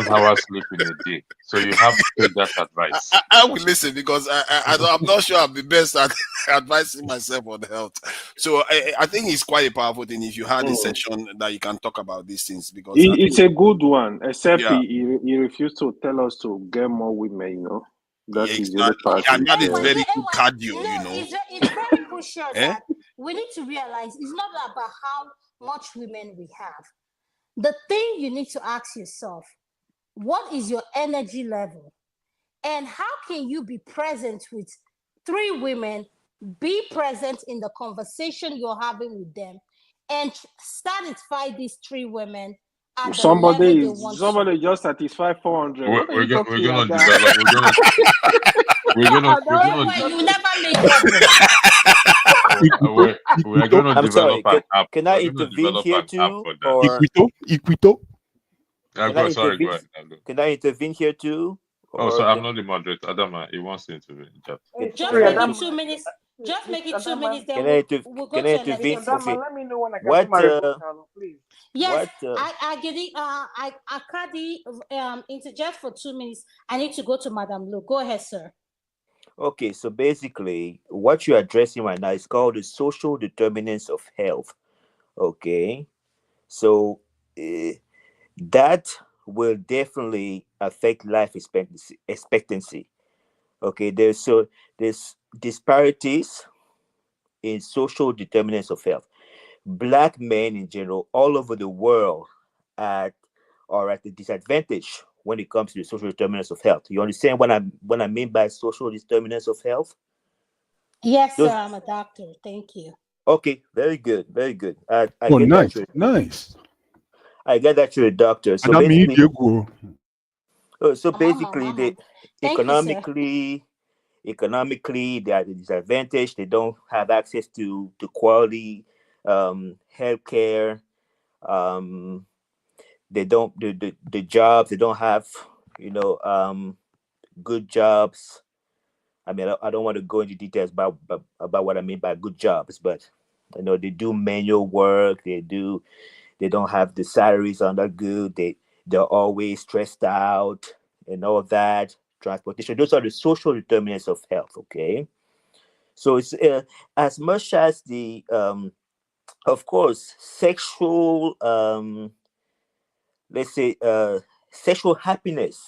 hour sleep in a day, so you have to take that advice. I will listen because I'm not sure I'm the best at advising myself on health. So I think it's quite a powerful thing if you had a session that you can talk about these things, because It's a good one, except Yeah. he refused to tell us to get more women, That Yeah, is the other part. and that is very No, good cardio, it's very crucial that we need to realize it's not about how much women we have. The thing you need to ask yourself, what is your energy level? And how can you be present with 3 women, be present in the conversation you're having with them, and satisfy these 3 women at the level they want to? Somebody just satisfy 400. We're, What are you we're talking gonna like that? develop. Don't worry, you never make trouble. We're gonna I'm sorry. develop an app. Can I We're gonna intervene develop here an app too, for that. or Equito. can Go I sorry, go intervene? ahead. Can I intervene here too? Oh, Or sorry, I'm not the moderator. Adama, he wants to intervene. Just. Just Sorry, make it Adama. 2 minutes. Just make it 2 Adama, minutes, then Can I we'll go can to I an intervene? executive. Adama, Okay. let me know when I can do What my rebuttal, please. Yes, what I get it. I interject for 2 minutes. I need to go to Madam Lu. Go ahead, sir. Okay, so basically what you're addressing right now is called the social determinants of health. Okay. So that will definitely affect life expectancy. Okay, there's disparities in social determinants of health. Black men in general all over the world are at a disadvantage when it comes to the social determinants of health. You understand what I mean by social determinants of health? Yes, Those sir. I'm a doctor. Thank you. Okay, very good, very good. I Oh, get that nice, nice. I get that you're a doctor. So Adam, basically, Diego. they Thank you, sir. economically they are at a disadvantage. They don't have access to quality healthcare. Um, they don't the jobs. They don't have good jobs. I mean, I don't want to go into details about what I mean by good jobs, but they do manual work. They don't have the salaries are not good. They're always stressed out and all that. Transportation. Those are the social determinants of health. Okay, so it's as much as the of course sexual let's say sexual happiness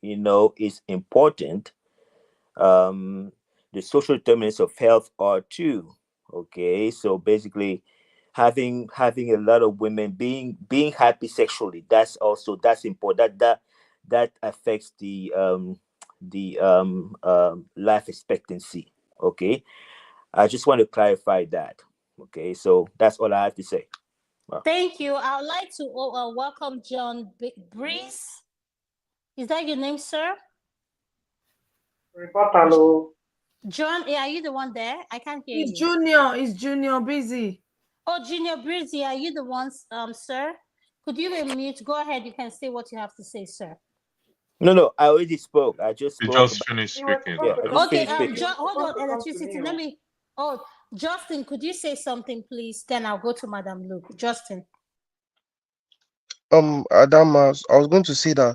is important. The social determinants of health are too. Okay, so basically having a lot of women being happy sexually, that's important. That affects the life expectancy. Okay, I just want to clarify that. Okay, so that's all I have to say. Wow. Thank you. I would like to welcome John Breeze. Is that your name, sir? Rebuttal. John, are you the one there? I can't hear It's you. Junior. It's Junior Busy. Oh, Junior Breezy, are you the one, sir? Could you unmute? Go ahead. You can say what you have to say, sir. No, I already spoke. I just spoke. He just finished speaking. Yeah, I just Okay, finished speaking. hold on, electricity. Let me. Oh, Justin, could you say something, please? Then I'll go to Madam Luke. Justin. Adama, I was going to say that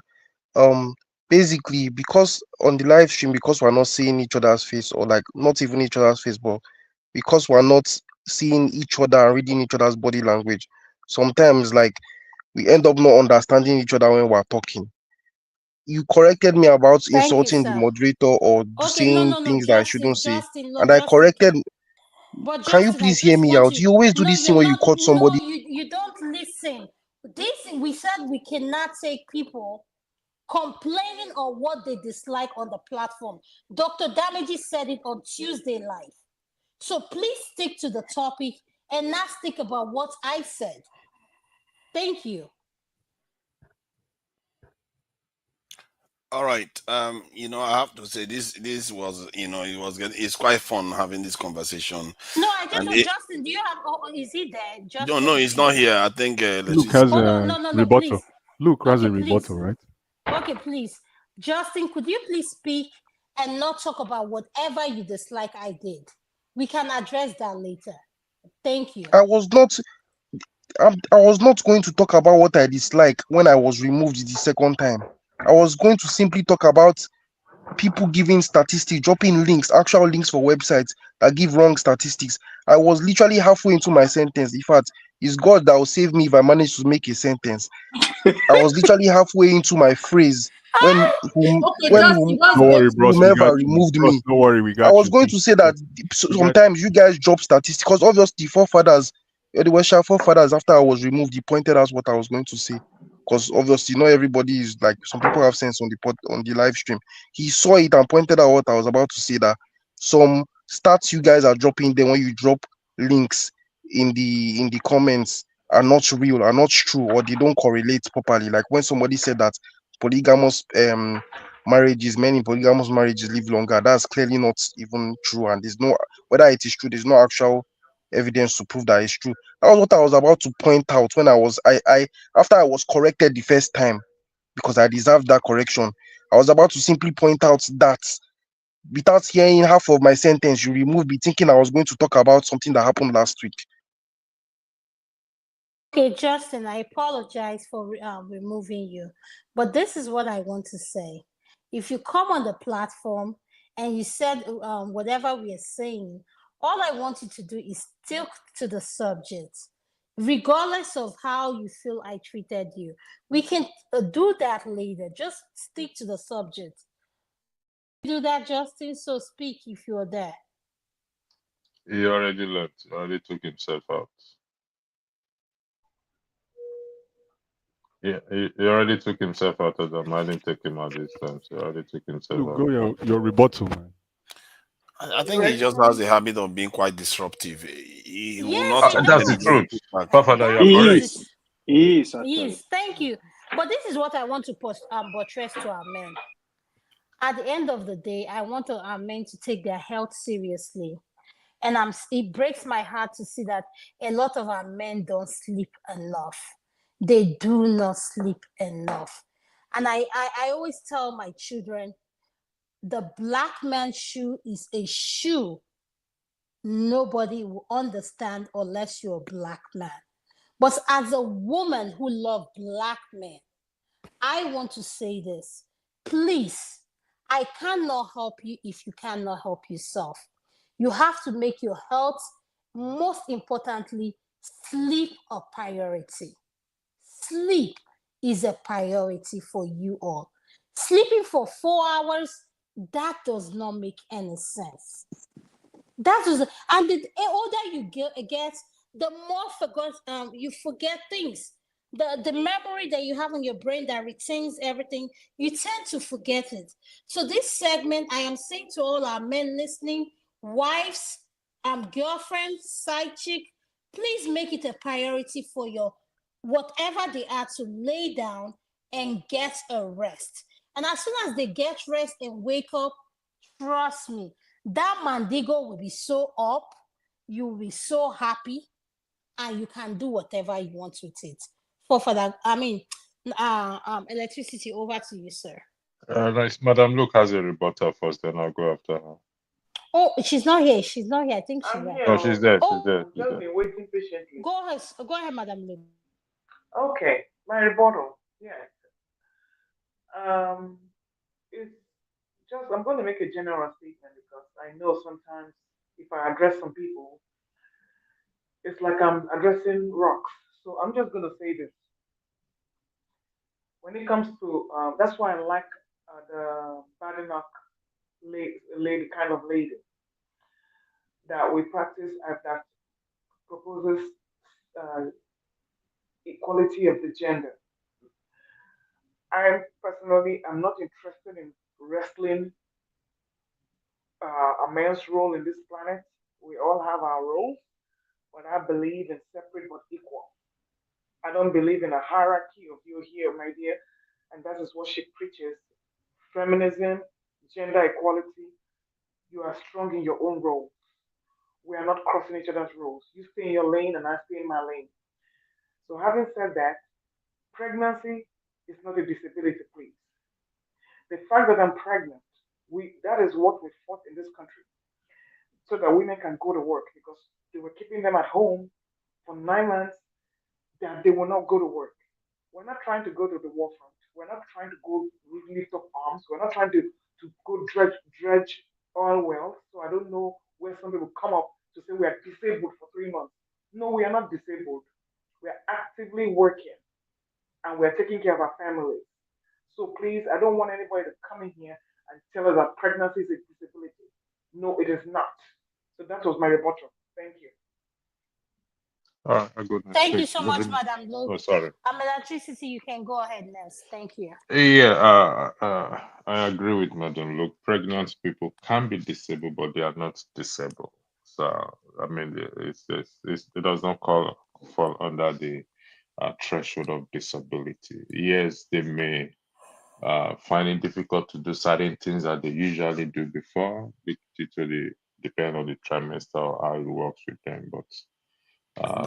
basically because on the live stream, because we're not seeing each other's face, or like not even each other's face, but because we're not seeing each other and reading each other's body language, sometimes like we end up not understanding each other when we're talking. You corrected me about insulting the moderator or saying things that I shouldn't say, and I corrected. But Can you Justin, please hear me out? You always do this thing when you cut somebody. No, you don't listen. This we said we cannot take people complaining on what they dislike on the platform. Dr. Damages said it on Tuesday live. So please stick to the topic and not stick about what I said. Thank you. All right. I have to say this was, it's quite fun having this conversation. No, I just And know Justin, do you have is he there? Justin? no, he's not here. I think Luke has a rebuttal. Please. Luke has a Okay, rebuttal, right? Okay, please. Justin, could you please speak and not talk about whatever you dislike I did? We can address that later. Thank you. I was not going to talk about what I dislike when I was removed the second time. I was going to simply talk about people giving statistics, dropping links, actual links for websites that give wrong statistics. I was literally halfway into my sentence. In fact, it's God that will save me if I manage to make a sentence. I was literally halfway into my phrase when Okay, when Justin, what's Don't worry, next? bros. We got whomever you. removed Bros, me. don't worry. We I got was you. going to say that We got sometimes you guys drop statistics because obviously forefathers, the Western forefathers, after I was removed, he pointed out what I was going to say. Because obviously, not everybody is like some people have sense on the live stream. He saw it and pointed out what I was about to say, that some stats you guys are dropping there when you drop links in the comments are not real, are not true, or they don't correlate properly. Like when somebody said that polygamous marriages, many polygamous marriages live longer. That's clearly not even true, and there's no, whether it is true, there's no actual evidence to prove that it's true. That was what I was about to point out when I after I was corrected the first time, because I deserved that correction. I was about to simply point out that without hearing half of my sentence, you removed me, thinking I was going to talk about something that happened last week. Okay, Justin, I apologize for removing you, but this is what I want to say. If you come on the platform and you said whatever we are saying, all I want you to do is stick to the subject, regardless of how you feel I treated you. We can do that later. Just stick to the subject. Do that, Justin. So speak if you're there. He already left. He already took himself out. Yeah, he already took himself out of them. I didn't take him out this time, so he already took himself Look, out. go your rebuttal, man. I think he just has a habit of being quite disruptive. He will Yes, not he That's does. the tolerate truth. feedback. Papa, you're He correct. is. He is Yes, actually. thank you. But this is what I want to buttress to our men. At the end of the day, I want our men to take their health seriously. And it breaks my heart to see that a lot of our men don't sleep enough. They do not sleep enough. And I always tell my children, the black man's shoe is a shoe nobody will understand unless you're a black man. But as a woman who loves black men, I want to say this. Please, I cannot help you if you cannot help yourself. You have to make your health, most importantly, sleep a priority. Sleep is a priority for you all. Sleeping for 4 hours, that does not make any sense. That is, and the older you get, the more you forget things. The memory that you have in your brain that retains everything, you tend to forget it. So this segment, I am saying to all our men listening, wives, girlfriends, side chick, please make it a priority for your whatever they are to lay down and get a rest. And as soon as they get rest and wake up, trust me, that mandigo will be so up, you will be so happy, and you can do whatever you want with it. For that, electricity, over to you, sir. Nice. Madam Luke has a rebuttal first, then I'll go after her. Oh, she's not here. She's not here. I think she's there. No, she's there. She's Oh, there. She's Just there. been waiting patiently. go ahead, Madam Luke. Okay, my rebuttal. Yes. Um, it's just I'm going to make a general statement because I know sometimes if I address some people, it's like I'm addressing rocks. So I'm just going to say this. When it comes to that's why I like the Badenoch lady kind of lady that we practice that proposes uh, equality of the gender. I personally am not interested in wrestling a man's role in this planet. We all have our roles, but I believe in separate but equal. I don't believe in a hierarchy of you here, my dear, and that is what she preaches. Feminism, gender equality. You are strong in your own role. We are not crossing each other's roles. You stay in your lane and I stay in my lane. So, having said that, pregnancy is not a disability, please. The fact that I'm pregnant, that is what we fought in this country, so that women can go to work because they were keeping them at home for 9 months that they will not go to work. We're not trying to go to the war front. We're not trying to go lift up arms. We're not trying to go dredge oil wells. So I don't know where some people come up to say we are disabled for 3 months. No, we are not disabled. We are actively working and we are taking care of our families. So please, I don't want anybody to come in here and tell us that pregnancy is a disability. No, it is not. So that was my rebuttal. Thank you. All right, I go next. Thank you Please. so much, Madam Luke. Oh, sorry. Electricity, you can go ahead next. Thank you. Yeah, I agree with Madam Luke. Pregnant people can be disabled, but they are not disabled. So, I mean, it does not fall under the threshold of disability. Yes, they may find it difficult to do certain things that they usually do before, due to depend on the trimester or how it works with them, but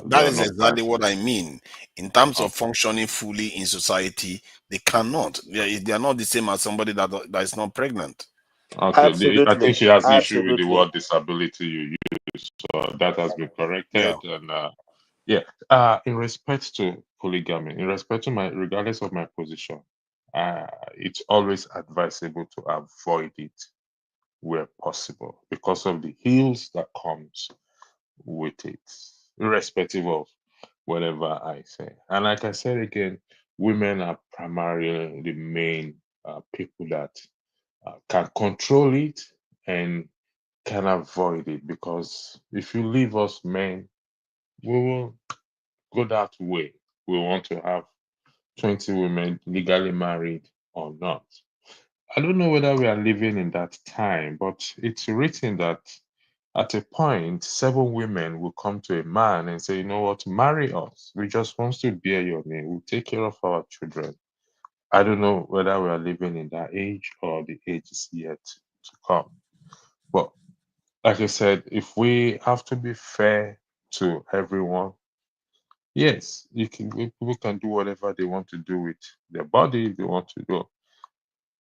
they That are is not exactly disabled. what I mean. In terms of Okay. functioning fully in society, they cannot. They are not the same as somebody that is not pregnant. Okay, I think she has issue with the Absolutely. word disability you use, so that has been corrected. Yeah. And in respect to polygamy, regardless of my position, it's always advisable to avoid it where possible because of the ills that comes with it, irrespective of whatever I say. And like I said again, women are primarily the main people that can control it and can avoid it, because if you leave us men, we will go that way. We want to have 20 women legally married or not. I don't know whether we are living in that time, but it's written that at a point, 7 women will come to a man and say, you know what, marry us. We just want to bear your name. We'll take care of our children. I don't know whether we are living in that age or the age is yet to come. But like I said, if we have to be fair to everyone, yes, people can do whatever they want to do with their body if they want to do.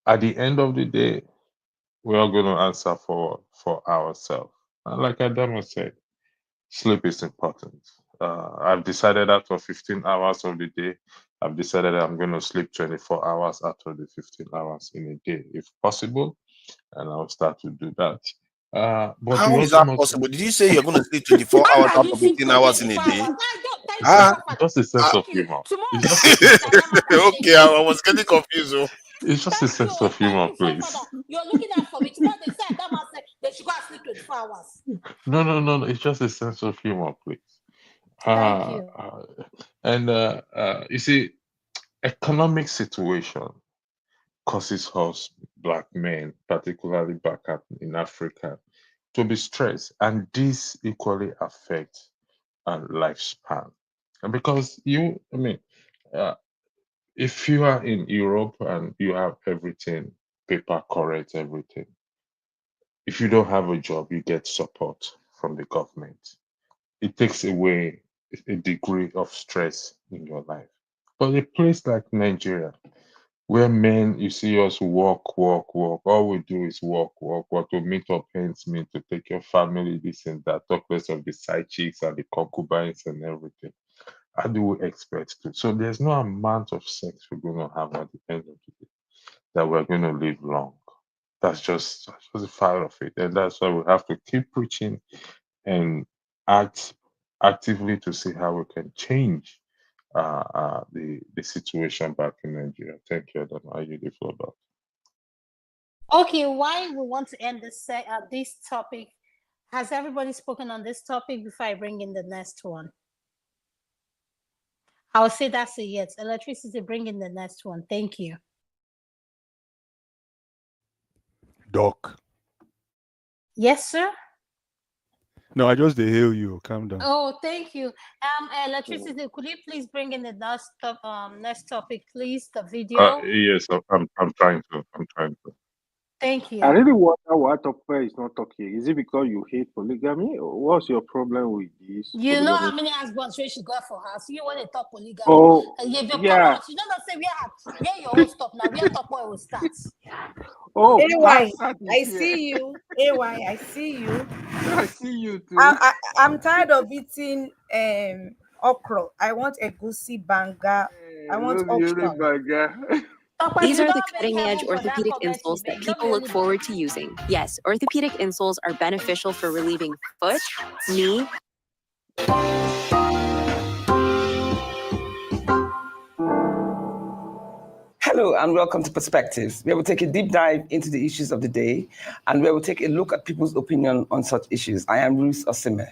At the end of the day, we're all going to answer for ourselves. And like Adanma said, sleep is important. I've decided out of 15 hours of the day, I've decided I'm going to sleep 24 hours out of the 15 hours in a day, if possible, and I'll start to do that. But How we is also that must. possible? Did you say you're going to sleep 24 How hours can out you of sleep 15 for hours in a 24 day? hours? Thank you, Ah, Godfather. Just a sense of Thank you. humor. Tomorrow It's we just can a use sense of Adanma for okay, shaming I you. was getting confused. Oh. it's just a Thank you. sense of Thank humor, you, please. Godfather. You're looking out for me. Tomorrow they say Adanma said they should go and sleep 24 hours. No. It's just a sense of humor, please. Thank Uh, you. uh, and you see, economic situation causes us black men, particularly back in Africa, to be stressed, and this equally affects our lifespan. And because uh, if you are in Europe and you have everything paper correct, everything, if you don't have a job, you get support from the government. It takes away a degree of stress in your life. But a place like Nigeria, where men, you see us walk, all we do is walk to meet up ends meet, to take your family, this and that, talk less of the side chicks and the concubines and everything. How do we expect to? So there's no amount of sex we're going to have at the end of the day that we're going to live long. That's just a part of it. And that's why we have to keep preaching and act actively to see how we can change the situation back in Nigeria. Thank you. I don't know how you feel about. Okay, why we want to end this topic? Has everybody spoken on this topic before I bring in the next one? I'll say that's a yes. Electricity, bring in the next one. Thank you. Doc. Yes, sir. No, I just hail you. Calm down. Oh, thank you. Electricity, could you please bring in the next topic, please? The video. Yes, I'm trying to. I'm trying to. Thank I you. really wonder why Tope is not talking. Is it because you hate polygamy? Or what's your problem with this You know how polygamy? many husbands she got for her? So you want to talk polygamy? Oh, And you come yeah. out. You don't say where your own stop now. Where Tope will start. Oh, AY, Hamzat I is here. see you. AY, I see you. I see you too. I'm tired of eating okra. I want a goosey banga. I want Love you, option. Rebecca. These are the cutting-edge orthopedic insoles that people look forward to using. Yes, orthopedic insoles are beneficial for relieving foot, knee, Hello and welcome to Perspectives, where we take a deep dive into the issues of the day and where we take a look at people's opinion on such issues. I am Ruth Osime.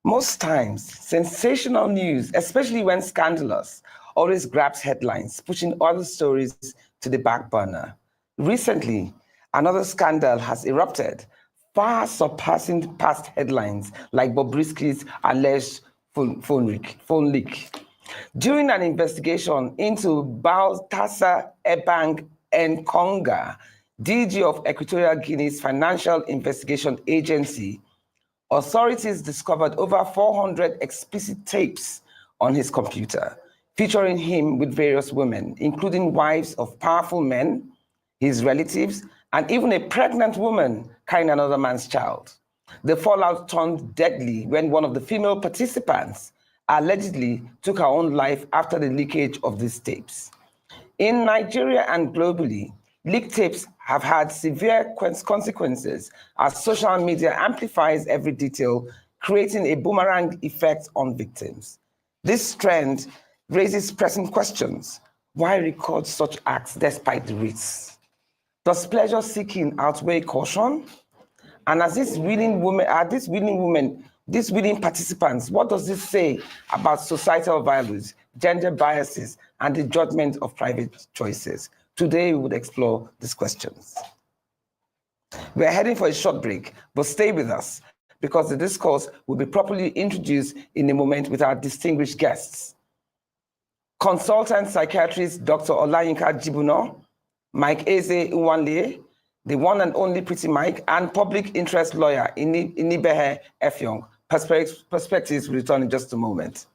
Most times, sensational news, especially when scandalous, always grabs headlines, pushing other stories to the back burner. Recently, another scandal has erupted, far surpassing past headlines like Bobrisky's alleged phone leak. During an investigation into Baltasar Ebang Nkonga, DG of Equatorial Guinea's Financial Investigation Agency, authorities discovered over 400 explicit tapes on his computer, featuring him with various women, including wives of powerful men, his relatives, and even a pregnant woman carrying another man's child. The fallout turned deadly when one of the female participants allegedly took her own life after the leakage of these tapes. In Nigeria and globally, leaked tapes have had severe consequences as social media amplifies every detail, creating a boomerang effect on victims. This trend raises pressing questions. Why record such acts despite the risks? Does pleasure seeking outweigh caution? And as these willing participants, what does this say about societal values, gender biases, and the judgment of private choices? Today, we would explore these questions. We're heading for a short break, but stay with us because the discourse will be properly introduced in a moment with our distinguished guests. Consultant psychiatrist Dr. Olayinka Jibuno, Mike Eze Nwanle, the one and only Pretty Mike, and public interest lawyer Inibehe Efyong. Perspectives will return in just a moment.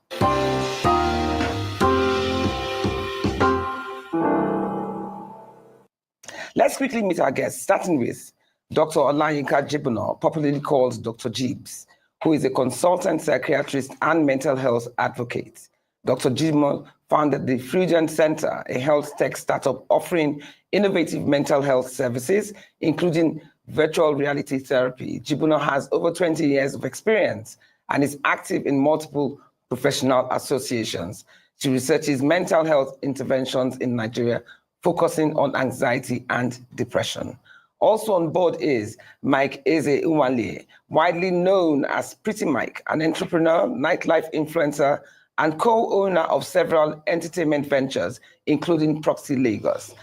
Let's quickly meet our guests, starting with Dr. Olayinka Jibuno, popularly called Dr. Jibs, who is a consultant psychiatrist and mental health advocate. Dr. Jibuno founded the Freudian Center, a health tech startup offering innovative mental health services, including virtual reality therapy. Jibuno has over 20 years of experience and is active in multiple professional associations. She researches mental health interventions in Nigeria, focusing on anxiety and depression. Also on board is Mike Eze Nwanle, widely known as Pretty Mike, an entrepreneur, nightlife influencer, and co-owner of several entertainment ventures, including Proxy Lagos.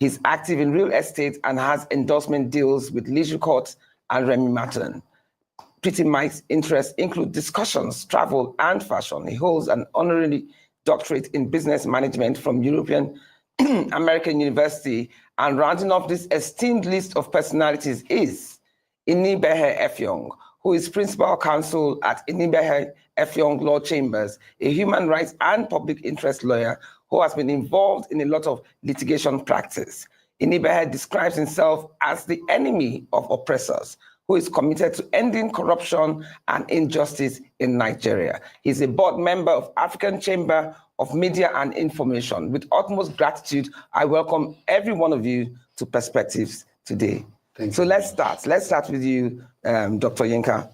He's active in real estate and has endorsement deals with Leisure Court and Remy Martin. Pretty Mike's interests include discussions, travel, and fashion. He holds an honorary doctorate in business management from European American University, and rounding off this esteemed list of personalities is Inibehe Efyong, who is principal counsel at Inibehe Efyong Law Chambers, a human rights and public interest lawyer who has been involved in a lot of litigation practice. Inibehe describes himself as the enemy of oppressors, who is committed to ending corruption and injustice in Nigeria. He's a board member of African Chamber of Media and Information. With utmost gratitude, I welcome every one of you to Perspectives today. Thank you. Let's start. Let's start with you, Dr. Yinka.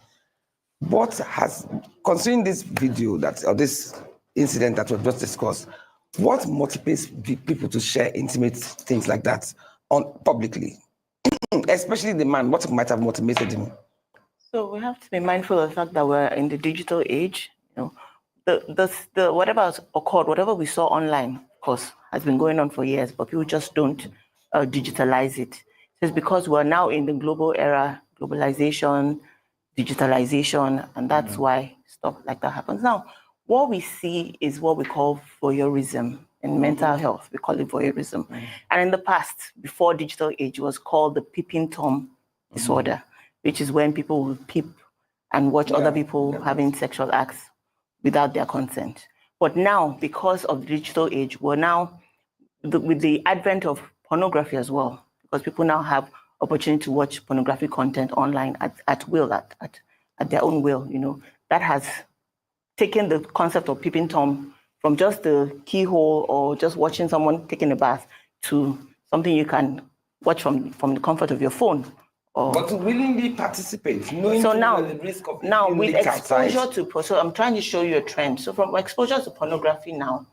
What has, concerning this video or this incident that we've just discussed, what motivates people to share intimate things like that publicly? Especially the man, what might have motivated him? So we have to be mindful of the fact that we're in the digital age. You know, the whatever has occurred, whatever we saw online, of course, has been going on for years, but people just don't digitalize it. So it's because we're now in the global era, globalization, digitalization, and that's why stuff like that happens. Now, what we see is what we call voyeurism. In mental health, we call it voyeurism. And in the past, before digital age, it was called the peeping Tom disorder, which is when people will peep and watch other people having sexual acts without their consent. But now, because of the digital age, we're now, with the advent of pornography as well, because people now have opportunity to watch pornographic content online at will, at their own will, you know, that has taken the concept of peeping Tom from just the keyhole or just watching someone taking a bath to something you can watch from the comfort of your phone But to willingly participate, knowing So full now, well the risk of now being with leaked outside. exposure to, so I'm trying to show you a trend. So from exposure to pornography now,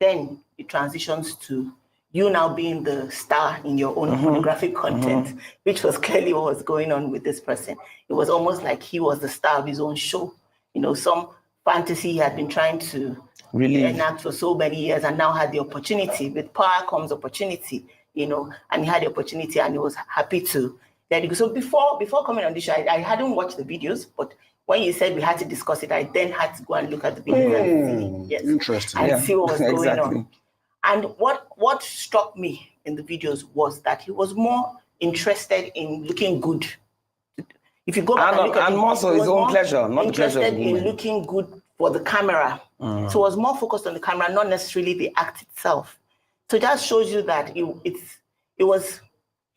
then it transitions to you now being the star in your own pornographic content, which was clearly what was going on with this person. It was almost like he was the star of his own show. You know, some fantasy he had been trying to enact for so many years and now had the opportunity. With power comes opportunity, you know, and he had the opportunity and he was happy to let it go. So before coming on this show, I hadn't watched the videos, but when you said we had to discuss it, I then had to go and look at the videos and see, yes, Interesting. and see what was going exactly. on. And what struck me in the videos was that he was more interested in looking good. If you go back and look at and it, more so he his was own more pleasure, not the pleasure of interested the in woman. looking good for the camera. So it was more focused on the camera, not necessarily the act itself. So that shows you that he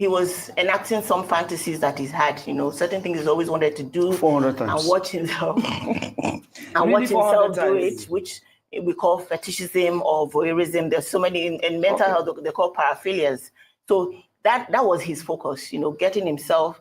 was enacting some fantasies that he's had, you know, certain things he's always wanted to do 400 times. and watch himself and Really watch 400 himself do times. it, which we call fetishism or voyeurism. There's so many in mental health, they call paraphilias. So that was his focus, you know, getting himself,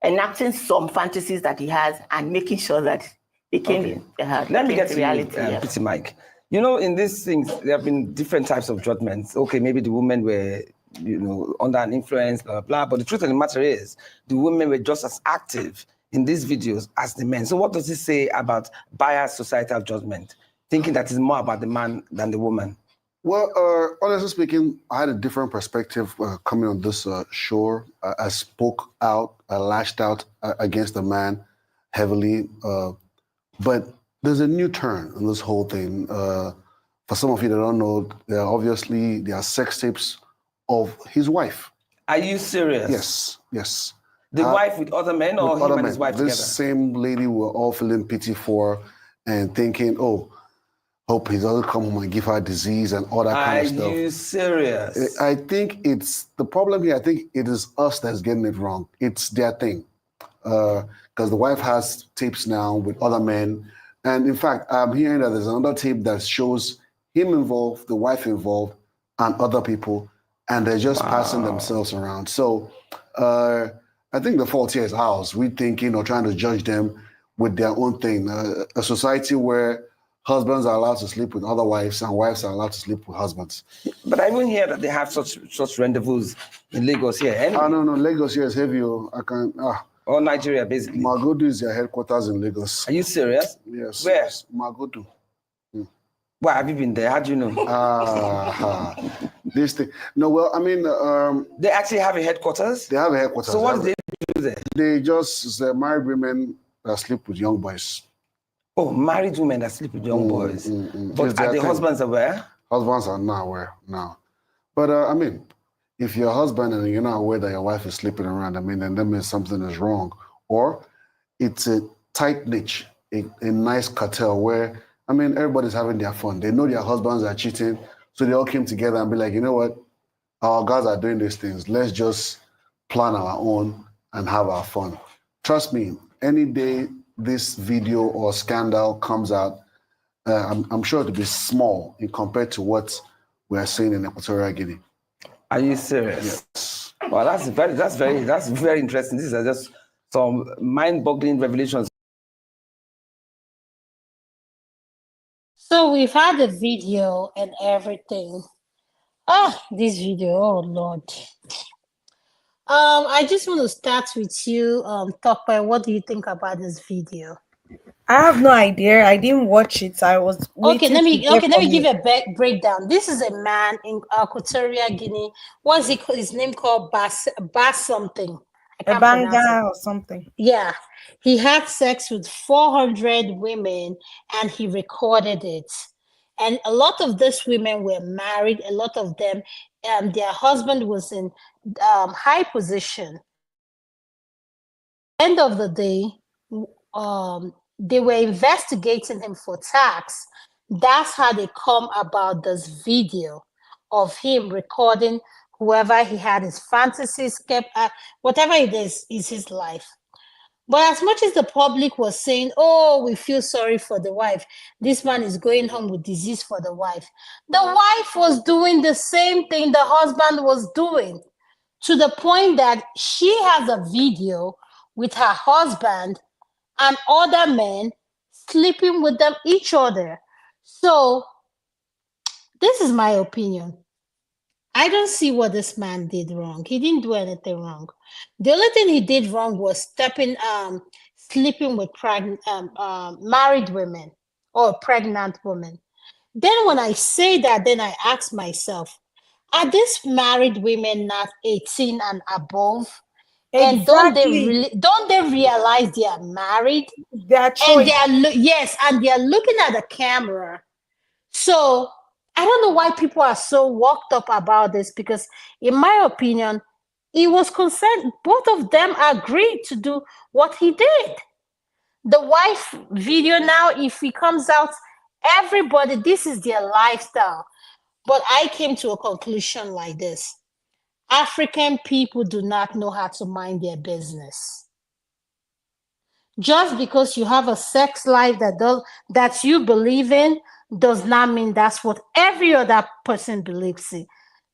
enacting some fantasies that he has and making sure that they came Let me get to reality. you, Yes. Pretty Mike. You know, in these things, there have been different types of judgments. Okay, maybe the women were, you know, under an influence, blah, blah, blah. But the truth of the matter is, the women were just as active in these videos as the men. So what does this say about biased societal judgment? Thinking that it's more about the man than the woman? Well, honestly speaking, I had a different perspective coming on this show. I spoke out, I lashed out against the man heavily. But there's a new turn in this whole thing. For some of you that don't know, there are sex tapes of his wife. Are you serious? Yes, yes. The wife with other men or him and his wife this together? Same lady we're all feeling pity for and thinking, oh, hope he doesn't come home and give her disease and all that kind of stuff. Are you serious? I think it's the problem here. I think it is us that's getting it wrong. It's their thing. Because the wife has tapes now with other men. And in fact, I'm hearing that there's another tape that shows him involved, the wife involved, and other people, and they're just passing themselves around. So I think the fault here is ours. We thinking or trying to judge them with their own thing. A society where husbands are allowed to sleep with other wives and wives are allowed to sleep with husbands. But I don't hear that they have such rendezvous in Lagos here. Anyway. No, Lagos here is heavy. I can. Or Nigeria, basically. Magodu is their headquarters in Lagos. Are you serious? Yes. Where? Yes, Magodu. Why have you been there? How do you know? This thing. No, well, I mean, they actually have a headquarters. They have a headquarters. So what do they do there? They just married women that sleep with young boys. Oh, married women that sleep with young boys. But are the husbands aware? Husbands are not aware now. But I mean, if you're a husband and you're not aware that your wife is sleeping around, I mean, then that means something is wrong. Or it's a tight niche, a nice cartel where, I mean, everybody's having their fun. They know their husbands are cheating, so they all came together and be like, you know what? Our guys are doing these things. Let's just plan our own and have our fun. Trust me, any day this video or scandal comes out, I'm sure it'll be small in compared to what we are seeing in Equatorial Guinea. Are you serious? Yes. Well, that's very interesting. These are just some mind-boggling revelations. So we've had the video and everything. This video, oh Lord. I just want to start with you, Tope. What do you think about this video? I have no idea. I didn't watch it. I was Okay. Let me give you a breakdown. This is a man in Equatorial Guinea. What's his name called? Bass something. A banga or something. Yeah, he had sex with 400 women and he recorded it. And a lot of these women were married. A lot of them, their husband was in high position. End of the day, they were investigating him for tax. That's how they come about this video of him recording whoever he had his fantasies kept, whatever it is his life. But as much as the public was saying, oh, we feel sorry for the wife, this man is going home with disease for the wife. The wife was doing the same thing the husband was doing. to the point that she has a video with her husband and other men sleeping with them each other. So this is my opinion. I don't see what this man did wrong. He didn't do anything wrong. The only thing he did wrong was sleeping with married women or pregnant women. Then when I say that, then I ask myself, are these married women not 18 and above? And Exactly. don't they realize they are married? Their And choice. they are yes, and they are looking at the camera. So I don't know why people are so worked up about this, because in my opinion, he was concerned. Both of them agreed to do what he did. The wife video now, if he comes out, everybody, this is their lifestyle. But I came to a conclusion like this: African people do not know how to mind their business. Just because you have a sex life that you believe in does not mean that's what every other person believes in.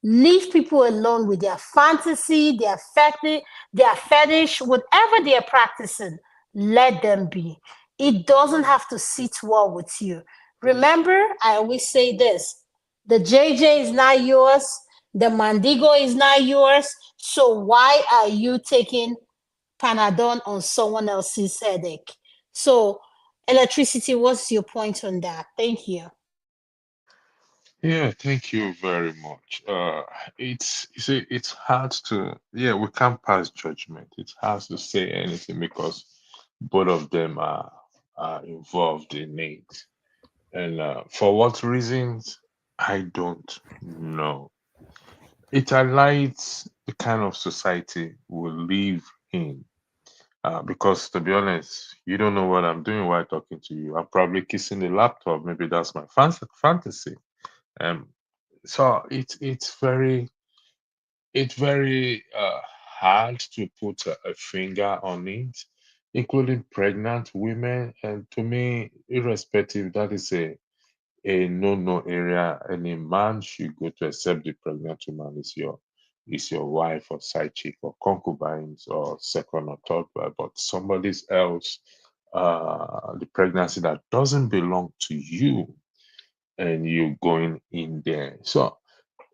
Leave people alone with their fantasy, their fetish, whatever they are practicing. Let them be. It doesn't have to sit well with you. Remember, I always say this: the JJ is not yours, the Mandigo is not yours. So why are you taking Panadol on someone else's headache? So, electricity, what's your point on that? Thank you. Yeah, thank you very much. It's you see, it's hard to we can't pass judgment. It's hard to say anything because both of them are involved in it. And for what reasons, I don't know. It highlights the kind of society we live in. Because to be honest, you don't know what I'm doing while talking to you. I'm probably kissing the laptop. Maybe that's my fantasy. Um, so it's very hard to put a finger on it, including pregnant women. And to me, irrespective, that is a no area. Any man should go to, accept the pregnant woman is your wife or side chick or concubines or second or third wife, but somebody else, the pregnancy that doesn't belong to you, and you going in there. So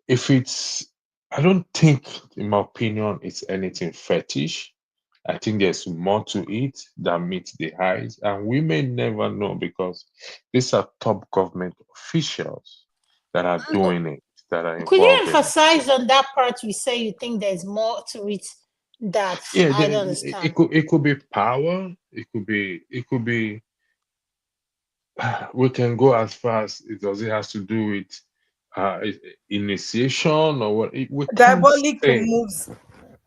if it's, I don't think, in my opinion, it's anything fetish. I think there's more to it that meets the eyes, and we may never know because these are top government officials that are doing it, that are Could you involved in it. emphasize on that part? You say you think there's more to it that Yeah, I don't it understand. could be power. It could be. We can go as far as it does. It has to do with initiation or what? We can't Diabolic say. moves.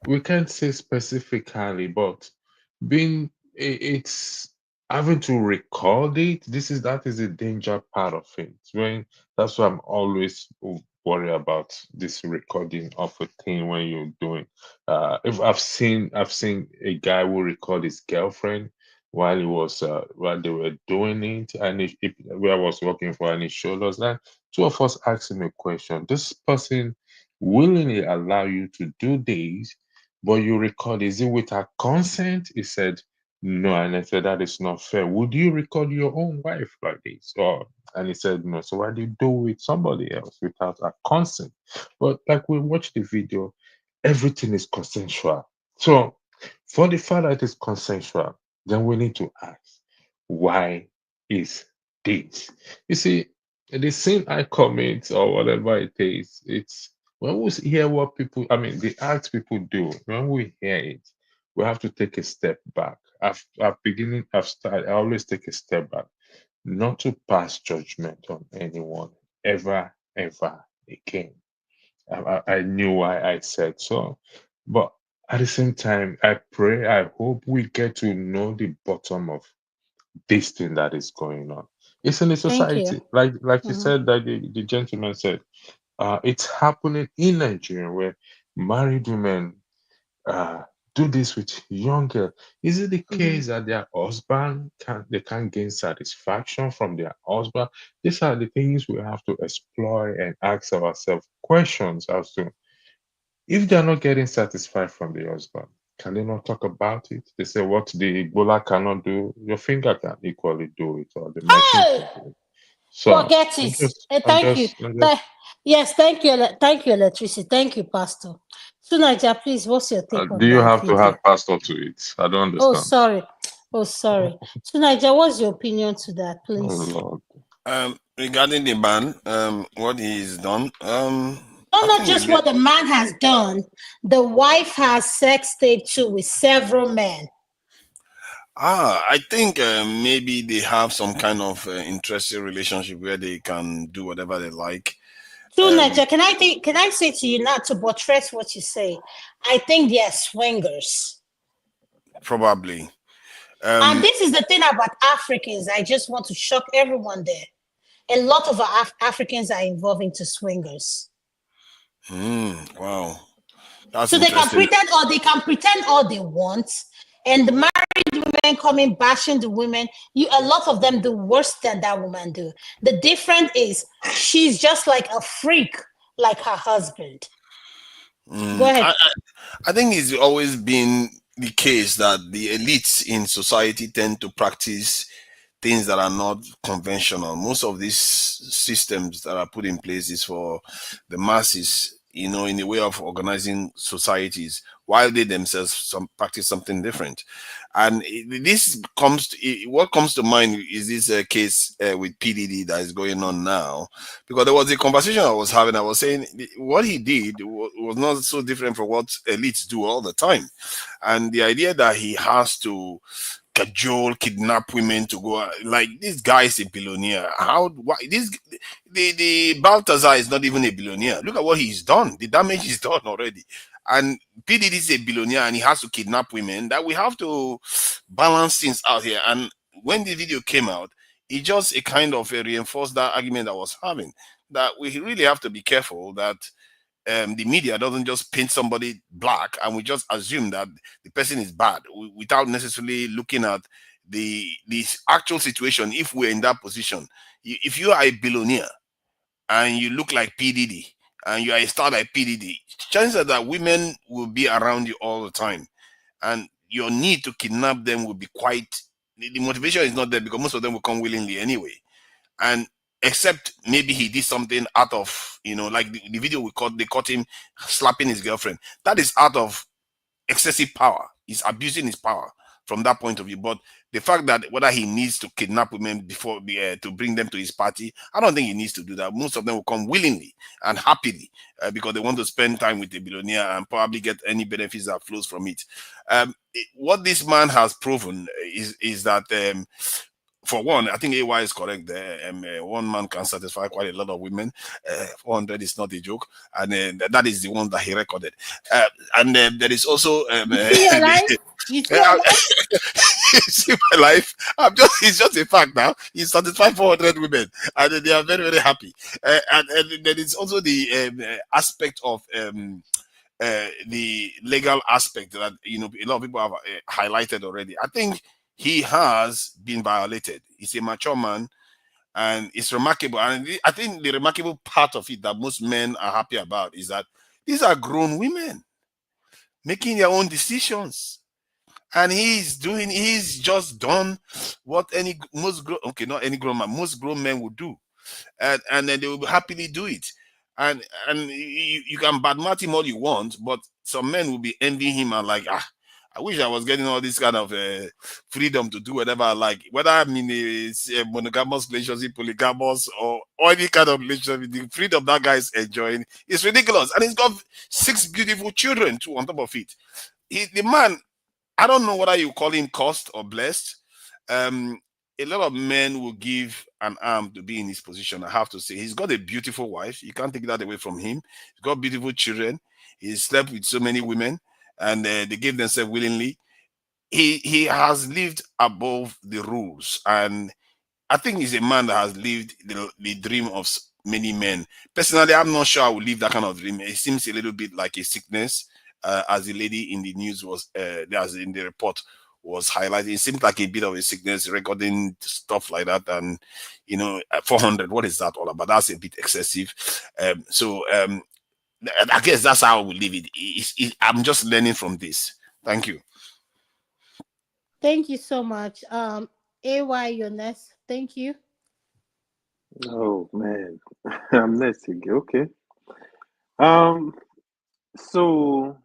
We can't say specifically, but being it's having to record it. That is a danger part of it. When that's why I'm always worried about this recording of a thing when you're doing. If I've seen a guy who record his girlfriend while they were doing it, and where I was working for, and he showed us that two of us asked him a question. This person willingly allow you to do this, but you record, is it with her consent? He said, no. And I said, that is not fair. Would you record your own wife like this? And he said, no. So why do you do with somebody else without her consent? But like we watched the video, everything is consensual. So for the fact that it's consensual, then we need to ask, why is this? You see, the sin I commit or whatever it is, it's when we hear what people, I mean, the acts people do, when we hear it, we have to take a step back. I've started, I always take a step back, not to pass judgment on anyone ever again. I knew why I said so, but at the same time, I hope we get to know the bottom of this thing that is going on. It's in the Thank you. society, like you Mhm. said, like the gentleman said, it's happening in Nigeria where married women uh, do this with young girls. Is it the Mhm. case that their husband can't gain satisfaction from their husband? These are the things we have to explore and ask ourselves questions as to If they are not getting satisfied from the husband, can they not talk about it? They say what the Ebola cannot do, your finger can equally do it, or the machine Hey, can do it. So forget I'm it. just, I'm Thank you. just, I'm just. Yes, thank you. Thank you, electricity. Thank you, Pastor. So, Naija, please, what's your take Do on you that have to video? add pastor to it? I don't Oh, understand. sorry. Oh, sorry. So, Naija, what's your opinion to that, Oh please? Lord. Regarding the man, what he's done, Not just what the man has done, the wife has sex tape too with several men. I think maybe they have some kind of interesting relationship where they can do whatever they like. So, Naija, can I say to you, not to buttress what you say, I think they are swingers. Probably. And this is the thing about Africans. I just want to shock everyone there. A lot of our Africans are involved into swingers. Wow. That's So they can interesting. pretend all they want, and the married women coming bashing the women. A lot of them do worse than that woman do. The difference is she's just like a freak, like her husband. Go ahead. I think it's always been the case that the elites in society tend to practice things that are not conventional. Most of these systems that are put in place is for the masses, in the way of organizing societies, while they themselves practice something different. And what comes to mind is this case with PDD that is going on now, because there was a conversation I was having. I was saying what he did was not so different from what elites do all the time, and the idea that he has to cajole, kidnap women to go like this guy is a billionaire. Why this the Baltazar is not even a billionaire. Look at what he's done. The damage is done already. And PDD is a billionaire and he has to kidnap women. That we have to balance things out here. And when the video came out, it just a kind of reinforced that argument I was having. That we really have to be careful that the media doesn't just paint somebody black and we just assume that the person is bad without necessarily looking at the actual situation. If we're in that position, if you are a billionaire and you look like PDD and you are a star like PDD, chances are that women will be around you all the time, and your need to kidnap them will be quite. The motivation is not there because most of them will come willingly anyway. And except maybe he did something out of, like the video they caught him slapping his girlfriend. That is out of excessive power. He's abusing his power from that point of view. But the fact that whether he needs to kidnap women before to bring them to his party, I don't think he needs to do that. Most of them will come willingly and happily because they want to spend time with the billionaire and probably get any benefits that flows from it. What this man has proven is that for one, I think AY is correct there. One man can satisfy quite a lot of women. 400 is not a joke. And that is the one that he recorded. And there is also... You see your life? You see your life? You see my life? It's just a fact now. He satisfied 400 women. And they are very, very happy. And there is also the aspect of... the legal aspect that a lot of people have highlighted already. I think he has been violated. He's a mature man, and it's remarkable. And I think the remarkable part of it that most men are happy about is that these are grown women making their own decisions, and he's just done what not any grown man, most grown men would do, and then they will happily do it. And you can badmouth him all you want, but some men will be envying him and like, I wish I was getting all this kind of freedom to do whatever I like, whether I'm in a monogamous relationship, polygamous, or any kind of relationship. The freedom that guy is enjoying is ridiculous, and he's got 6 beautiful children too on top of it. The man, I don't know whether you call him cursed or blessed. A lot of men will give an arm to be in his position. I have to say, he's got a beautiful wife. You can't take that away from him. He's got beautiful children. He slept with so many women, and they gave themselves willingly. He has lived above the rules, and I think he's a man that has lived the dream of many men. Personally, I'm not sure I would live that kind of dream. It seems a little bit like a sickness, as the lady in the news was, as in the report was highlighting. It seems like a bit of a sickness, recording stuff like that. And, 400, what is that all about? That's a bit excessive. I guess that's how we leave it. I'm just learning from this. Thank you. Thank you so much. AY, you're next. Thank you. Oh man, I'm next again. Okay. So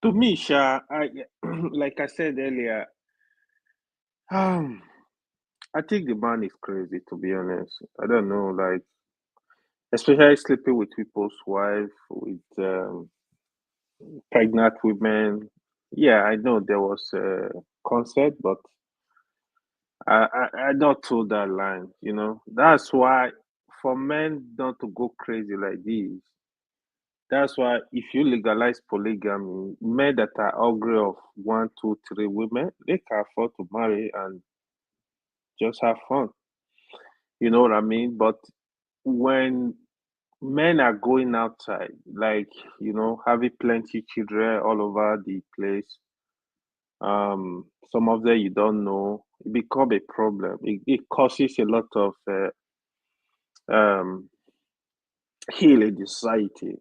to me, Sha, I like I said earlier, I think the man is crazy. To be honest, I don't know, like especially sleeping with people's wife, with pregnant women. Yeah, I know there was a concert, but I not told that line. That's why for men not to go crazy like this. That's why if you legalize polygamy, men that are hungry of one, two, three women, they can afford to marry and just have fun. You know what I mean? But when men are going outside, like, having plenty children all over the place, some of them you don't know, it become a problem. It causes a lot of um heal in the society.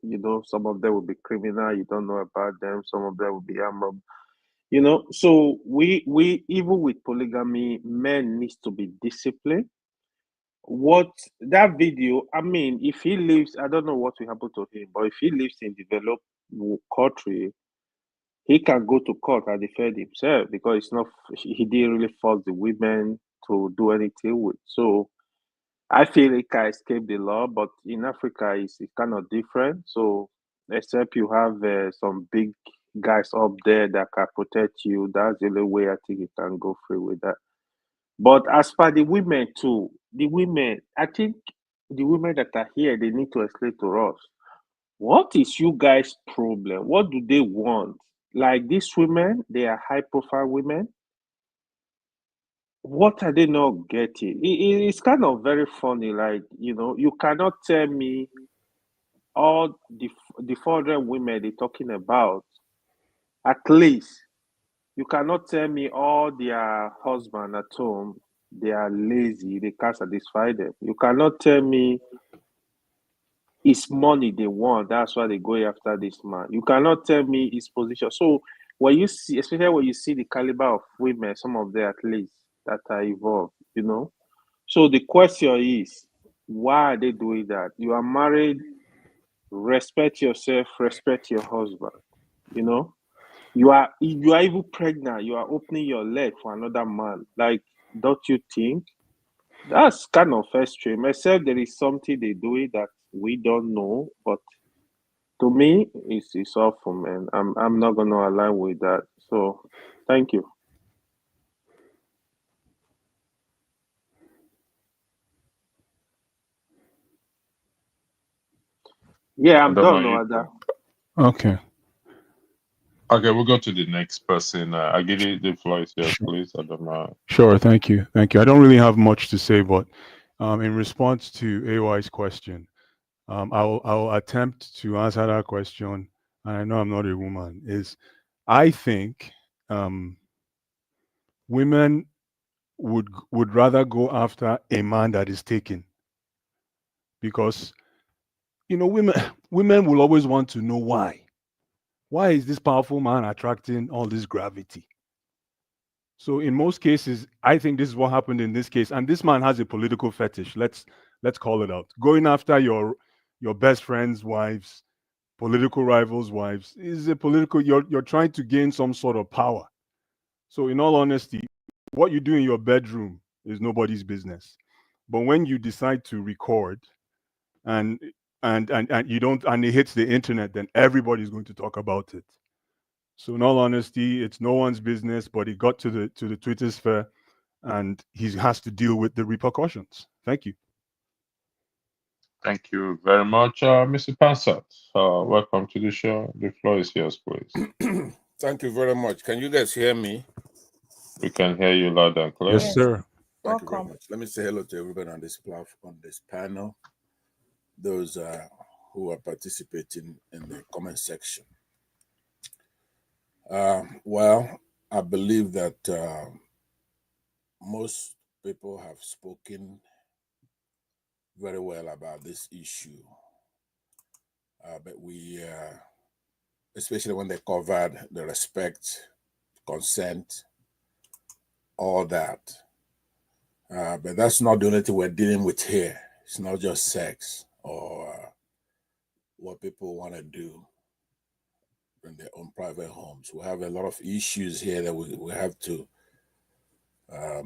Some of them will be criminal, you don't know about them, some of them will be armed rob- So we even with polygamy, men needs to be disciplined. What that video, I mean, if he lives, I don't know what will happen to him, but if he lives in developed country, he can go to court and defend himself because it's not he didn't really force the women to do anything with. So I feel it can escape the law, but in Africa, it's kind of different. So except you have some big guys up there that can protect you, that's the only way I think you can go free with that. But as for the women too, I think the women that are here, they need to explain to us, what is you guys' problem? What do they want? Like these women, they are high profile women. What are they not getting? It's kind of very funny. Like, you cannot tell me all the 400 women they're talking about, at least you cannot tell me all their husband at home, they are lazy, they can't satisfy them. You cannot tell me it's money they want, that's why they go after this man. You cannot tell me his position. So when you see, especially when you see the caliber of women, some of them at least that are involved. So the question is, why are they doing that? You are married, respect yourself, respect your husband. You know, you are even pregnant, you are opening your leg for another man. Like, don't you think that's kind of extreme? Except there is something they do it that we don't know, but to me, it's awful, man. I'm not gonna align with that. So, thank you. Yeah, I'm done, Adanma, no you other. Okay. okay, we'll go to the next person. I give you the floor is yours, please, Adanma. Sure. Thank you. Thank you. I don't really have much to say, but in response to AY's question, I'll attempt to answer that question. And I know I'm not a woman. I think women would rather go after a man that is taken, because women will always want to know why. Why is this powerful man attracting all this gravity? So in most cases, I think this is what happened in this case. And this man has a political fetish. Let's call it out. Going after your best friend's wives, political rivals' wives, is a political. You're trying to gain some sort of power. So in all honesty, what you do in your bedroom is nobody's business. But when you decide to record and you don't, and it hits the internet, then everybody's going to talk about it. So in all honesty, it's no one's business, but it got to the Twitter sphere, and he has to deal with the repercussions. Thank you. Thank you very much, Mr. Pansat. Welcome to the show. The floor is yours, please. Thank you very much. Can you guys hear me? We can hear you loud and clear. Yes, sir. Thank you very much. Let me say hello to everybody on this panel, those who are participating in the comment section. Well, I believe that most people have spoken very well about this issue. but we, especially when they covered the respect, consent, all that. But that's not the only thing we're dealing with here. It's not just sex or what people want to do in their own private homes. We have a lot of issues here that we have to,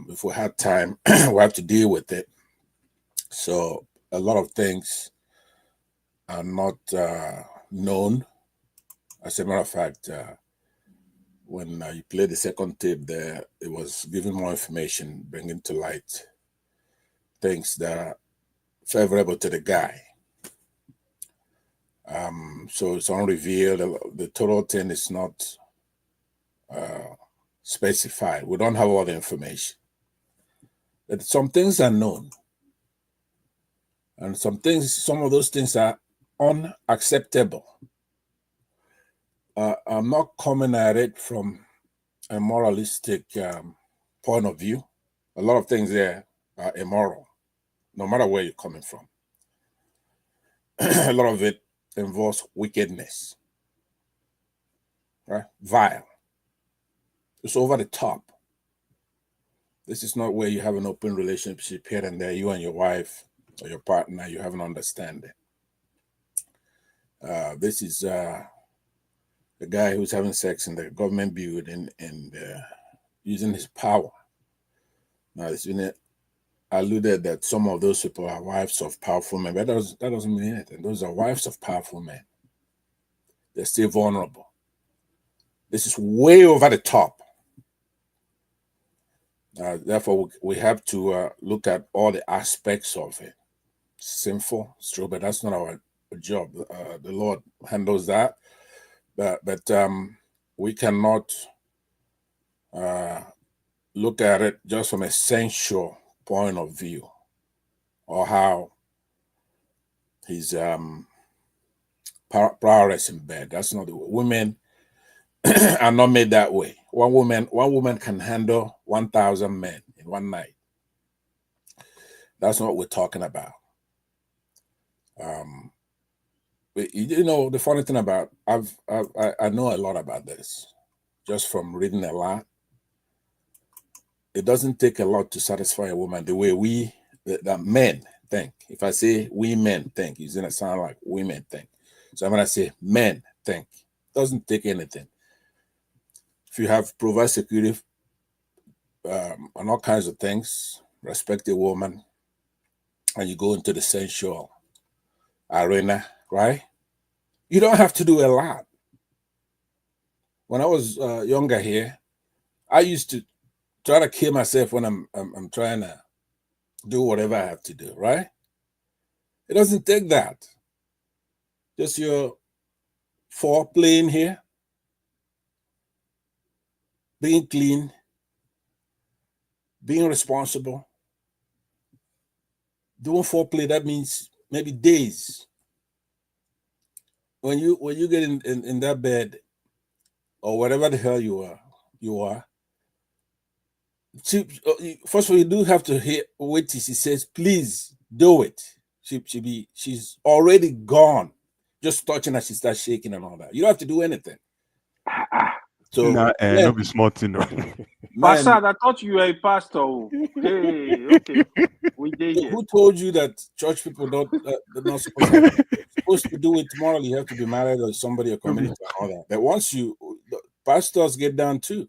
if we had time, we have to deal with it. So a lot of things are not known. As a matter of fact, when you play the second tape there, it was giving more information, bringing to light things that are favorable to the guy. So it's unrevealed. The total thing is not specified. We don't have all the information. But some things are known. And some of those things are unacceptable. I'm not coming at it from a moralistic point of view. A lot of things there are immoral, no matter where you're coming from. A lot of it involves wickedness, right? Vile. It's over the top. This is not where you have an open relationship here and there, you and your wife or your partner, you have an understanding. This is the guy who's having sex in the government building and using his power. Now, it's been alluded that some of those people are wives of powerful men, but that doesn't mean anything. Those are wives of powerful men. They're still vulnerable. This is way over the top. Therefore, we have to look at all the aspects of it. Sinful, it's true, but that's not our job. The Lord handles that. But we cannot look at it just from a sensual point of view, or how he's prowess in bed. That's not the way. Women are not made that way. One woman can handle 1,000 men in one night. That's not what we're talking about. But, you know, the funny thing about I know a lot about this, just from reading a lot. It doesn't take a lot to satisfy a woman the way that men think. If I say we men think, it's gonna sound like women think. So I'm gonna say men think. It doesn't take anything. If you have provide security and all kinds of things, respect a woman, and you go into the sensual arena, right? You don't have to do a lot. When I was younger here, I used to try to kill myself when I'm trying to do whatever I have to do, right? It doesn't take that. Just your foreplay in here, being clean, being responsible. Doing foreplay, that means maybe days. When you get in that bed or whatever the hell you are. First of all, you do have to wait till she says, please do it. She's already gone. Just touching her, she starts shaking and all that. You don't have to do anything. So no be smart, you know. Pastor, I thought you were a pastor. Hey, okay. We did here. Who told you that church people they're not supposed to do it morally? You have to be married or somebody or community and all that. But once pastors get down too.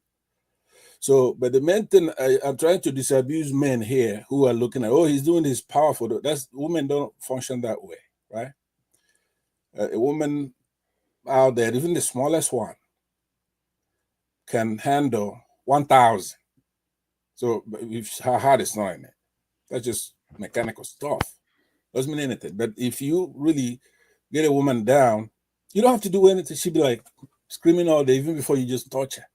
So, but the main thing, I'm trying to disabuse men here who are looking at, he's doing this powerful. Women don't function that way, right? A woman out there, even the smallest one, can handle 1,000. So if her heart is not in it, that's just mechanical stuff. Doesn't mean anything. But if you really get a woman down, you don't have to do anything. She'll be like screaming all day, even before you just touch her.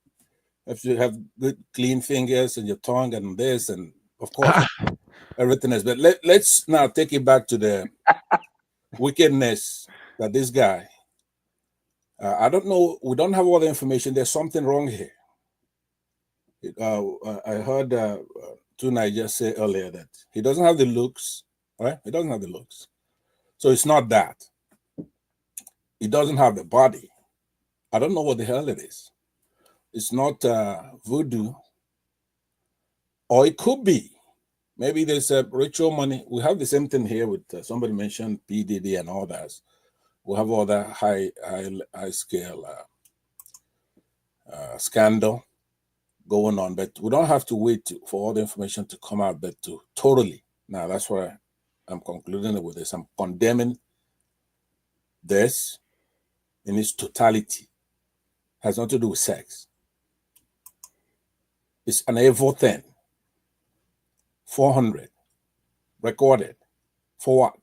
You have to have good, clean fingers and your tongue and this, and of course, everything else. But let's now take it back to the wickedness that this guy. I don't know. We don't have all the information. There's something wrong here. I heard Tunai just say earlier that he doesn't have the looks, right? He doesn't have the looks. So it's not that. It doesn't have the body. I don't know what the hell it is. It's not voodoo, or it could be. Maybe there's a ritual money. We have the same thing here with somebody mentioned PDD and all that. We have all that high scale scandal going on, but we don't have to wait for all the information to come out. But to totally, now that's why I'm concluding it with this. I'm condemning this in its totality. Has nothing to do with sex. It's an evil thing. 400 recorded. For what?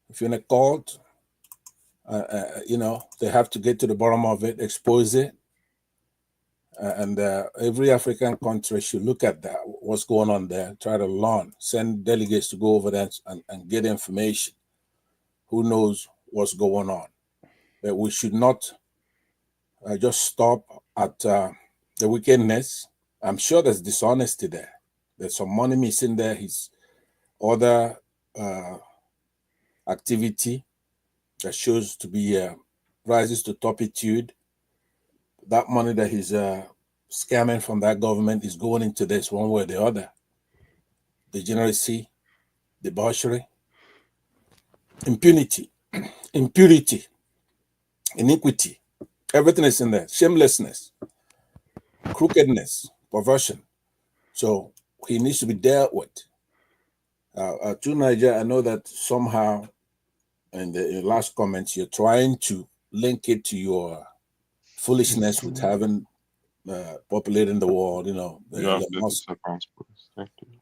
If you're in a cult, they have to get to the bottom of it, expose it. And every African country should look at that, what's going on there, try to learn, send delegates to go over there and get information. Who knows what's going on? But we should not just stop at the wickedness. I'm sure there's dishonesty there. There's some money missing there. His other activity that shows to be rises to topitude. That money that he's scamming from that government is going into this one way or the other. Degeneracy, debauchery, impunity, impurity, iniquity. Everything is in there. Shamelessness, crookedness, perversion. So he needs to be dealt with. To Niger, I know that somehow in the last comments, you're trying to link it to your foolishness with having populating the world,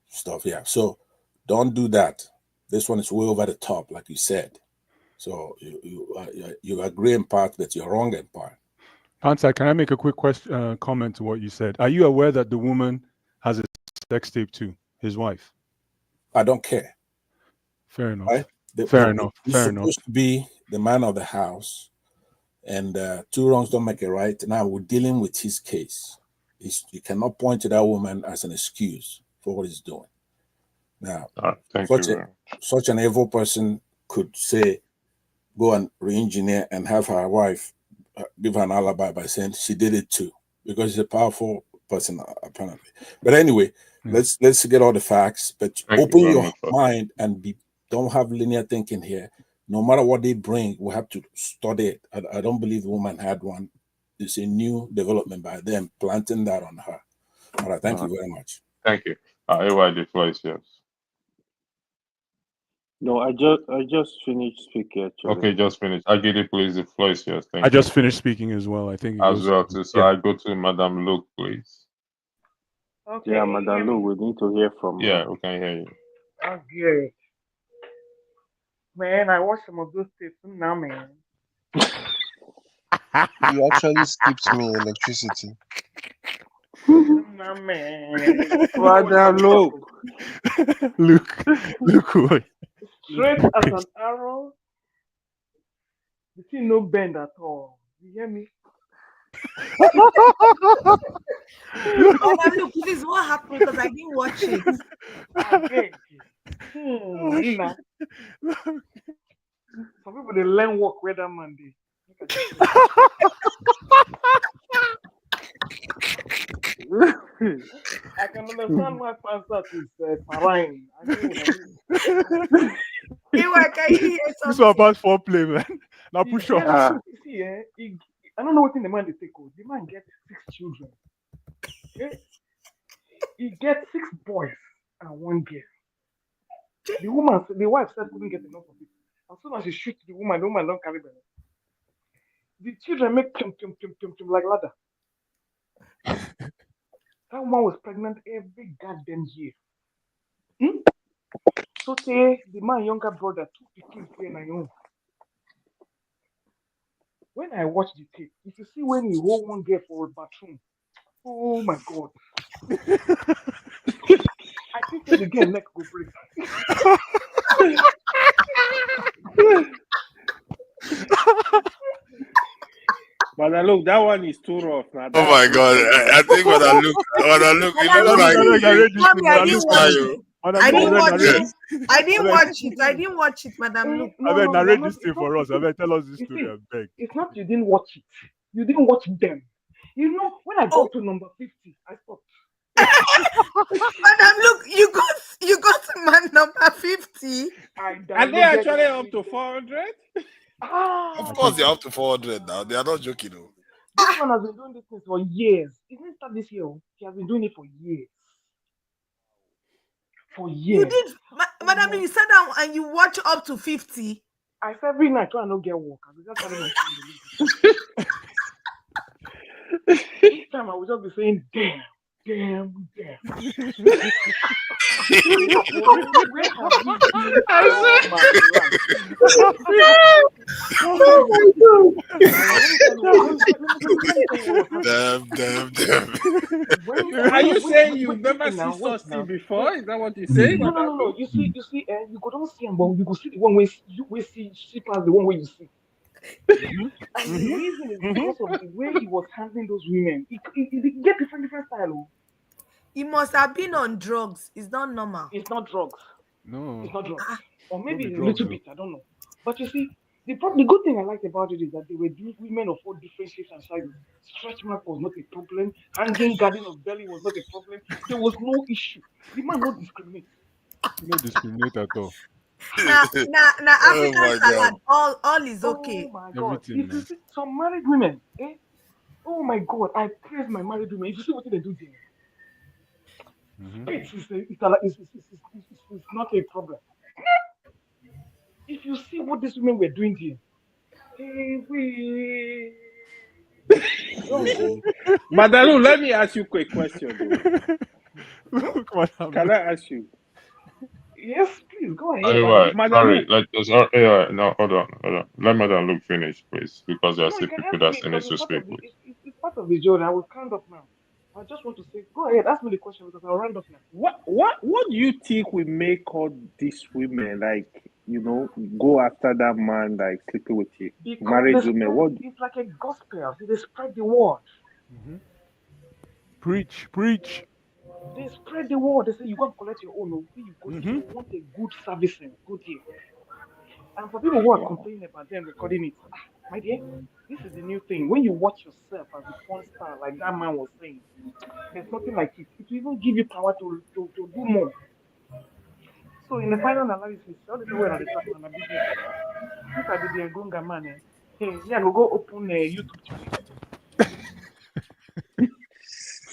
stuff. Yeah. So don't do that. This one is way over the top, like you said. So you agree in part that you're wrong in part. Hansai, can I make a quick comment to what you said? Are you aware that the woman has a sex tape too, his wife? I don't care. Fair enough. Right? Fair enough. He's supposed to be the man of the house, and two wrongs don't make a right. Now we're dealing with his case. You cannot point to that woman as an excuse for what he's doing. Now, such an evil person could say, go and re-engineer and have her wife give her an alibi by saying she did it too, because she's a powerful person apparently. But anyway, let's get all the facts. But open your mind and don't have linear thinking here. No matter what they bring, we have to study it. I don't believe the woman had one. It's a new development by them planting that on her. All right, thank you very much. Thank you. AY, the floor is yours. No, I just finished speaking. Actually. Okay, just finished. Agidi, please, the floor is yours. Thank I you. just finished speaking as well. I think as well too. So I go to Madam Luke, please. Okay. Yeah, Madam Luke, we need to hear from her. Yeah, we can hear you. Okay. Man, I watched some of those tapes now, man. You actually skipped me electricity. Nah, man. Madam Luke. Luke, what? Straight as an arrow. The thing no bend at all. You hear me? Madam, look, this is what happened because I didn't watch it. Okay. Nah. Some people they learn work where that man did. I can understand why Pastor is fine. This one about foreplay, man. Now push up. See, I don't know what in the man they take. The man gets 6 children. Okay? He gets 6 boys and 1 girl. The wife said couldn't get enough of it. As soon as she shoots the woman don't carry them. The children make chum like ladder. That woman was pregnant every goddamn year. So say the man younger brother took the kids in my own. When I watch the tape, if you see when he hold one girl for a bathroom, oh my god. I think the girl neck go break. Madam Luke, that one is too rough. Now, oh my god, I think Madam Luke, you look like I didn't watch it. I didn't Abeg, watch it. I didn't watch it, Madam Luke. abeg, narrate this thing it's not, for us. Abeg, tell us this you story. see, Abeg. it's not you didn't watch it. You didn't watch them. You know, when I got to number 50, I stopped. Madam Luke, you got to man number 50. Are they actually up to 400? Of course, they're up to 400 now. They are not joking. Though. This man has been doing this thing for years. It didn't start this year. He has been doing it for years. For years. You did, Madam Luke, you sat down and you watch up to 50. I said every night try and not get work. I was just telling my each time I would just be saying, damn. Where have we been all my life? Oh Damn. Are you saying you've never seen such thing before? Is that what you say? No. You see, you go don't see him, but you go see the one way you see as the one way you see. And the reason is because of the way he was handling those women. He get different style. He must have been on drugs. It's not normal. It's not drugs. No. It's not drugs. Or maybe a drugs, little bit. I don't know. But you see, the good thing I liked about it is that they were women of all different shapes and sizes. Stretch mark was not a problem. Hanging garden of belly was not a problem. There was no issue. The man not discriminate. You don't discriminate at all. Now African salad, all is okay. Oh my God. If you see some married women, oh my God, I praise my married women. If you see what they do there, it's not a problem. If you see what these women were doing here, Madalu, let me ask you a quick question. Can I ask you? Yes, please go ahead. Anyway, sorry, no, hold on. Let Madam Luke finish, please, because there are still people that still need to speak. It's part of the journey. I will count up now. I just want to say, go ahead, ask me the question because I'll round up now. What do you think will make all these women go after that man sleeping with you? Because Married women. What? It's like a gospel. They spread the word. Preach. They spread the word. They say you go and collect your own. You want a good servicing, good deal. And for people who are complaining about them recording it, my dear, this is the new thing. When you watch yourself as a porn star, like that man was saying, there's nothing like it. It will even give you power to do more. So in the final analysis, all the way at the top on a business. If I did the Ngunga man, I will go open a YouTube channel.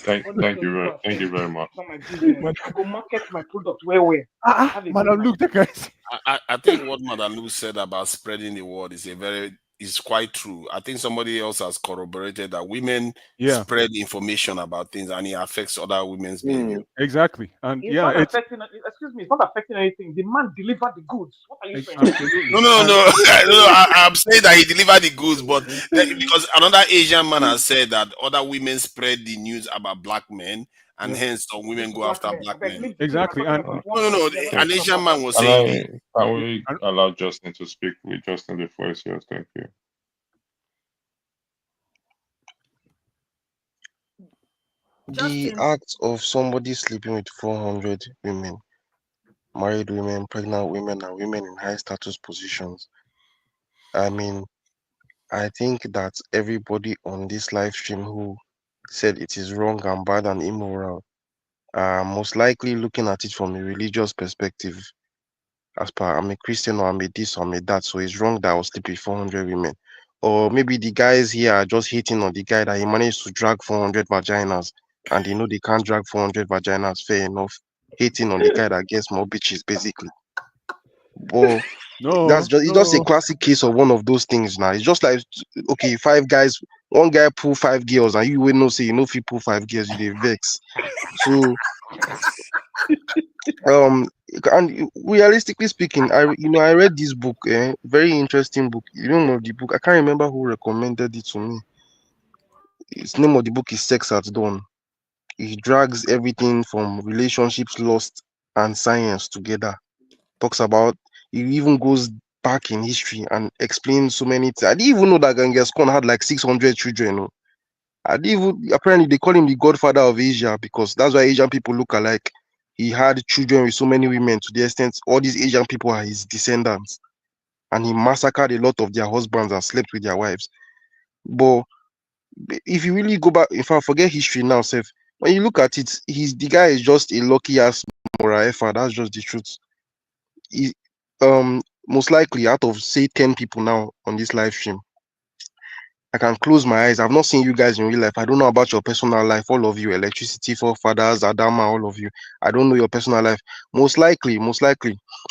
Thank you very much. I go market my product where. Madam Luke, I think what Madam Luke said about spreading the word is quite true. I think somebody else has corroborated that women spread information about things and it affects other women's behavior. Exactly. And it's not affecting anything. The man delivered the goods. What are you saying? No. I'm saying that he delivered the goods, but because another Asian man has said that other women spread the news about black men, and hence some women go after black men. Exactly. And no. An Asian man was saying. Can we allow Justin to speak? With Justin, the floor is yours. Thank you. The act of somebody sleeping with 400 women, married women, pregnant women, and women in high status positions. I mean, I think that everybody on this live stream who said it is wrong and bad and immoral are most likely looking at it from a religious perspective. As per, I'm a Christian or I'm a this or I'm a that, so it's wrong that I will sleep with 400 women. Or maybe the guys here are just hating on the guy that he managed to drag 400 vaginas and they know they can't drag 400 vaginas fair enough. Hating on the guy that gets more bitches, basically. But it's just a classic case of one of those things now. It's just like, okay, 5 guys, one guy pull 5 girls, and you will not say, if you pull 5 girls, you dey vex. So, and realistically speaking, I read this book, very interesting book. You don't know the book. I can't remember who recommended it to me. Its name of the book is Sex at Dawn. It drags everything from relationships lost and science together. Talks about, it even goes back in history and explains so many things. I didn't even know that Genghis Khan had like 600 children. Apparently they call him the godfather of Asia because that's why Asian people look alike. he had children with so many women to the extent all these Asian people are his descendants, and he massacred a lot of their husbands and slept with their wives. But if you really go back, if I forget history now, Seth, when you look at it, the guy is just a lucky ass Mora effer. That's just the truth. He, most likely out of say 10 people now on this live stream, I can close my eyes. I've not seen you guys in real life. I don't know about your personal life. All of you, electricity forefathers, Adanma, all of you. I don't know your personal life. Most likely.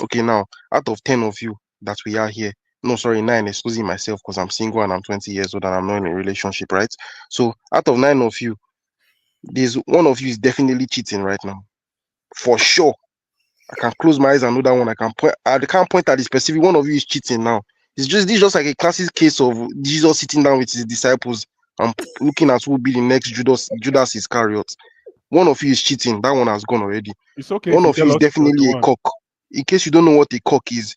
Okay, now out of 10 of you that we are here, no, sorry, 9, excusing myself because I'm single and I'm 20 years old and I'm not in a relationship, right? So out of 9 of you, there's one of you is definitely cheating right now, for sure. I can close my eyes and know that one. I can't point at the specific one of you is cheating now. This is just like a classic case of Jesus sitting down with his disciples and looking at who will be the next Judas Iscariot. One of you is cheating. That one has gone already. It's okay. One If you of you tell is us the definitely a one. cock. In case you don't know what a cock is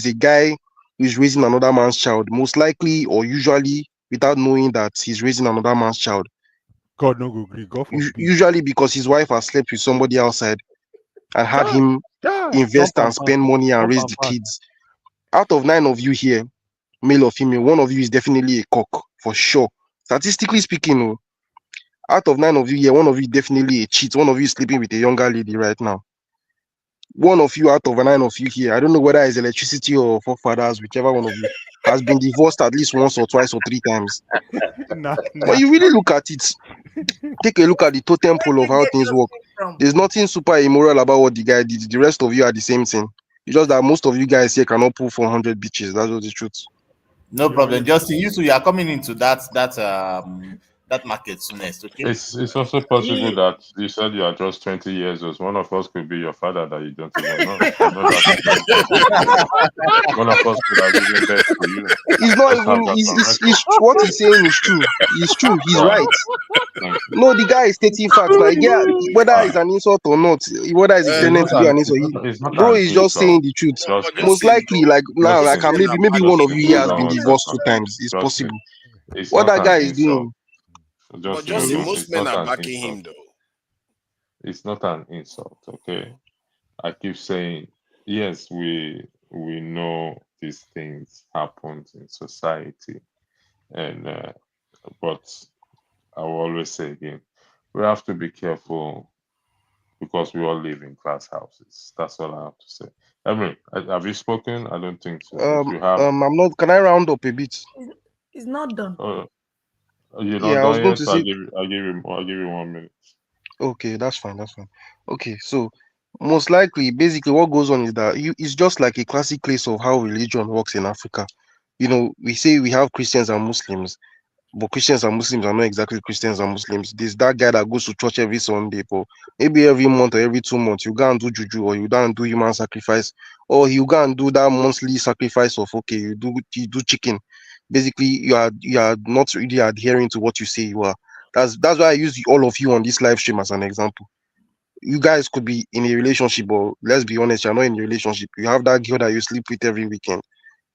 a guy who is raising another man's child, most likely or usually without knowing that he's raising another man's child. God no go agree. God forbid. Usually because his wife has slept with somebody outside and had him invest and spend money and raise the kids. Out of 9 of you here, male or female, one of you is definitely a cock for sure. Statistically speaking, out of 9 of you here, one of you is definitely a cheat. One of you is sleeping with a younger lady right now. One of you out of 9 of you here, I don't know whether it's electricity or forefathers, whichever one of you, has been divorced at least once or twice or 3 times. When you really look at it, take a look at the totem pole of how things work. There's nothing super immoral about what the guy did. The rest of you are the same thing. It's just that most of you guys here cannot pull 400 bitches. That's just the truth. No problem, Justin. You are coming into that market soonest, okay? It's also possible that you said you are just 20 years old. One of us could be your father that you don't even know. You know that one of us could have given birth to you. It's not even. It's what he's saying is true. It's true. He's right. No, the guy is stating facts. Like, yeah, whether it's an insult or not, whether it's intended to be an insult, bro is just saying the truth. Most likely, like now, like maybe one of you here has been divorced 2 times. It's possible. What that guy is doing. But Justin, most men are backing him though. It's not an insult, okay? I keep saying, yes, we know these things happen in society, and but I will always say again, we have to be careful because we all live in glass houses. That's all I have to say. Emily, have you spoken? I don't think so. If you have, I'm not. Can I round up a bit? It's not done. You're Yeah, not I was done going yet, to so say. I'll give you 1 minute. Okay, that's fine. Okay, so most likely, basically, what goes on is that it's just like a classic case of how religion works in Africa. We say we have Christians and Muslims, but Christians and Muslims are not exactly Christians and Muslims. There's that guy that goes to church every Sunday, but maybe every month or every 2 months, you go and do juju or you go and do human sacrifice, or you go and do that monthly sacrifice of you do chicken. Basically, you are not really adhering to what you say you are. That's why I use all of you on this live stream as an example. You guys could be in a relationship, but let's be honest, you're not in a relationship. You have that girl that you sleep with every weekend,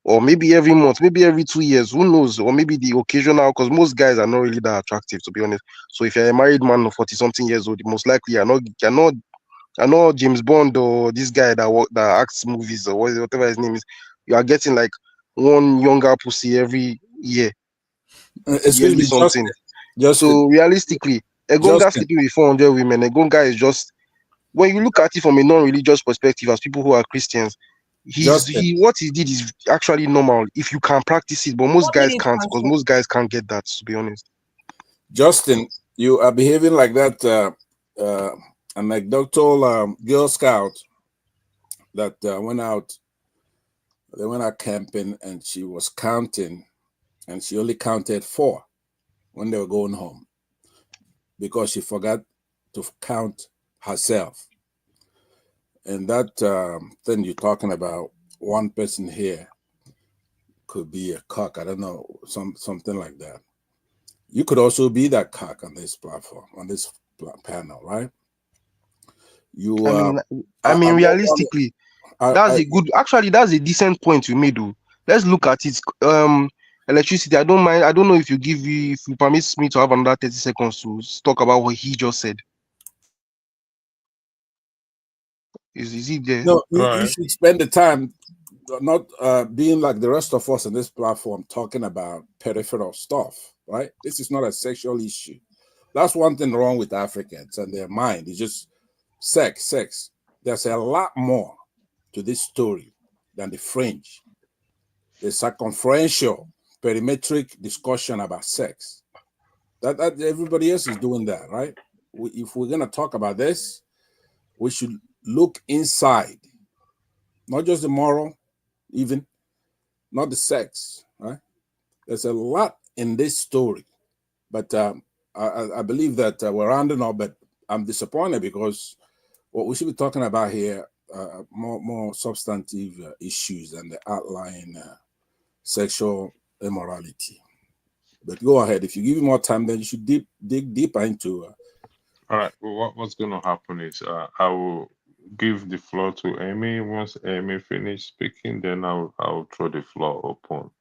or maybe every month, maybe every 2 years, who knows? Or maybe the occasional, because most guys are not really that attractive, to be honest. So if you're a married man of 40-something years old, most likely you're not James Bond or this guy that acts movies or whatever his name is. You are getting like one younger pussy every year. Excuse me, something. Justin. So realistically, Egonga sleeping with 400 women, Egonga is just, when you look at it from a non-religious perspective, as people who are Christians, what he did is actually normal if you can practice it, but most guys can't, because most guys can't get that, to be honest. Justin, you are behaving like that anecdotal Girl Scout that went out camping, and she was counting, and she only counted 4 when they were going home because she forgot to count herself. And that thing you're talking about, one person here could be a cock. I don't know, something like that. You could also be that cock on this platform, on this panel, right? I mean, realistically, that's a decent point you made. Let's look at it. Electricity. I don't mind. I don't know if you permit me to have another 30 seconds to talk about what he just said. Is he there? No, you should spend the time not being like the rest of us on this platform talking about peripheral stuff, right? This is not a sexual issue. That's one thing wrong with Africans and their mind. It's just sex. There's a lot more to this story than the fringe, the circumferential, perimetric discussion about sex. That everybody else is doing that, right? If we're gonna talk about this, we should look inside, not just the moral, even not the sex, right? There's a lot in this story, but I believe that we're rounding up, but I'm disappointed because what we should be talking about here more substantive issues than the outlying sexual immorality. But go ahead. If you give me more time, then you should dig deeper into. All right. Well, what's going to happen is I will give the floor to Amy. Once Amy finishes speaking, then I'll throw the floor open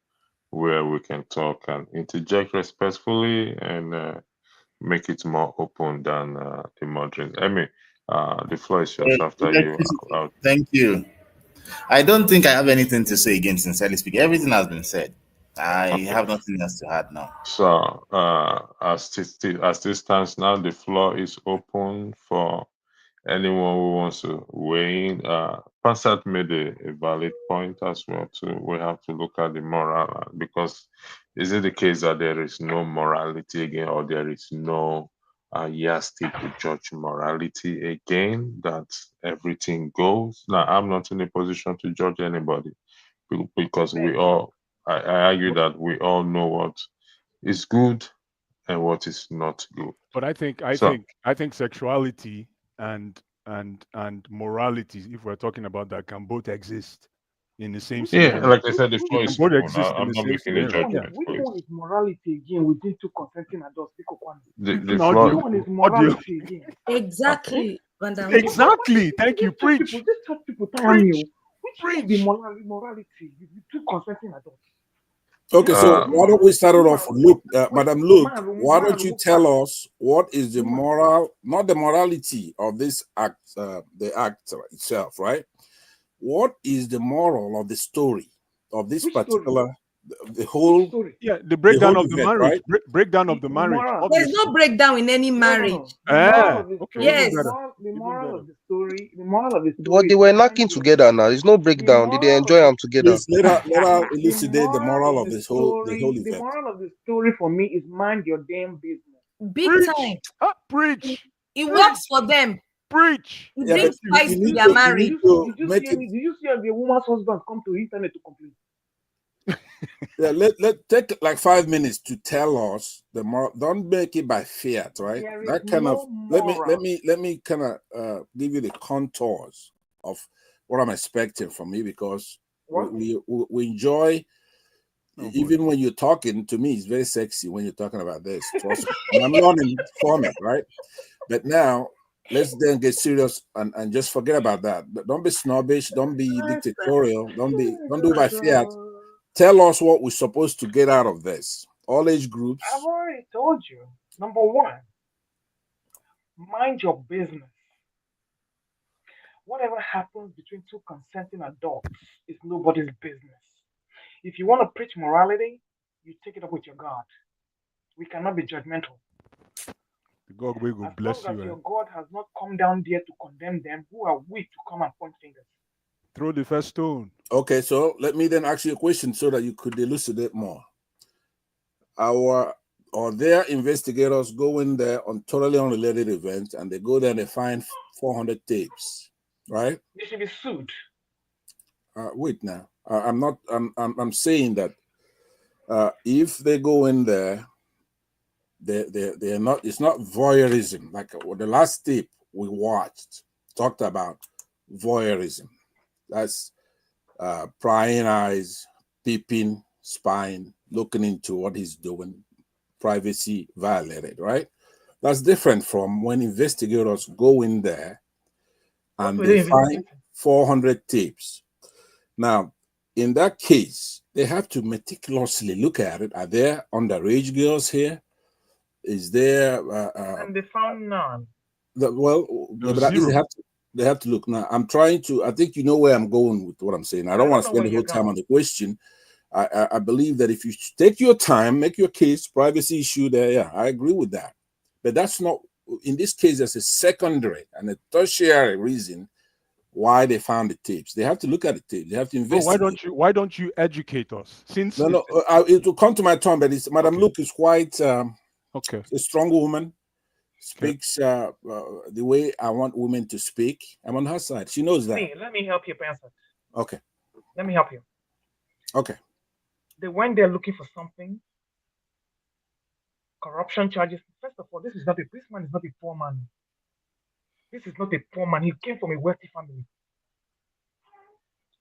where we can talk and interject respectfully and make it more open than the moderator. Amy, the floor is yours after you. Thank you. I don't think I have anything to say again, sincerely speaking. Everything has been said. I have nothing else to add now. So, as this stands now, the floor is open for anyone who wants to weigh in. Pansat made a valid point as well too. We have to look at the moral because is it the case that there is no morality again, or there is no yardstick to judge morality again? That everything goes. Now, I'm not in a position to judge anybody because we all. I argue that we all know what is good and what is not good. But I think sexuality and morality, if we're talking about that, can both exist in the same scenario. Yeah, like I said, the floor is both open. exist in I'm the not same making a scenario. judgment. Which one is morality again within two consenting adults? The Now, floor. Which one is morality again? Exactly. Exactly. Thank you. Preach. Just talk people tell me which one is the morality with two consenting adults? Okay, so why don't we start it off, Luke, Madam Luke? Why don't you tell us what is the moral, not the morality of this act, the act itself, right? What is the moral of the story of this particular, the whole? The breakdown of the event, marriage. right? Breakdown of the marriage. There's no breakdown in any marriage. Yes. The moral of the story. But they were knocking together now. There's no breakdown. Did they enjoy them together? Please let her elucidate the moral of this whole The event. moral of the story for me is mind your damn business. Big time. Preach. It works for them. Preach. It brings spice to their marriage. Did you see the woman's husband come to internet to complain? Yeah, let take like 5 minutes to tell us the moral. Don't make it by fiat, right? That kind of let me kind of give you the contours of what I'm expecting from you, because we enjoy. Even when you're talking to me, it's very sexy when you're talking about this. Trust me. And I'm learning from it, right? But now let's then get serious and just forget about that. Don't be snobbish. Don't be dictatorial. Don't do by fiat. Tell us what we're supposed to get out of this. All age groups. I've already told you. Number one, mind your business. Whatever happens between two consenting adults is nobody's business. If you want to preach morality, you take it up with your God. We cannot be judgmental. God will bless as long you. as your God has not come down there to condemn them, who are we to come and point fingers? Throw the first stone. Okay, so let me then ask you a question so that you could elucidate more. Their investigators go in there on totally unrelated events, and they go there and they find 400 tapes, right? They should be sued. Wait now. I'm saying that if they go in there, they're not. It's not voyeurism. Like the last tape we watched talked about voyeurism. That's prying eyes, peeping, spying, looking into what he's doing, privacy violated, right? That's different from when investigators go in there and they find 400 tapes. Now, in that case, they have to meticulously look at it. Are there underage girls here? Is there... and they found none. They They have to look. Now, I'm trying to, I think you know where I'm going with what I'm saying. I don't want to spend the whole time on the question. I believe that if you take your time, make your case, privacy issue there, yeah, I agree with that. But that's not, in this case, there's a secondary and a tertiary reason why they found the tapes. They have to look at the tapes. They have to investigate. Why don't you educate us? Since No, it will come to my turn, but Madam Luke is quite a strong woman, speaks the way I want women to speak. I'm on her side. She knows that. Let me help you answer. Okay. Let me help you. Okay. They went there looking for something. Corruption charges. First of all, this man is not a poor man. This is not a poor man. He came from a wealthy family.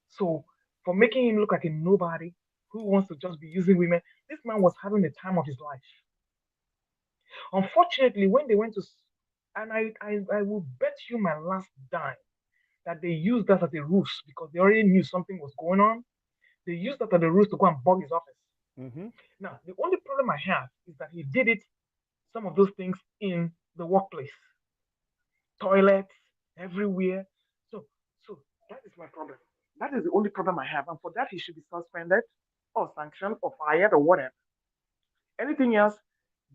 So for making him look like a nobody who wants to just be using women, this man was having the time of his life. Unfortunately, when they went to, and I will bet you my last dime that they used that as a ruse because they already knew something was going on. They used that as a ruse to go and bug his office. Now, the only problem I have is that he did some of those things in the workplace, toilets, everywhere. So that is my problem. That is the only problem I have. And for that, he should be suspended or sanctioned or fired or whatever. Anything else,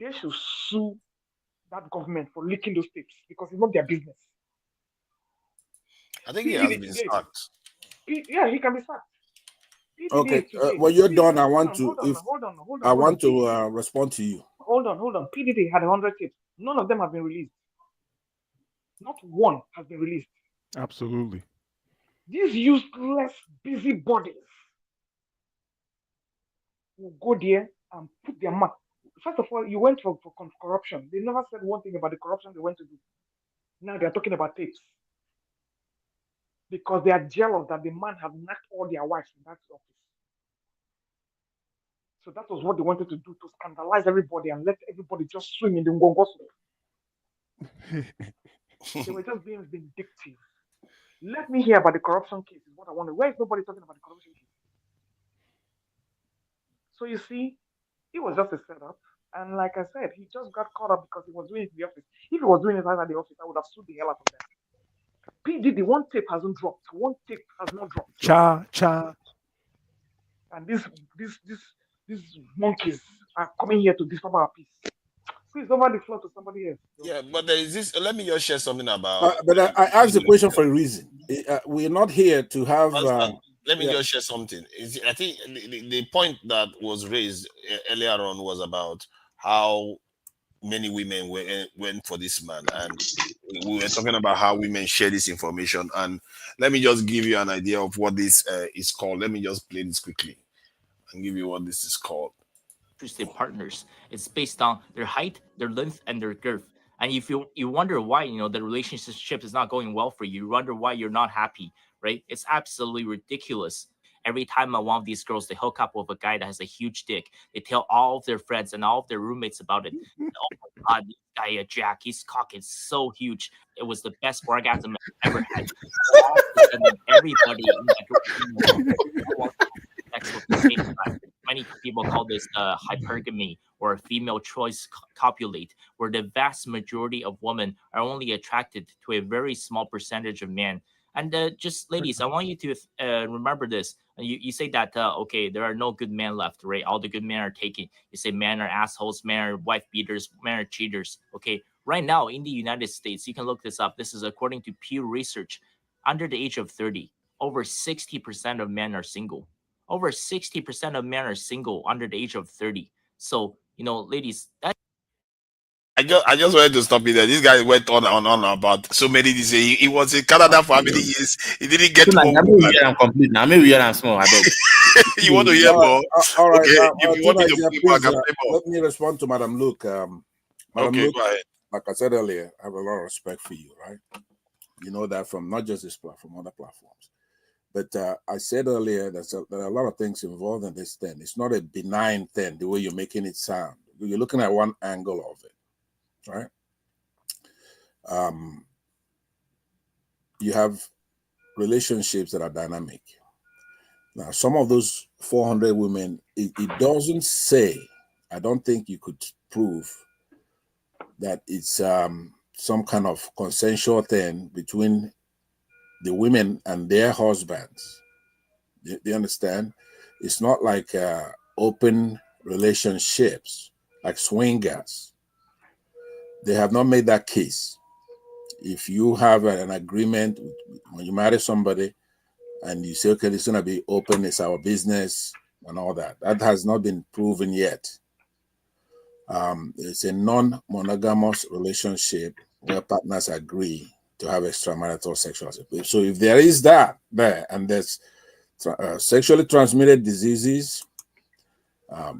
they should sue that government for leaking those tapes because it's not their business. I think he has been sacked. Yeah, he can be sacked. Okay. When you're done, I want to respond to you. Hold on. PDD had 100 tapes. None of them have been released. Not one has been released. Absolutely. These useless busybodies will go there and put their mark. First of all, you went for corruption. They never said one thing about the corruption they went to do. Now they're talking about tapes. Because they are jealous that the man have knocked all their wives in that office. So that was what they wanted to do, to scandalize everybody and let everybody just swim in the ngongo soup. They were just being vindictive. Let me hear about the corruption case is what I want. Where is nobody talking about the corruption case? So you see, it was just a setup. And like I said, he just got caught up because he was doing it in the office. If he was doing it outside the office, I would have sued the hell out of them. PDD, one tape hasn't dropped. One tape has not dropped. Cha. And these monkeys are coming here to disturb our peace. Please over the floor to somebody else. Yeah, but there is this. Let me just share something about. But I asked the question for a reason. We're not here to have. Let me just share something. I think the point that was raised earlier on was about how many women went for this man, and we were talking about how women share this information. And let me just give you an idea of what this is called. Let me just play this quickly and give you what this is called. Interested partners. It's based on their height, their length, and their girth. And if you wonder why the relationship is not going well for you, you wonder why you're not happy, right? It's absolutely ridiculous. Every time one of these girls they hook up with a guy that has a huge dick, they tell all of their friends and all of their roommates about it. Oh my god, this guy Jack, his cock is so huge. It was the best orgasm I've ever had. All of a sudden, everybody in that sex with the same time. Many people call this hypergamy or female choice copulate, where the vast majority of women are only attracted to a very small percentage of men. And just ladies, I want you to remember this. You say that, okay, there are no good men left, right? All the good men are taken. You say men are assholes, men are wife beaters, men are cheaters. Okay, right now in the United States, you can look this up. This is according to Pew Research. Under the age of 30, over 60% of men are single. Over 60% of men are single under the age of 30. So, ladies, that I just wanted to stop you there. This guy went on and on about so many things. He was in Canada for how many years? He didn't get one woman. I'm complete now. Maybe I'm small. I beg. You want to hear more? All right. Okay. If you want me to Please, play back, I play more. let me respond to Madam Luke. Madam Luke, go ahead. like I said earlier, I have a lot of respect for you, right? You know that from not just this platform, other platforms. But I said earlier that there are a lot of things involved in this thing. It's not a benign thing, the way you're making it sound. You're looking at one angle of it, right? You have relationships that are dynamic. Now, some of those 400 women, it doesn't say, I don't think you could prove that it's some kind of consensual thing between the women and their husbands. Do you understand? It's not like open relationships, like swingers. They have not made that case. If you have an agreement when you marry somebody and you say, okay, it's going to be open, it's our business and all that, that has not been proven yet. It's a non-monogamous relationship where partners agree to have extramarital sexual activity. So if there is that there, and there's sexually transmitted diseases,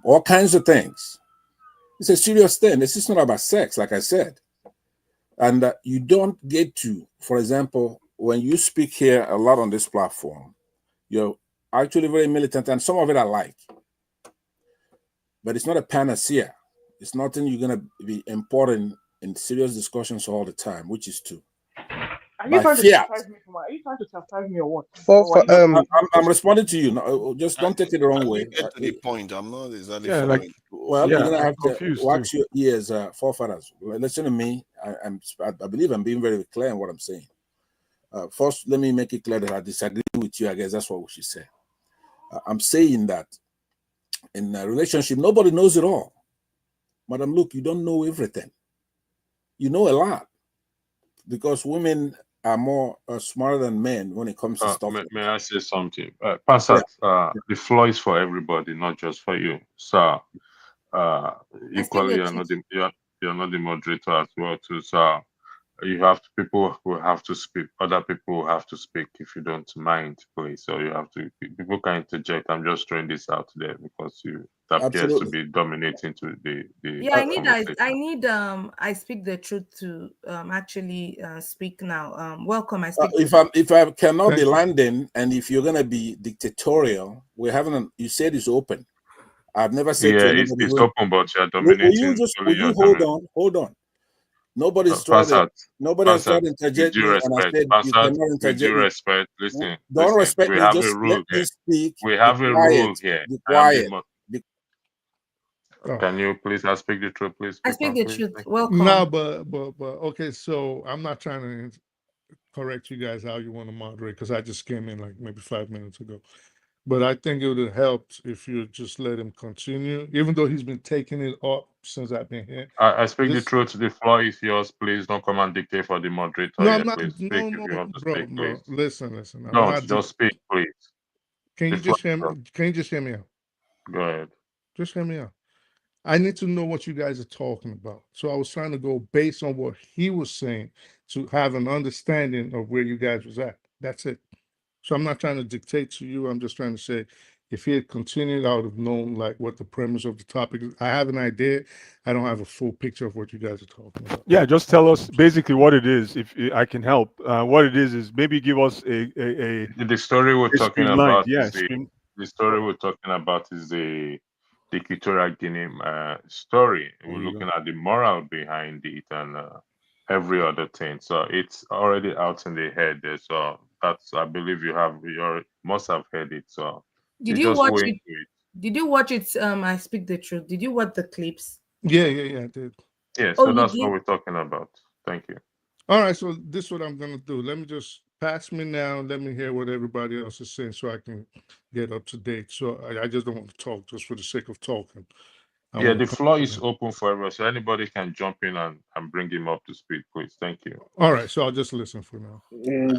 all kinds of things, it's a serious thing. This is not about sex, like I said. And you don't get to, for example, when you speak here a lot on this platform, you're actually very militant, and some of it I like. But it's not a panacea. It's nothing you're going to be important in serious discussions all the time, which is true. Are you trying to chastise me for my? Are you trying to chastise me or what? I'm responding to you. No, just don't take it the wrong way. Get to the point. I'm not exactly Yeah, following. well, you're gonna have to wax your ears, forefathers. Listen to me. I believe I'm being very clear in what I'm saying. First, let me make it clear that I disagree with you. I guess that's what we should say. I'm saying that in a relationship, nobody knows it all. Madam, look, you don't know everything. You know a lot because women are more smarter than men when it comes to stuff. May I say something? Passat, the floor is for everybody, not just for you. So, equally, you're not the moderator as well, too. So, you have people who have to speak, other people who have to speak if you don't mind, please. So you have to, people can interject. I'm just throwing this out there because it appears to be dominating to the Yeah, conversation. I speak the truth to actually speak now. Welcome, I speak. If I cannot be landing, and if you're gonna be dictatorial, we're having you said it's open. I've never said to anybody. It's open, but you're dominating. Will you hold on? Nobody's tried it. Nobody has tried to interject me, and I said you cannot interject. With due respect, listen. Don't respect me. Just let me speak. We have a rule here. Be quiet. Can you please speak the truth, please? I speak the truth. Welcome. No, but okay. So I'm not trying to correct you guys how you want to moderate because I just came in like maybe 5 minutes ago. But I think it would have helped if you just let him continue, even though he's been taking it up since I've been here. I speak the truth. The floor is yours. Please don't come and dictate for the moderator. No, I'm not. Please speak if you want to speak, please. No. Listen. Don't just speak, please. Can you just hear me? Can you just hear me out? Go ahead. Just hear me out. I need to know what you guys are talking about. So I was trying to go based on what he was saying to have an understanding of where you guys was at. That's it. So I'm not trying to dictate to you. I'm just trying to say, if he had continued, I would have known like what the premise of the topic is. I have an idea. I don't have a full picture of what you guys are talking about. Yeah, just tell us basically what it is. If I can help, what it is maybe give us the story we're talking about. Yes, the story we're talking about is the Equatorial Guinea story. We're looking at the moral behind it and every other thing. So it's already out in the head there. So that's, I believe you must have heard it. So did you watch it? Did you watch it? I speak the truth. Did you watch the clips? Yeah, I did. Yeah, so that's what we're talking about. Thank you. All right, so this is what I'm gonna do. Let me just pass me now. Let me hear what everybody else is saying so I can get up to date. So I just don't want to talk just for the sake of talking. Yeah, the floor is open for everyone, so anybody can jump in and bring him up to speed, please. Thank you. All right, so I'll just listen for now.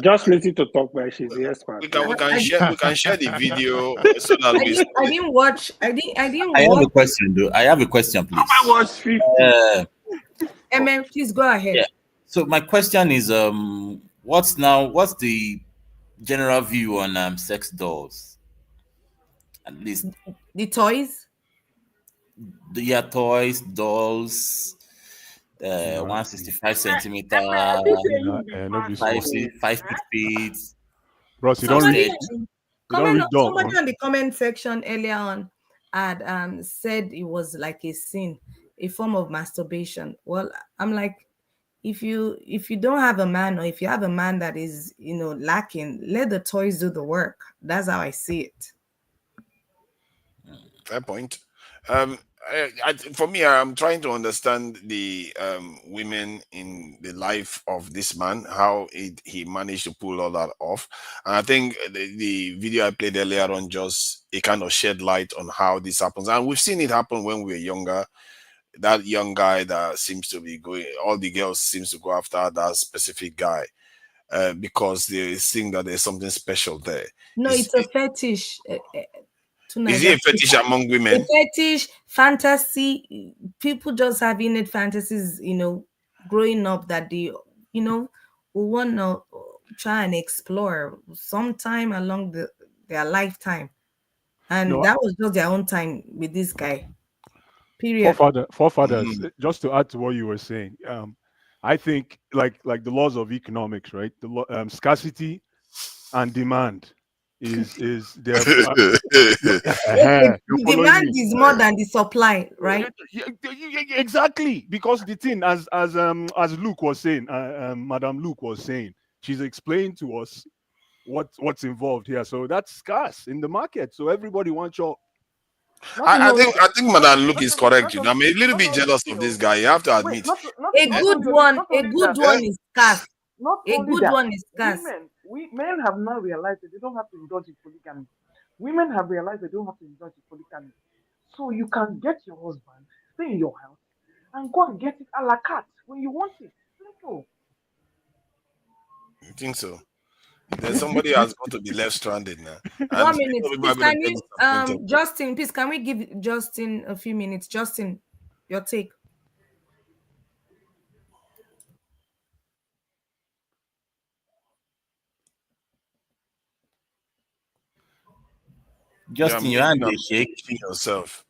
Just listen to talk by she's the expert. We can share the video so that I didn't watch. I didn't. I have a question, though. I have a question, please. I watched 50. Please go ahead. Yeah. So my question is, what's the general view on sex dolls? At least the toys. Toys, dolls, 165 centimeter, 5 feet. Bros, you don't read. Somebody on the comment section earlier on had said it was like a sin, a form of masturbation. Well, I'm like, if you don't have a man, or if you have a man that is lacking, let the toys do the work. That's how I see it. Fair point. For me, I'm trying to understand the women in the life of this man, how he managed to pull all that off. And I think the video I played earlier on just it kind of shed light on how this happens. And we've seen it happen when we were younger. That young guy that seems to be going, all the girls seems to go after that specific guy because they think that there's something special there. No, it's a fetish. Is it a fetish among women? A fetish, fantasy. People just have innate fantasies, growing up that they, will want to try and explore sometime along their lifetime. And No, that was just their own time with this guy. Period. Forefathers. Just to add to what you were saying, I think like the laws of economics, right? The scarcity and demand is there. The demand is more than the supply, right? Exactly, because the thing, as Luke was saying, Madam Luke was saying, she's explained to us what's involved here. So that's scarce in the market. So everybody wants your. I think Madam Luke is correct. I'm a little bit jealous of this guy. You have to admit. A good one is scarce. Not A only good that, one is scarce. Men have now realized that they don't have to indulge in polygamy. Women have realized they don't have to indulge in polygamy. So you can get your husband, stay in your house, and go and get it a la carte when you want it. Simple. I think so. Then somebody has got to be left stranded now. 1 minute. Please, can you, Justin, please, can we give Justin a few minutes? Justin, your take. Justin, your hand is shaking yourself.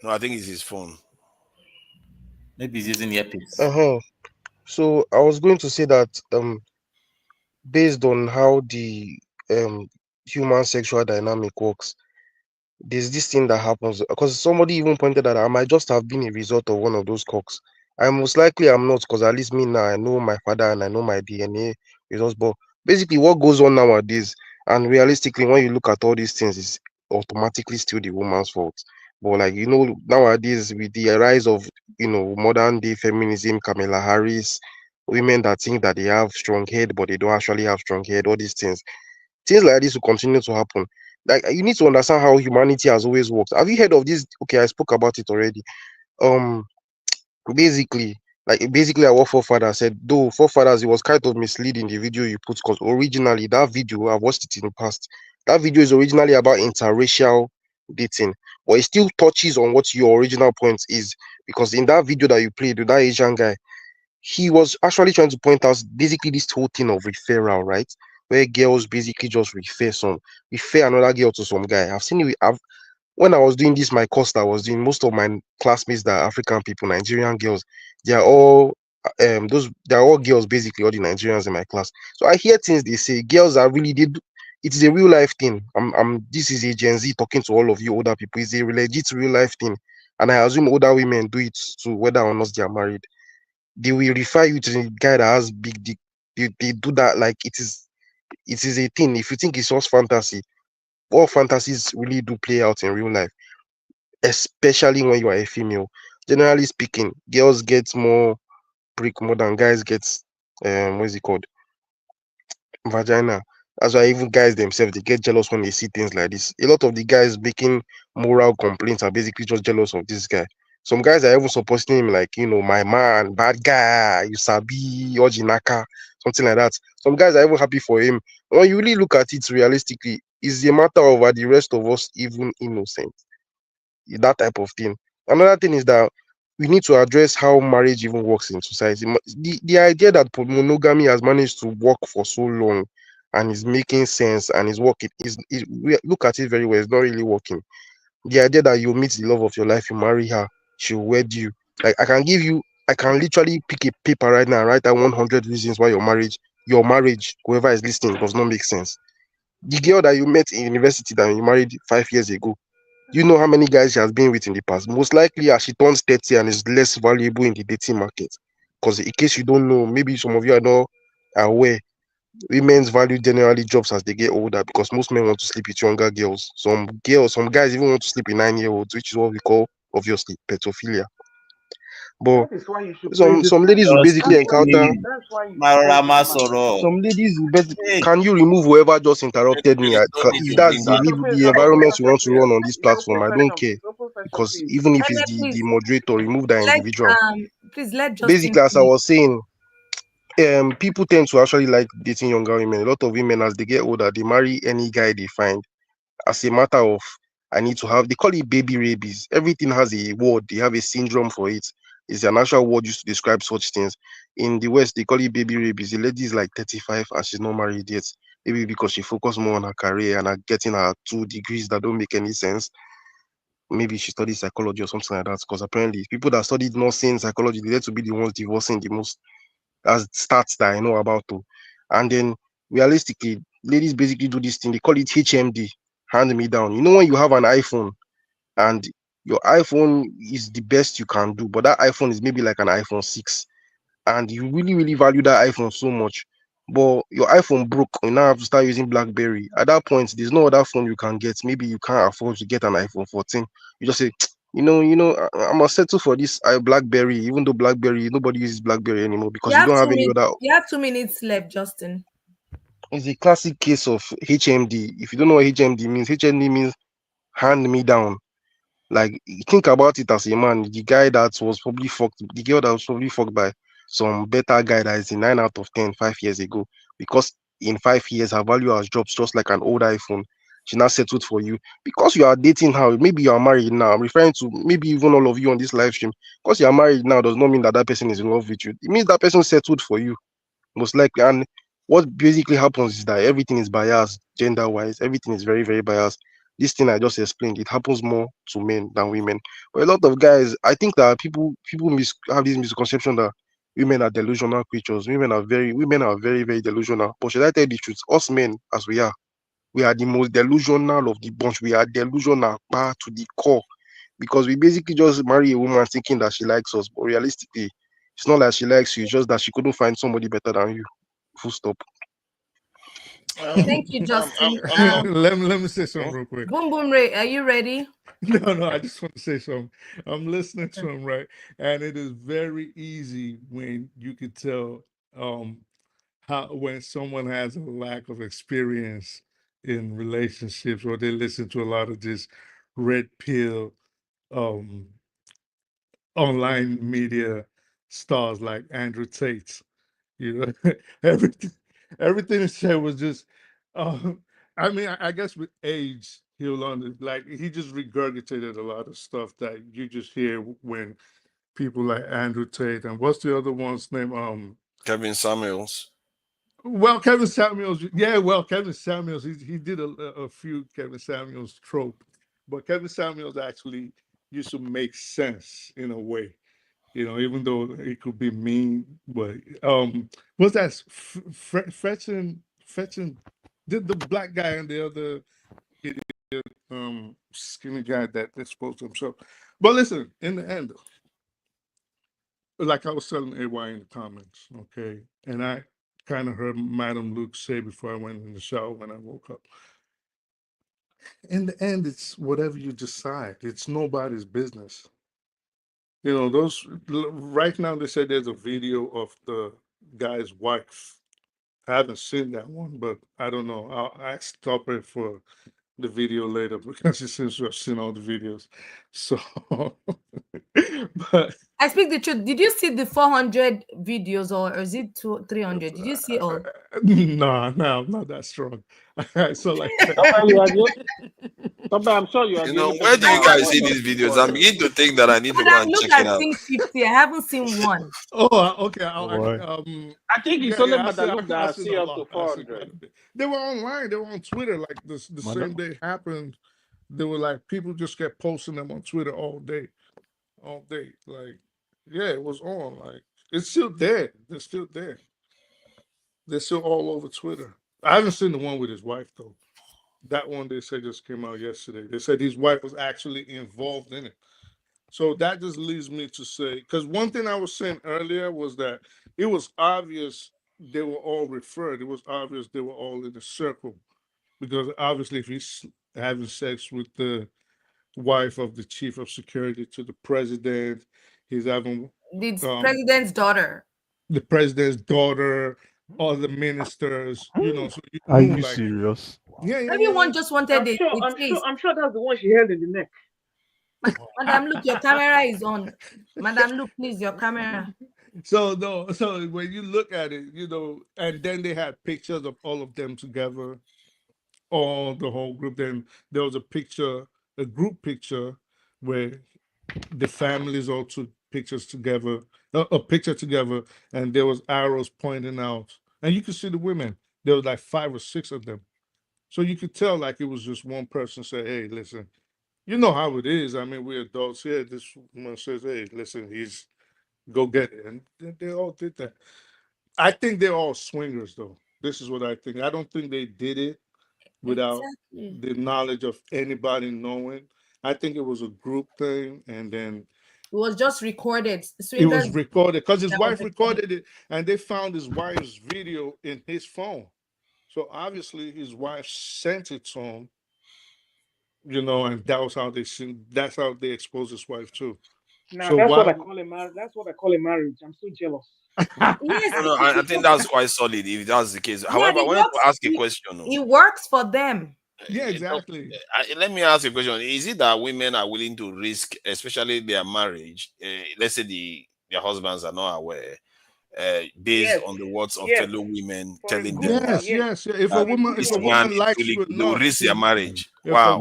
No, I think it's his phone. Maybe he's using earpiece. So I was going to say that based on how the human sexual dynamic works, there's this thing that happens because somebody even pointed out I might just have been a result of one of those cocks. I most likely am not, because at least me now I know my father and I know my DNA results. But basically, what goes on nowadays, and realistically, when you look at all these things, is automatically still the woman's fault. But like nowadays with the rise of modern day feminism, Kamala Harris, women that think that they have strong head but they don't actually have strong head, all these things like this will continue to happen. Like you need to understand how humanity has always worked. Have you heard of this? Okay, I spoke about it already. Basically, our forefather said, though forefathers, it was kind of misleading the video you put, because originally that video, I watched it in the past. That video is originally about interracial dating, but it still touches on what your original point is, because in that video that you played with that Asian guy, he was actually trying to point out basically this whole thing of referral, right? Where girls basically just refer another girl to some guy. I've seen it. When I was doing this, my course that I was doing, most of my classmates that are African people, Nigerian girls, they are all girls, basically all the Nigerians in my class. So I hear things they say. Girls are really it is a real life thing. This is a Gen Z talking to all of you older people. It's a legit real life thing, and I assume older women do it too, whether or not they are married. They will refer you to the guy that has big dick. They do that like it is a thing. If you think it's just fantasy, all fantasies really do play out in real life, especially when you are a female. Generally speaking, girls get more prick more than guys get what is it called? Vagina. That's why even guys themselves, they get jealous when they see things like this. A lot of the guys making moral complaints are basically just jealous of this guy. Some guys are even supporting him like, my man, bad guy, you sabi, ojinaka, something like that. Some guys are even happy for him. When you really look at it realistically, it's a matter of are the rest of us even innocent? That type of thing. Another thing is that we need to address how marriage even works in society. The idea that monogamy has managed to work for so long and is making sense and is working look at it very well, it's not really working. The idea that you meet the love of your life, you marry her, she'll wed you. Like I can literally pick a paper right now and write down 100 reasons why your marriage, whoever is listening, does not make sense. The girl that you met in university that you married 5 years ago, you know how many guys she has been with in the past. Most likely, as she turns 30 and is less valuable in the dating market. Because in case you don't know, maybe some of you are not aware, women's value generally drops as they get older because most men want to sleep with younger girls. Some guys even want to sleep with 9-year-olds, which is what we call obviously pedophilia. But That is why you should pray some different. ladies will basically That's why encounter that's why you should pray different. some ladies will can you remove whoever just interrupted me? If that's the It's open environment you want session to here. run on this It's open platform, I don't session. care. It's open session, Because please. even if it's Ene, the please moderator, remove that let individual. please let Justin Basically, as I finish. was saying, people tend to actually like dating younger women. A lot of women, as they get older, they marry any guy they find as a matter of I need to have. They call it baby rabies. Everything has a word. They have a syndrome for it. It's an actual word used to describe such things. In the West, they call it baby rabies. The lady is like 35 and she's not married yet. Maybe because she focused more on her career and getting her 2 degrees that don't make any sense. Maybe she studied psychology or something like that. Because apparently, people that studied nursing, psychology, they tend to be the ones divorcing the most. As stats that I know about too. And then realistically, ladies basically do this thing. They call it HMD, hand me down. You know when you have an iPhone and your iPhone is the best you can do, but that iPhone is maybe like an iPhone 6, and you really, really value that iPhone so much. But your iPhone broke, you now have to start using BlackBerry. At that point, there's no other phone you can get. Maybe you can't afford to get an iPhone 14. You just say, I must settle for this BlackBerry, even though BlackBerry, nobody uses BlackBerry anymore because you don't have any other. You have 2 minutes left, Justin. It's a classic case of HMD. If you don't know what HMD means hand me down. Like, think about it as a man, the guy that was probably fucked, the girl that was probably fucked by some better guy that is a 9 out of 10 5 years ago, because in 5 years her value has dropped just like an old iPhone. She now settled for you because you are dating her. Maybe you are married now. I'm referring to maybe even all of you on this live stream. Because you are married now does not mean that that person is in love with you. It means that person settled for you, most likely. And what basically happens is that everything is biased, gender wise. Everything is very, very biased. This thing I just explained, it happens more to men than women. But a lot of guys, I think that people have this misconception that women are delusional creatures. Women are very, very delusional. But should I tell the truth? Us men, as we are the most delusional of the bunch. We are delusional to the core, because we basically just marry a woman thinking that she likes us, but realistically, it's not like she likes you. It's just that she couldn't find somebody better than you. Full stop. Thank you, Justin. Let me say something real quick. Boom Boom Ray, are you ready? No, I just want to say something. I'm listening to him, right? And it is very easy when you can tell how when someone has a lack of experience in relationships, or they listen to a lot of this red pill um online media stars like Andrew Tate. You know, everything everything he said was just I mean, I guess with age he'll like he just regurgitated a lot of stuff that you just hear when people like Andrew Tate, and what's the other one's name? Kevin Samuels. Well, Kevin Samuels, yeah, well, Kevin Samuels, he did a few Kevin Samuels trope, but Kevin Samuels actually used to make sense in a way, even though it could be mean. But what's that? Fetching, did the black guy and the other idiot, skinny guy that exposed himself. But listen, in the end, like I was telling AY in the comments, okay, and I kind of heard Madam Luke say before I went in the shower when I woke up. In the end, it's whatever you decide. It's nobody's business. Right now they said there's a video of the guy's wife. I haven't seen that one, but I don't know. I'll ask Topper for the video later because he seems to have seen all the videos. So, but I speak the truth. Did you see the 400 videos, or is it 300? Did you see all? no, I'm not that strong. So like, Tope, I'm sure you are the only Where person do you that guys watched see all these the videos? I'm 400. beginning to think that I need to But go I've and looked check it at out. seen 50. I haven't seen one. oh, okay. I think it's Yeah, only I see. Madaloop I that seen see a up to lot. I seen 400. quite a bit. They were online. They were on Twitter. Like the same day it happened, they were like people just kept posting them on Twitter all day. Like, yeah, it was on. Like, it's still there. They're still there. They're still all over Twitter. I haven't seen the one with his wife though. That one they said just came out yesterday. They said his wife was actually involved in it. So that just leads me to say, because one thing I was saying earlier was that it was obvious they were all referred. It was obvious they were all in a circle because obviously, if he's having sex with the wife of the chief of security to the president, he's having The um, president's daughter. the president's daughter, other ministers. So you Are knew you like, serious? yeah, yeah, yeah, Everyone yeah. just wanted a taste. I'm sure that's the one she held in the neck. Madam, look, your camera is on. Madam, look, please, your camera. So no, so when you look at it, and then they had pictures of all of them together, all the whole group. Then there was a group picture where the families all took pictures together, a picture together, and there was arrows pointing out, and you could see the women. There was like 5 or 6 of them, so you could tell like it was just one person say, "Hey, listen, you know how it is. I mean, we're adults here." This woman says, "Hey, listen, he's go get it," and they all did that. I think they're all swingers, though. This is what I think. I don't think they did it without Exactly. the knowledge of anybody knowing. I think it was a group thing, and then It was just recorded. it was Swingers. recorded because his That was wife recorded it, and they found his wife's video in his phone. So obviously, his wife sent it to him, and that was how that's how they exposed his wife too. Now So that's what I while call a marriage. That's what I call a marriage. I'm so jealous. Yes, No, no, I think that's quite solid if that's the case. yeah, However, I wanted to ask a question. it works for them. Yeah, exactly. Let me ask you a question. Is it that women are willing to risk, especially their marriage? Let's say their husbands are not aware, based Yes, on the words of yes. fellow women For a telling good them one, that, Yes. If For a a woman, good if this a one, man woman is likes really you they will enough, risk their marriage. if a Wow.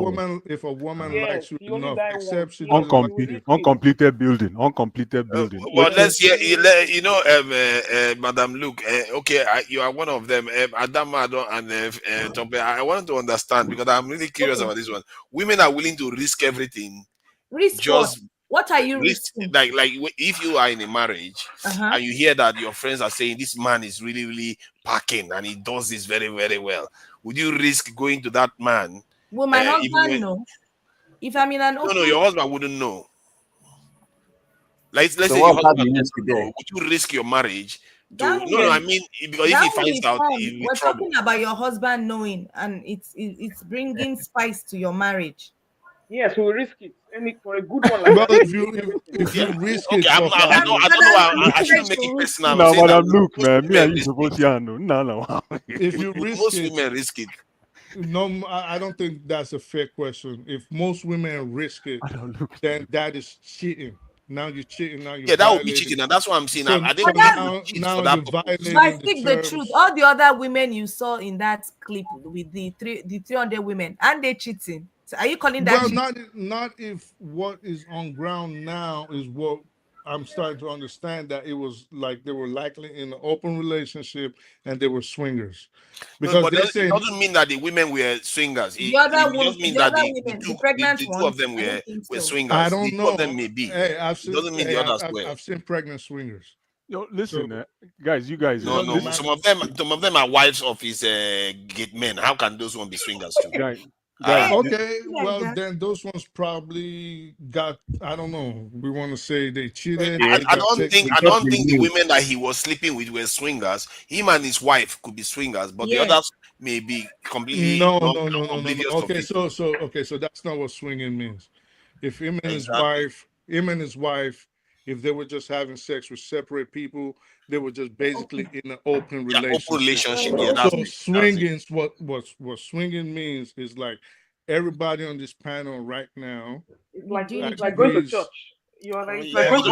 woman likes you Yes, you only enough, die once. except she Yes, doesn't like you will you. risk it. Uncompleted building. Uncompleted building. Well, Wait, let's hear. You will risk it. Madam Luke. Okay, you are one of them. Adanma and Tope. I wanted to understand because I'm really curious Okay. about this one. Women are willing to risk everything, Risk what? just What are you risk risking? like if you are in a marriage Uh-huh. and you hear that your friends are saying this man is really really packing and he does this very very well, would you risk going to that man? Will my Even husband when know? If I'm in an no, open, your husband wouldn't know. Let's So say your what bad husband news doesn't there? know. Would you risk your marriage that to? will No, be I mean because if that he will finds be out, fun. he'll be We're trouble. talking about your husband knowing, and it's bringing spice to your marriage. Yes, we will risk it. For a good one like Well, that, we if will risk you everything. if you risk Okay, it, I'm Tofa, not. I don't. I don't know. I shouldn't make it personal. I'm now, saying that Madam Luke, most man, me women and you risk supposed it. to know. No. if you Would risk most it, women risk it? no, I don't think that's a fair question. If most women risk it, then that is cheating. Now you're cheating. Now you're Yeah, that would be violating. cheating, and that's what I'm saying. So I so think women would now cheat for you're that purpose. But I violating the speak the truth. terms. All the other women you saw in that clip with the 300 women, and they cheating. So are you calling that Well, cheating? not if what is on ground now is what I'm starting to understand, that it was like they were likely in an open relationship and they were swingers, No, because but they're it saying doesn't mean that the women were swingers. The other It just means the that other the women, the two pregnant the two of ones, them I don't think were so. I swingers. The don't two of them know. may be. Hey, It doesn't mean the others were. I've seen pregnant swingers. Yo, So listen, guys, you guys, it No, doesn't no. matter. Some of them are wives of his gate men. How can those one be swingers too? guys, Okay, well then those ones probably got, I don't know. We want to say they cheated. I, They I got don't think taken. I don't think the women that he was sleeping with were swingers. Him and his wife could be swingers, but the Yes. others may be completely No. oblivious of Okay, it. so that's not what swinging means. If Exactly. him and his wife, if they were just having sex with separate people, they were just basically in an open Yeah, open relationship. relationship. Yeah, So that's it. swinging, what swinging means is like everybody on this panel right now It's like going to agrees church. It's Yeah, like going to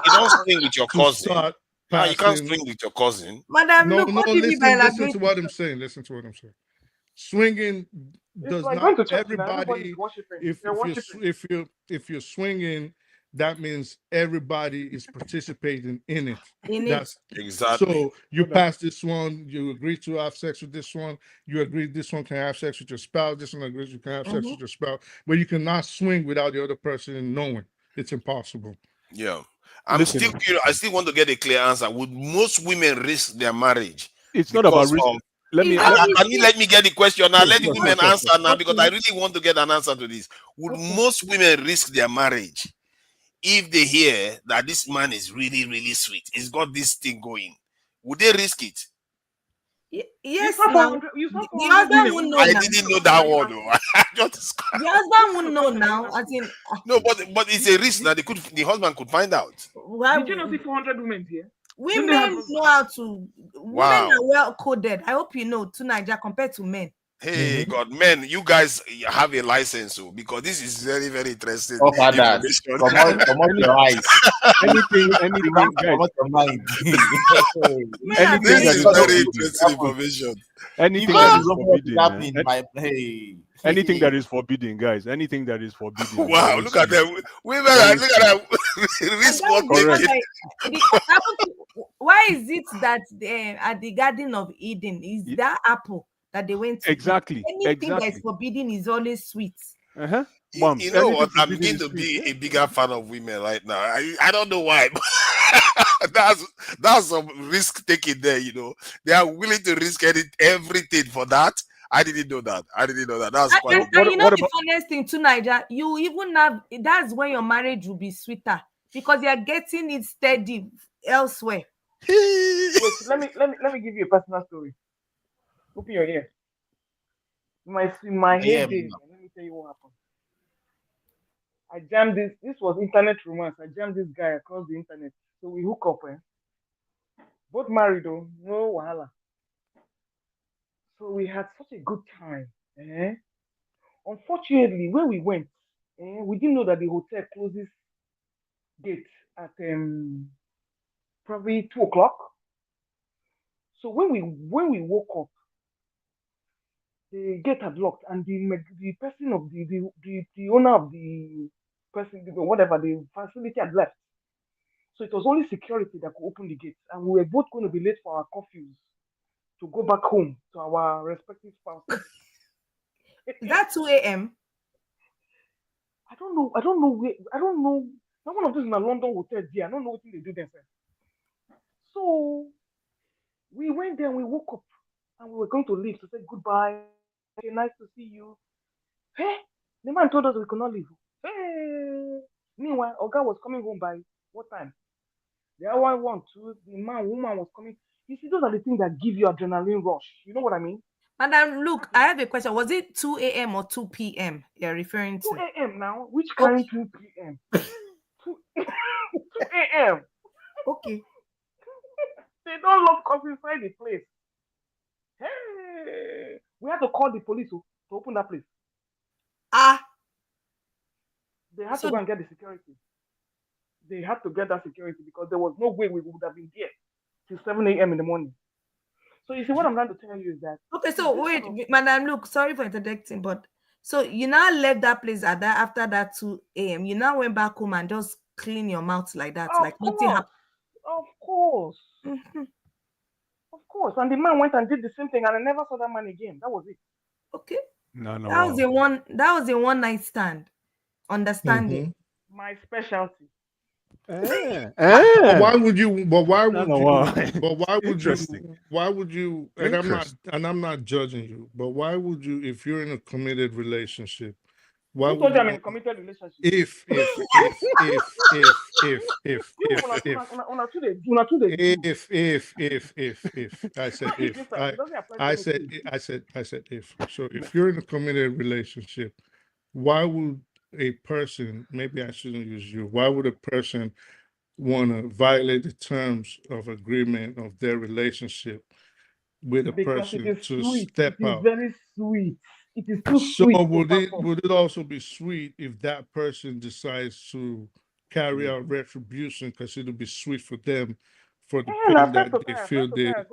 you don't swing with your to cousin. start Ah, you can't passing. swing with your cousin. Madam, No, look, what do you mean by listen like to what I'm saying. Listen to what I'm saying. Swinging It's does like not going to church now. everybody. Everybody's worshiping. If They're if you're worshiping. if you're swinging, that means everybody is participating in it. in it? That's Exactly. so you pass this one, you agree to have sex with this one, you agree this one can have sex with your spouse, this one agrees you can have sex with your spouse, but you cannot swing without the other person knowing. It's impossible. Yeah. I'm Listen. still curious. I still want to get a clear answer. Would most women risk their marriage? It's not about risk. Of Let me. can you let me get the question now? Let the Sure. women answer now, because I really want to get an answer to this. Would most women risk their marriage if they hear that this man is really, really sweet? He's got this thing going. Would they risk it? Yes, saw now 400. You saw the 400 husband women. won't know I now. didn't know that one. I just The husband won't know now. As in, no, but it's a risk now. The husband could find out. why Did you not see 400 women here? Don't they have women husbands? know how to? Women Wow. are well coded. I hope you know to Nigeria compared to men. Hey God, men, you guys have a license, so because this is very, very interesting Oh, father, information. come on your eyes. Anything, Relax, guys. come on your mind. Men are Anything This that is is very forbidden. interesting information. Anything If that you is don't know what's forbidden, happening, man. hey. Anything that is forbidden, guys. Anything that is forbidden. Is Wow, always look at sweet. them. Women, Very look at that. And Risk that what was because taking. why is it that at the Garden of Eden is that apple that they went to eat? Exactly. Anything that is forbidden is always sweet. Uh-huh. You know what? I'm beginning to be a bigger fan of women right now. I don't know why. That's some risk taking there. You know, they are willing to risk everything for that. I didn't know that. That's quite. And you know the funniest thing to Nigeria, you even have that's when your marriage will be sweeter because you're getting it steady elsewhere. Wait, let me give you a personal story. Open your ear. My heyday. Let me tell you what happened. I jammed this. This was internet romance. I jammed this guy across the internet. So we hook up. Both married though, no wahala. So we had such a good time. Unfortunately, when we went, we didn't know that the hotel closes gate at probably 2 o'clock. So when we woke up, the gate had locked, and the person of the owner of the person, whatever the facility had left. So it was only security that could open the gate, and we were both going to be late for our curfews to go back home to our respective spouses. Is that 2 a.m.? I don't know. I don't know. Not one of those in a London hotel there. I don't know what they do themselves. So we went there and we woke up and we were going to leave to say goodbye. Okay, nice to see you. Hey, the man told us we could not leave. Hey, meanwhile, Oga was coming home by what time? The hour 1, 2, the woman was coming. You see, those are the things that give you adrenaline rush. You know what I mean? Madam, look, I have a question. Was it 2 a.m. or 2 p.m. you're referring to? 2 a.m. now. Which kind 2 p.m.? 2 a.m. Okay. They don't love coffee inside the place. Hey, we had to call the police to open that place. They had to go and get the security. They had to get that security because there was no way we would have been here till 7 a.m. in the morning. So you see, what I'm trying to tell you is that. Okay, so wait, madam, look, sorry for interjecting, but so you now left that place after that 2 a.m. You now went back home and just clean your mouth like that, like nothing happened. Of course. Of course. And the man went and did the same thing, and I never saw that man again. That was it. Okay. No. That was a one night stand. Understanding. My specialty. But why would you? But why would you? Wow. But why would you? Interesting. Why would you? And I'm not judging you. But why would you? If you're in a committed relationship, why Who would told you you? I'm in a committed relationship? If I said if. So if you're in a committed relationship, why would a person, maybe I shouldn't use you, why would a person want to violate the terms of agreement of their relationship with a Because person it is to sweet. step It is out? very sweet. It is too So sweet. would it also be sweet if that person decides to carry out retribution because it'll be sweet for them for the pain that they feel that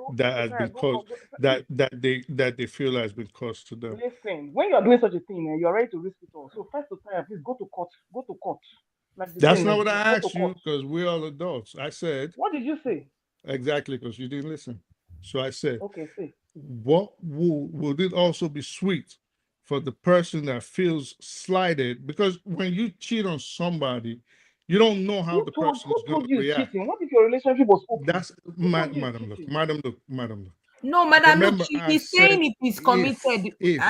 they feel has been caused to them? Listen, when you're doing such a thing, you're ready to risk it all. So first to time, please go to court. Go to court. Like That's not what I asked you because we're all adults. I said. What did you say? Exactly, because you didn't listen. So I said. Okay, say. What would it also be sweet for the person that feels slighted? Because when you cheat on somebody, you don't know how the person is going to react. Cheating? What if your relationship was open? That's madam. Look. No, madam. Remember, Look, he's saying it is committed. If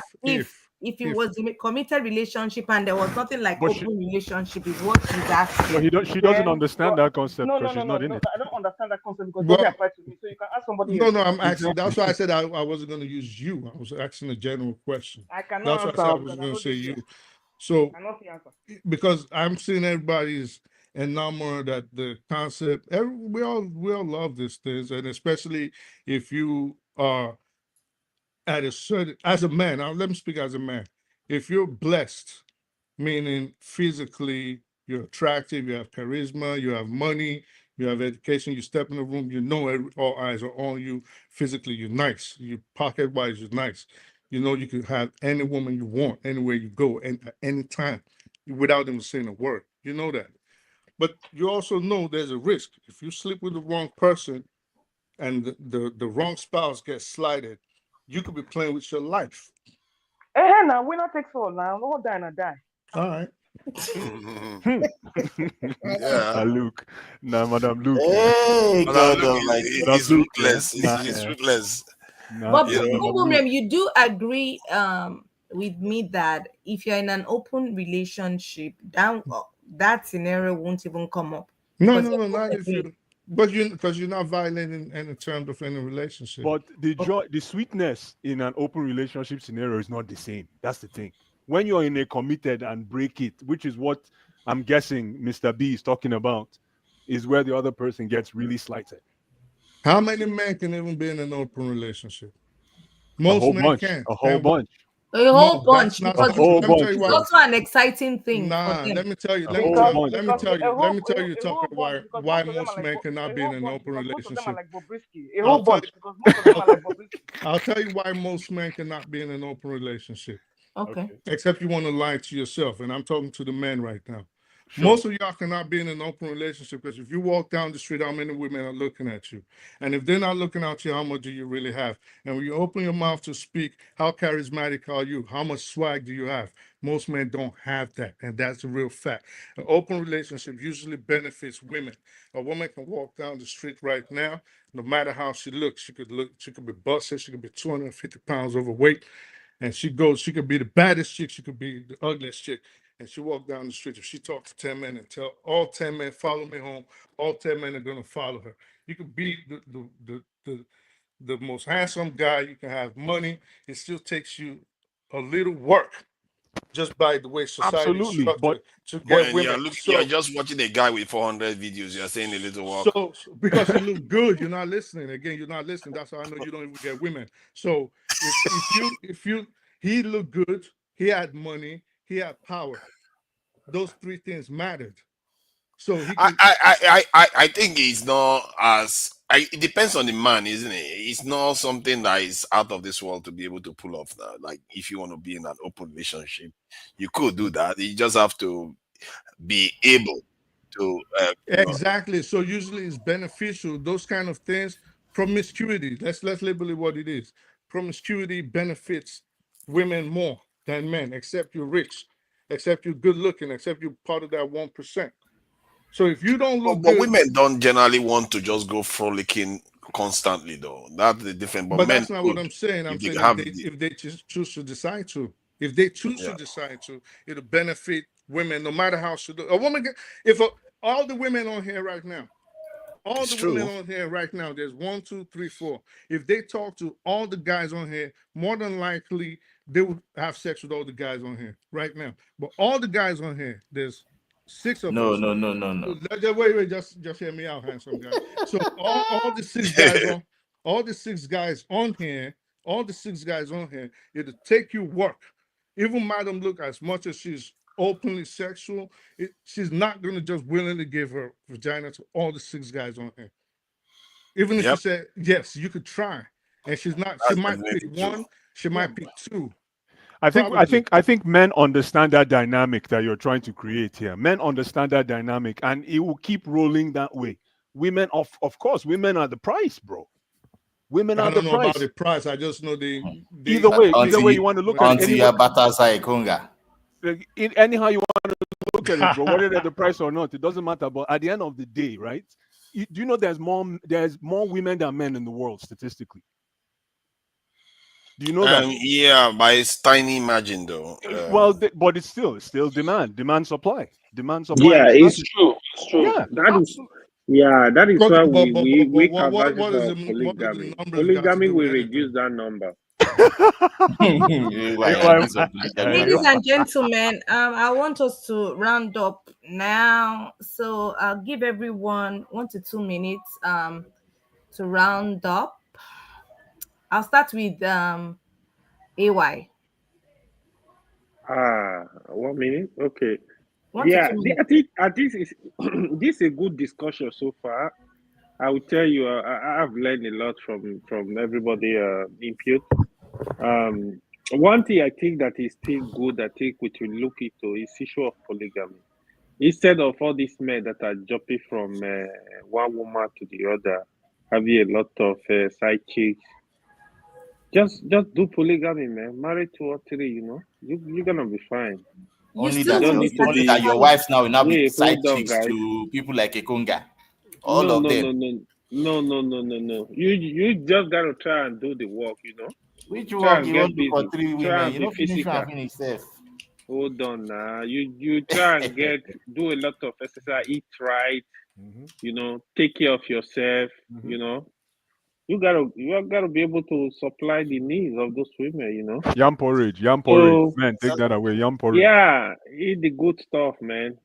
if it was a committed relationship and there was nothing like But open relationship, is what she's asking. But she doesn't Then, understand that concept no, because she's not in it. I don't understand that concept because it Well, doesn't apply to me. So you can ask somebody no, else. no, I'm asking. That's why I said I wasn't going to use you. I was asking a general question. I cannot That's why I answer said I because was I going know to say this you. here. So I know the answer. because I'm seeing everybody's enamored that the concept. We all love these things, and especially if you are at a certain as a man. Now let me speak as a man. If you're blessed, meaning physically you're attractive, you have charisma, you have money, you have education, you step in the room, you know all eyes are on you. Physically, you're nice. You pocket wise, you're nice. You know you can have any woman you want anywhere you go and at any time without even saying a word. You know that. But you also know there's a risk. If you sleep with the wrong person and the wrong spouse gets slighted, you could be playing with your life. Hey, now winner takes all. Now no one die and die. All right. Yeah. Luke. Nah, Madam Luke. Hey, Madam God Luke, Almighty. Madam It's Luke, ruthless. It's ruthless. But You know? Boom Boom, you do agree with me that if you're in an open relationship, that scenario won't even come up. No, because no, no, you're both not if agreed. you. But because you're not violating any terms of any relationship. But the joy, the sweetness in an open relationship scenario is not the same. That's the thing. When you're in a committed and break it, which is what I'm guessing Mr. B is talking about, is where the other person gets really slighted. How many men can even be in an open relationship? A Most whole men bunch. can. A whole And bunch. A whole no, bunch that's not. because whole Let me tell bunch, you it's why. also an exciting thing for Nah, them. let me tell you. A Let me whole tell. bunch. Let me tell you. Let me tell you, A whole Tucker, bunch because why most of them most are men like cannot a be in whole an bunch open because most of them are relationship. like Bobrisky. A I'll whole tell bunch you. because most of them are like Bobrisky. I'll tell you why most men cannot be in an open relationship. Okay. Except you want to lie to yourself, and I'm talking to the men right now. Sure. Most of y'all cannot be in an open relationship because if you walk down the street, how many women are looking at you? And if they're not looking at you, how much do you really have? And when you open your mouth to speak, how charismatic are you? How much swag do you have? Most men don't have that, and that's a real fact. An open relationship usually benefits women. A woman can walk down the street right now, no matter how she looks. She could be busted, she could be 250 pounds overweight, and she could be the baddest chick, she could be the ugliest chick. And she walked down the street. If she talked to 10 men and tell all 10 men, follow me home, all 10 men are gonna follow her. You could be the most handsome guy, you can have money. It still takes you a little work just by the way society is Absolutely. structured to But get And women. you're just watching a guy with 400 videos. You're saying a little work. So because you look good, you're not listening. Again, you're not listening. That's how I know you don't even get women. So if you he looked good, he had money, he had power. Those three things mattered. So he could I think it's not as it depends on the man, isn't it? It's not something that is out of this world to be able to pull off now. Like if you want to be in an open relationship, you could do that. You just have to be able to exactly. So usually it's beneficial. Those kind of things, promiscuity. Let's label it what it is. Promiscuity benefits women more than men, except you're rich, except you're good looking, except you're part of that 1%. So if you don't look but good, women don't generally want to just go frolicking constantly though. That's the different, but but men that's not what could I'm saying. I'm if they saying have if they choose to decide to, if they choose to yeah. decide to, it'll benefit women no matter how she look. A woman, all the women on here right now, all It's the women true. on here right now, there's 1, 2, 3, 4. If they talk to all the guys on here, more than likely they would have sex with all the guys on here right now. But all the guys on here, there's 6 of No, us. no, no, no, no. Wait, just hear me out, handsome guy. So all the 6 guys on, all the 6 guys on here, all the 6 guys on here, it'll take you work. Even Madam Look, as much as she's openly sexual, she's not gonna just willingly give her vagina to all the 6 guys on here. Even if she Yep, said yes, you could try, and she's not. She that's might pick definitely true. 1, she might pick 2, I probably. think men understand that dynamic that you're trying to create here. Men understand that dynamic, and it will keep rolling that way. Women, of course, women are the price, bro. Women I are the don't know about price. the price. I just know Either way, they you want to look at it, Until anyway, your battles are ikunga. anyhow you want to look at it, bro, whether they're the price or not, it doesn't matter. But at the end of the day, right? Do you know there's more women than men in the world statistically? Do you know that? Yeah, by its tiny margin, though. Well, but it's still demand supply. Yeah, And it's true. It's true. yeah, That is Okay, why but we have what versions is of the polygamy. numbers got to Polygamy do will with reduce anything? that number. Ladies and gentlemen, I want us to round up now. So I'll give everyone 1 to 2 minutes to round up. I'll start with AY. 1 minute. Okay. 1 to 2 Yeah, minutes. I think it's, this is a good discussion so far. I will tell you, I've learned a lot from everybody input. One thing I think that is still good, I think we should look into is issue of polygamy. Instead of all these men that are jumping from one woman to the other, having a lot of side chicks, just do polygamy, man. Marry 2 or 3, you're gonna be fine. Only You that don't need to only that your be. wives now will now be Wait, side hold on, chicks guys. to people like Ekonga. All No, of no, them. no, no, no, no, no, no, no. You just gotta try and do the work, Which Try work and you get want to do for busy. 3 Try women? and You be know, finish physical. and finish self. Hold on now. You try and do a lot of exercise, eat right, take care of yourself, You gotta be able to supply the needs of those women, Yam porridge. So Man, take that away. Yam porridge. yeah, eat the good stuff, man.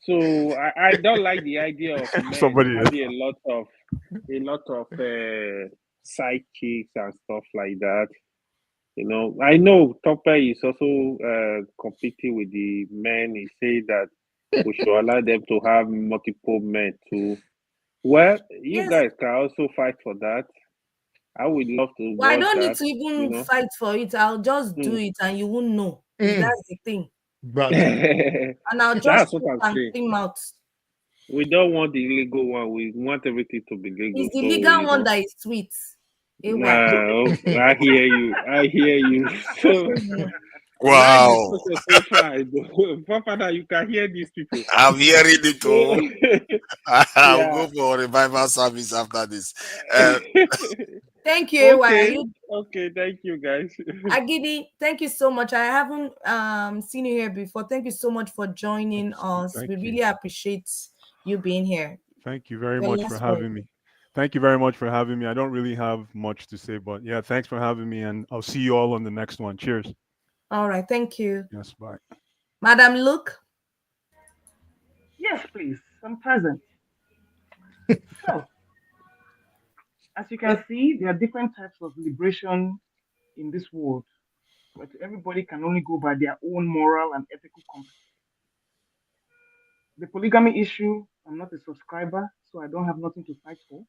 So I don't like the idea of men Somebody else. having a lot of side chicks and stuff like that. I know Tope is also competing with the men. He said that we should allow them to have multiple men too. Well, you Yes. guys can also fight for that. I would love to Well, I watch don't need that. to even fight for it. I'll just do it and you won't know. That's the thing. And I'll just That's what shoot I'm and saying. clean out. We don't want the illegal one. We want everything to be legal. It's the So, legal one that is sweet. I hear you. I hear you. So, Wow. so far, Papa, you can hear these people. I'm hearing it too. I'll Yeah. go for a revival service after this. Thank you, Okay. AY. Okay, thank you, guys. Agidi, thank you so much. I haven't seen you here before. Thank you so much for joining us. We really appreciate you being here. Thank you very Your much for last having word. me. Thank you very much for having me. I don't really have much to say, but yeah, thanks for having me, and I'll see you all on the next one. Cheers. All right, thank you. Yes, bye. Madam Luke. Yes, please. I'm present. So, as you can see, there are different types of liberation in this world, but everybody can only go by their own moral and ethical compass. The polygamy issue, I'm not a subscriber, so I don't have nothing to fight for.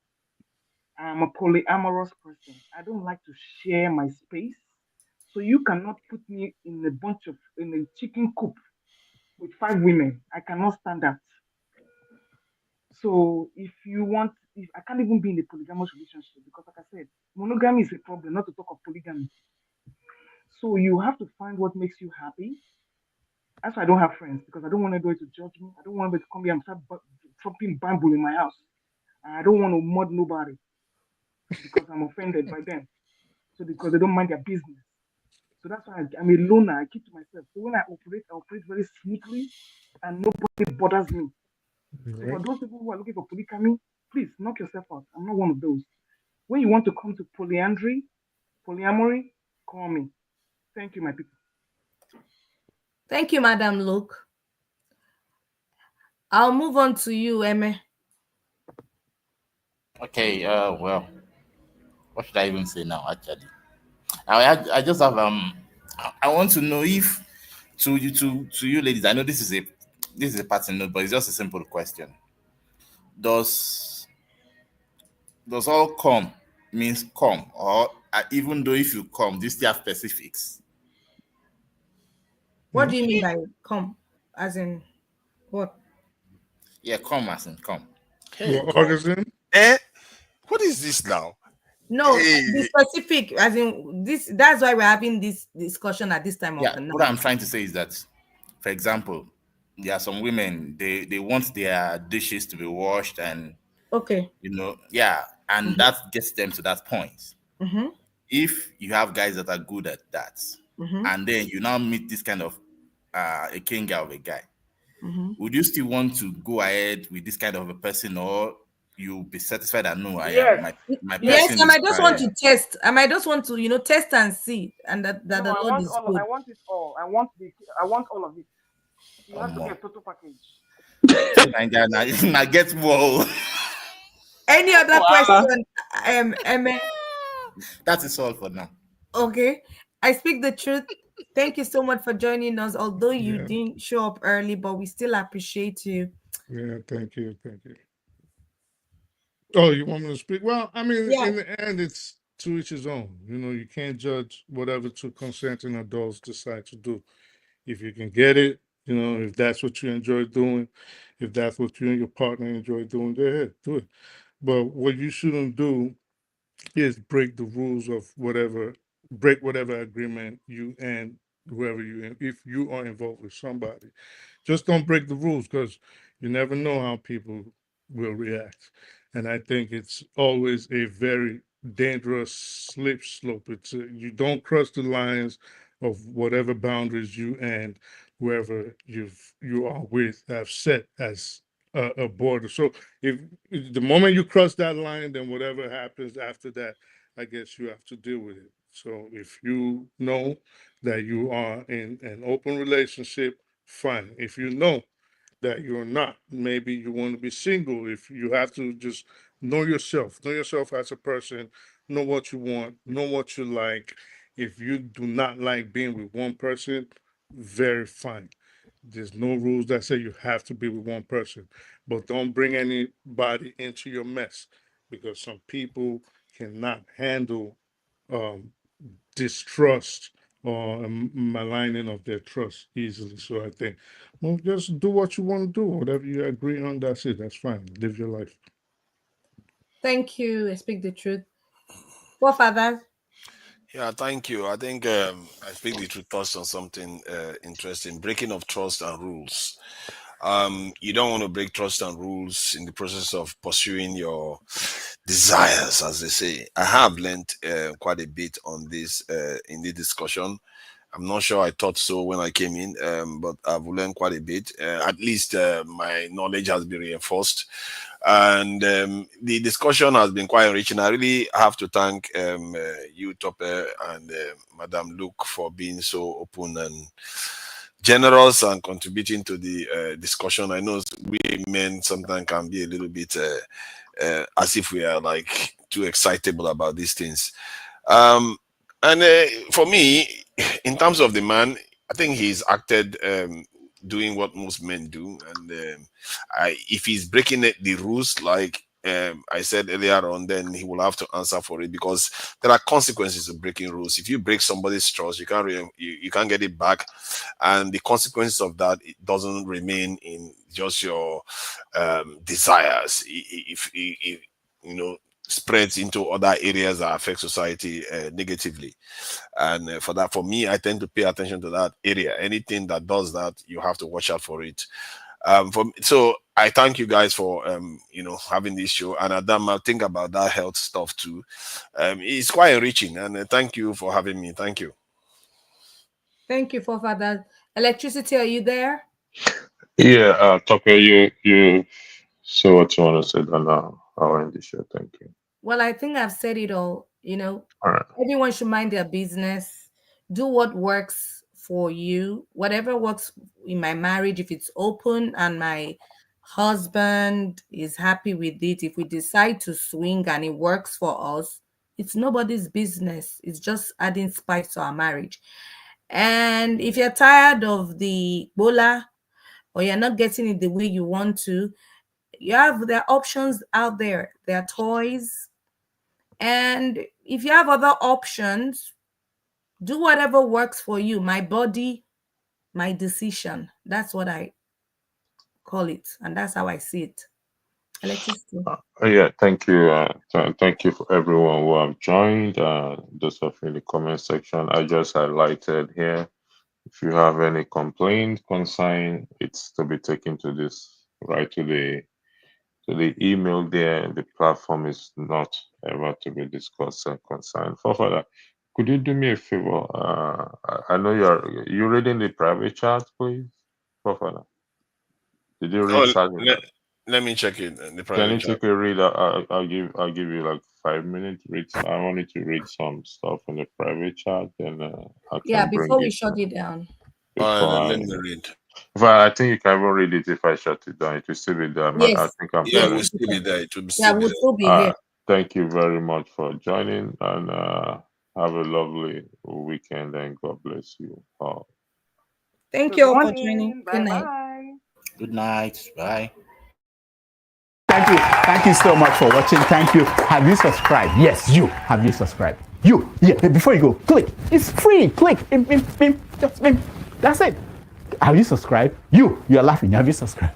I'm a polyamorous person. I don't like to share my space. So you cannot put me in a chicken coop with 5 women. I cannot stand that. So if I can't even be in a polygamous relationship because, like I said, monogamy is a problem, not to talk of polygamy. So you have to find what makes you happy. That's why I don't have friends, because I don't want anybody to judge me. I don't want anybody to come here and start dropping bamboo in my house. And I don't want to mud nobody because I'm offended by them. So because they don't mind their business. So that's why I'm a loner. I keep to myself. So when I operate very sneakily and nobody bothers me. So for those people who are looking for polygamy, please knock yourself out. I'm not one of those. When you want to come to polyamory, call me. Thank you, my people. Thank you, Madam Luke. I'll move on to you, Eme. Okay, well, what should I even say now? Actually, I just have I want to know if to you ladies. I know this is a pattern note, but it's just a simple question. Does all come means come, or even though if you come, do you still have specifics? What do you mean by come? As in what? Yeah, come as in come. Hey, orgasm? What is this now? No, Hey. be specific. As in this. That's why we're having this discussion at this time of the night. What I'm trying to say is that, for example, there are some women they want their dishes to be washed and okay, and that gets them to that point. Mm-hmm. if you have guys that are good at that, Mhm. and then you now meet this kind of a king of a guy, Mhm. would you still want to go ahead with this kind of a person, or you be satisfied that no, I am Yes. my Yes, person I is might just want trying? to test. I might just want to, test and see, and that No, the Lord is I good. want it all. I want all of it. You have to be a Omo. total package. See, Naija, now get more. Any other Wahala. question, Eme? That is all for now. Okay, I speak the truth. Thank you so much for joining us. Although you Yeah. didn't show up early, but we still appreciate you. Yeah, thank you. Thank you. Oh, you want me to speak? Well, I mean, Yeah. in the end, it's to each his own. You can't judge whatever two consenting adults decide to do. If you can get it, if that's what you enjoy doing, if that's what you and your partner enjoy doing, go ahead, do it. But what you shouldn't do is break the rules of break whatever agreement you and whoever if you are involved with somebody. Just don't break the rules, because you never know how people will react. And I think it's always a very dangerous slip slope. You don't cross the lines of whatever boundaries you and whoever you are with have set as a border. So if the moment you cross that line, then whatever happens after that, I guess you have to deal with it. So if you know that you are in an open relationship, fine. If you know that you're not, maybe you want to be single. If you have to just know yourself as a person, know what you want, know what you like. If you do not like being with one person, very fine. There's no rules that say you have to be with one person, but don't bring anybody into your mess, because some people cannot handle um, distrust or maligning of their trust easily. So I think, well, just do what you want to do. Whatever you agree on, that's it. That's fine. Live your life. Thank you. I speak the truth. Forefathers. Yeah, thank you. I think I speak the truth touched on something interesting: breaking of trust and rules. You don't want to break trust and rules in the process of pursuing your desires, as they say. I have learned quite a bit on this in the discussion. I'm not sure I thought so when I came in, but I've learned quite a bit. At least my knowledge has been reinforced, and the discussion has been quite enriching. I really have to thank you, Tope, and Madam Luke, for being so open and generous and contributing to the discussion. I know we men sometimes can be a little bit as if we are like too excitable about these things. Um, and for me, in terms of the man, I think he's acted doing what most men do, and if he's breaking the rules, like I said earlier on, then he will have to answer for it, because there are consequences to breaking rules. If you break somebody's trust, you can't you can't get it back, and the consequences of that, it doesn't remain in just your desires. If spreads into other areas that affect society negatively. And for me, I tend to pay attention to that area. Anything that does that, you have to watch out for it. So I thank you guys for having this show, and Adanma, think about that health stuff too. It's quite enriching, and thank you for having me. Thank you. Thank you, forefathers. Electricity, are you there? Yeah, Tope, you say what you want to say, then I'll end the show. Thank you. Well, I think I've said it all. All right. Everyone should mind their business, do what works for you, whatever works in my marriage. If it's open and my husband is happy with it, if we decide to swing and it works for us, it's nobody's business. It's just adding spice to our marriage. And if you're tired of the bola, or you're not getting it the way you want to, there are options out there. There are toys. And if you have other options, do whatever works for you. My body, my decision. That's what I call it. And that's how I see it. Electricity. Yeah, thank you. Thank you for everyone who have joined. Those of you in the comment section, I just highlighted here. If you have any complaint, consign, it's to be taken to this right to So the email there, the platform is not ever to be discussed and concerned. Forefather, could you do me a favor? I know you're reading the private chat, please, Forefather. Did you read Oh, something? let me check it. The Can private you chat. take a read? I'll give you like 5 minutes. Read. I wanted to read some stuff in the private chat, and I Yeah, can bring before we it shut it down. All before right, let I. me read. But I think you can even read it if I shut it down. It will still be there. I Yes. think I'm Yeah, Yes. we'll telling. still be there. It will Yeah, still be we'll there. still be here. Thank you very much for joining, and have a lovely weekend, and God bless you all. Thank Good you all for morning. joining. Bye Good night. bye. Good night. Bye. Thank you. Thank you so much for watching. Thank you. Have you subscribed? Yes, you. Have you subscribed? You. Yeah. Before you go, click. It's free. Click. Just that's it. Have you subscribed? You are laughing. Have you subscribed?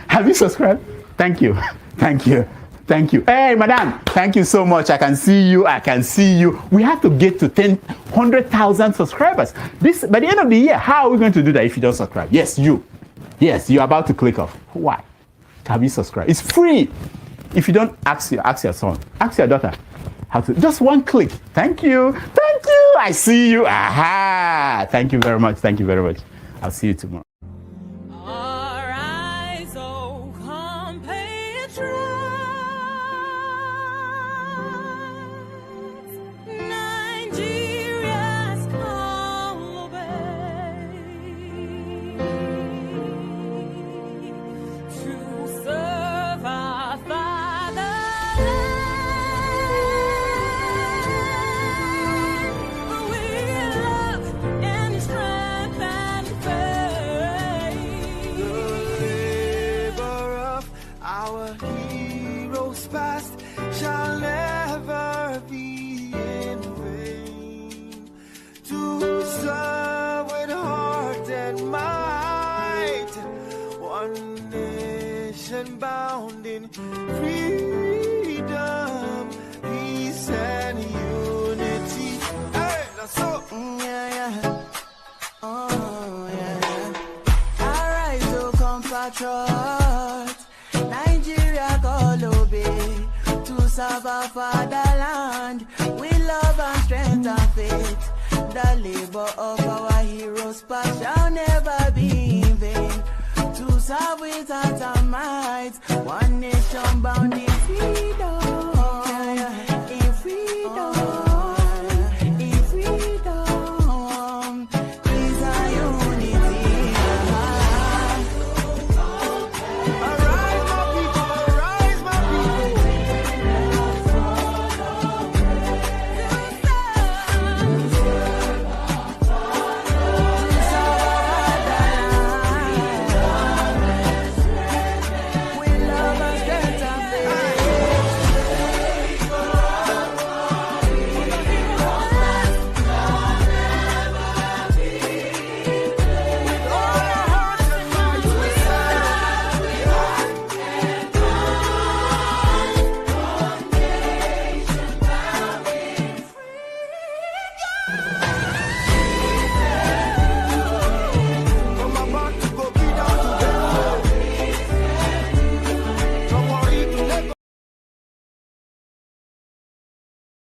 Have you subscribed? Thank you. Thank you. Thank you. Hey, madam. Thank you so much. I can see you. I can see you. We have to get to 100,000 subscribers. This by the end of the year. How are we going to do that if you don't subscribe? Yes, you. Yes, you're about to click off. Why? Have you subscribed? It's free. If you don't, ask your son, ask your daughter how to. Just one click. Thank you. Thank you. I see you. Aha. Thank you very much. Thank you very much. I'll see you tomorrow. Past shall never be in vain. To serve with heart and might, one nation bound in freedom, peace and unity. Hey, that's so. Yeah. Oh, yeah. Arise, O compatriots. Nigeria call obey to serve our fatherland with love and strength and faith. The labor of our heroes past shall never be in vain. To serve with heart and might, one nation bound in freedom.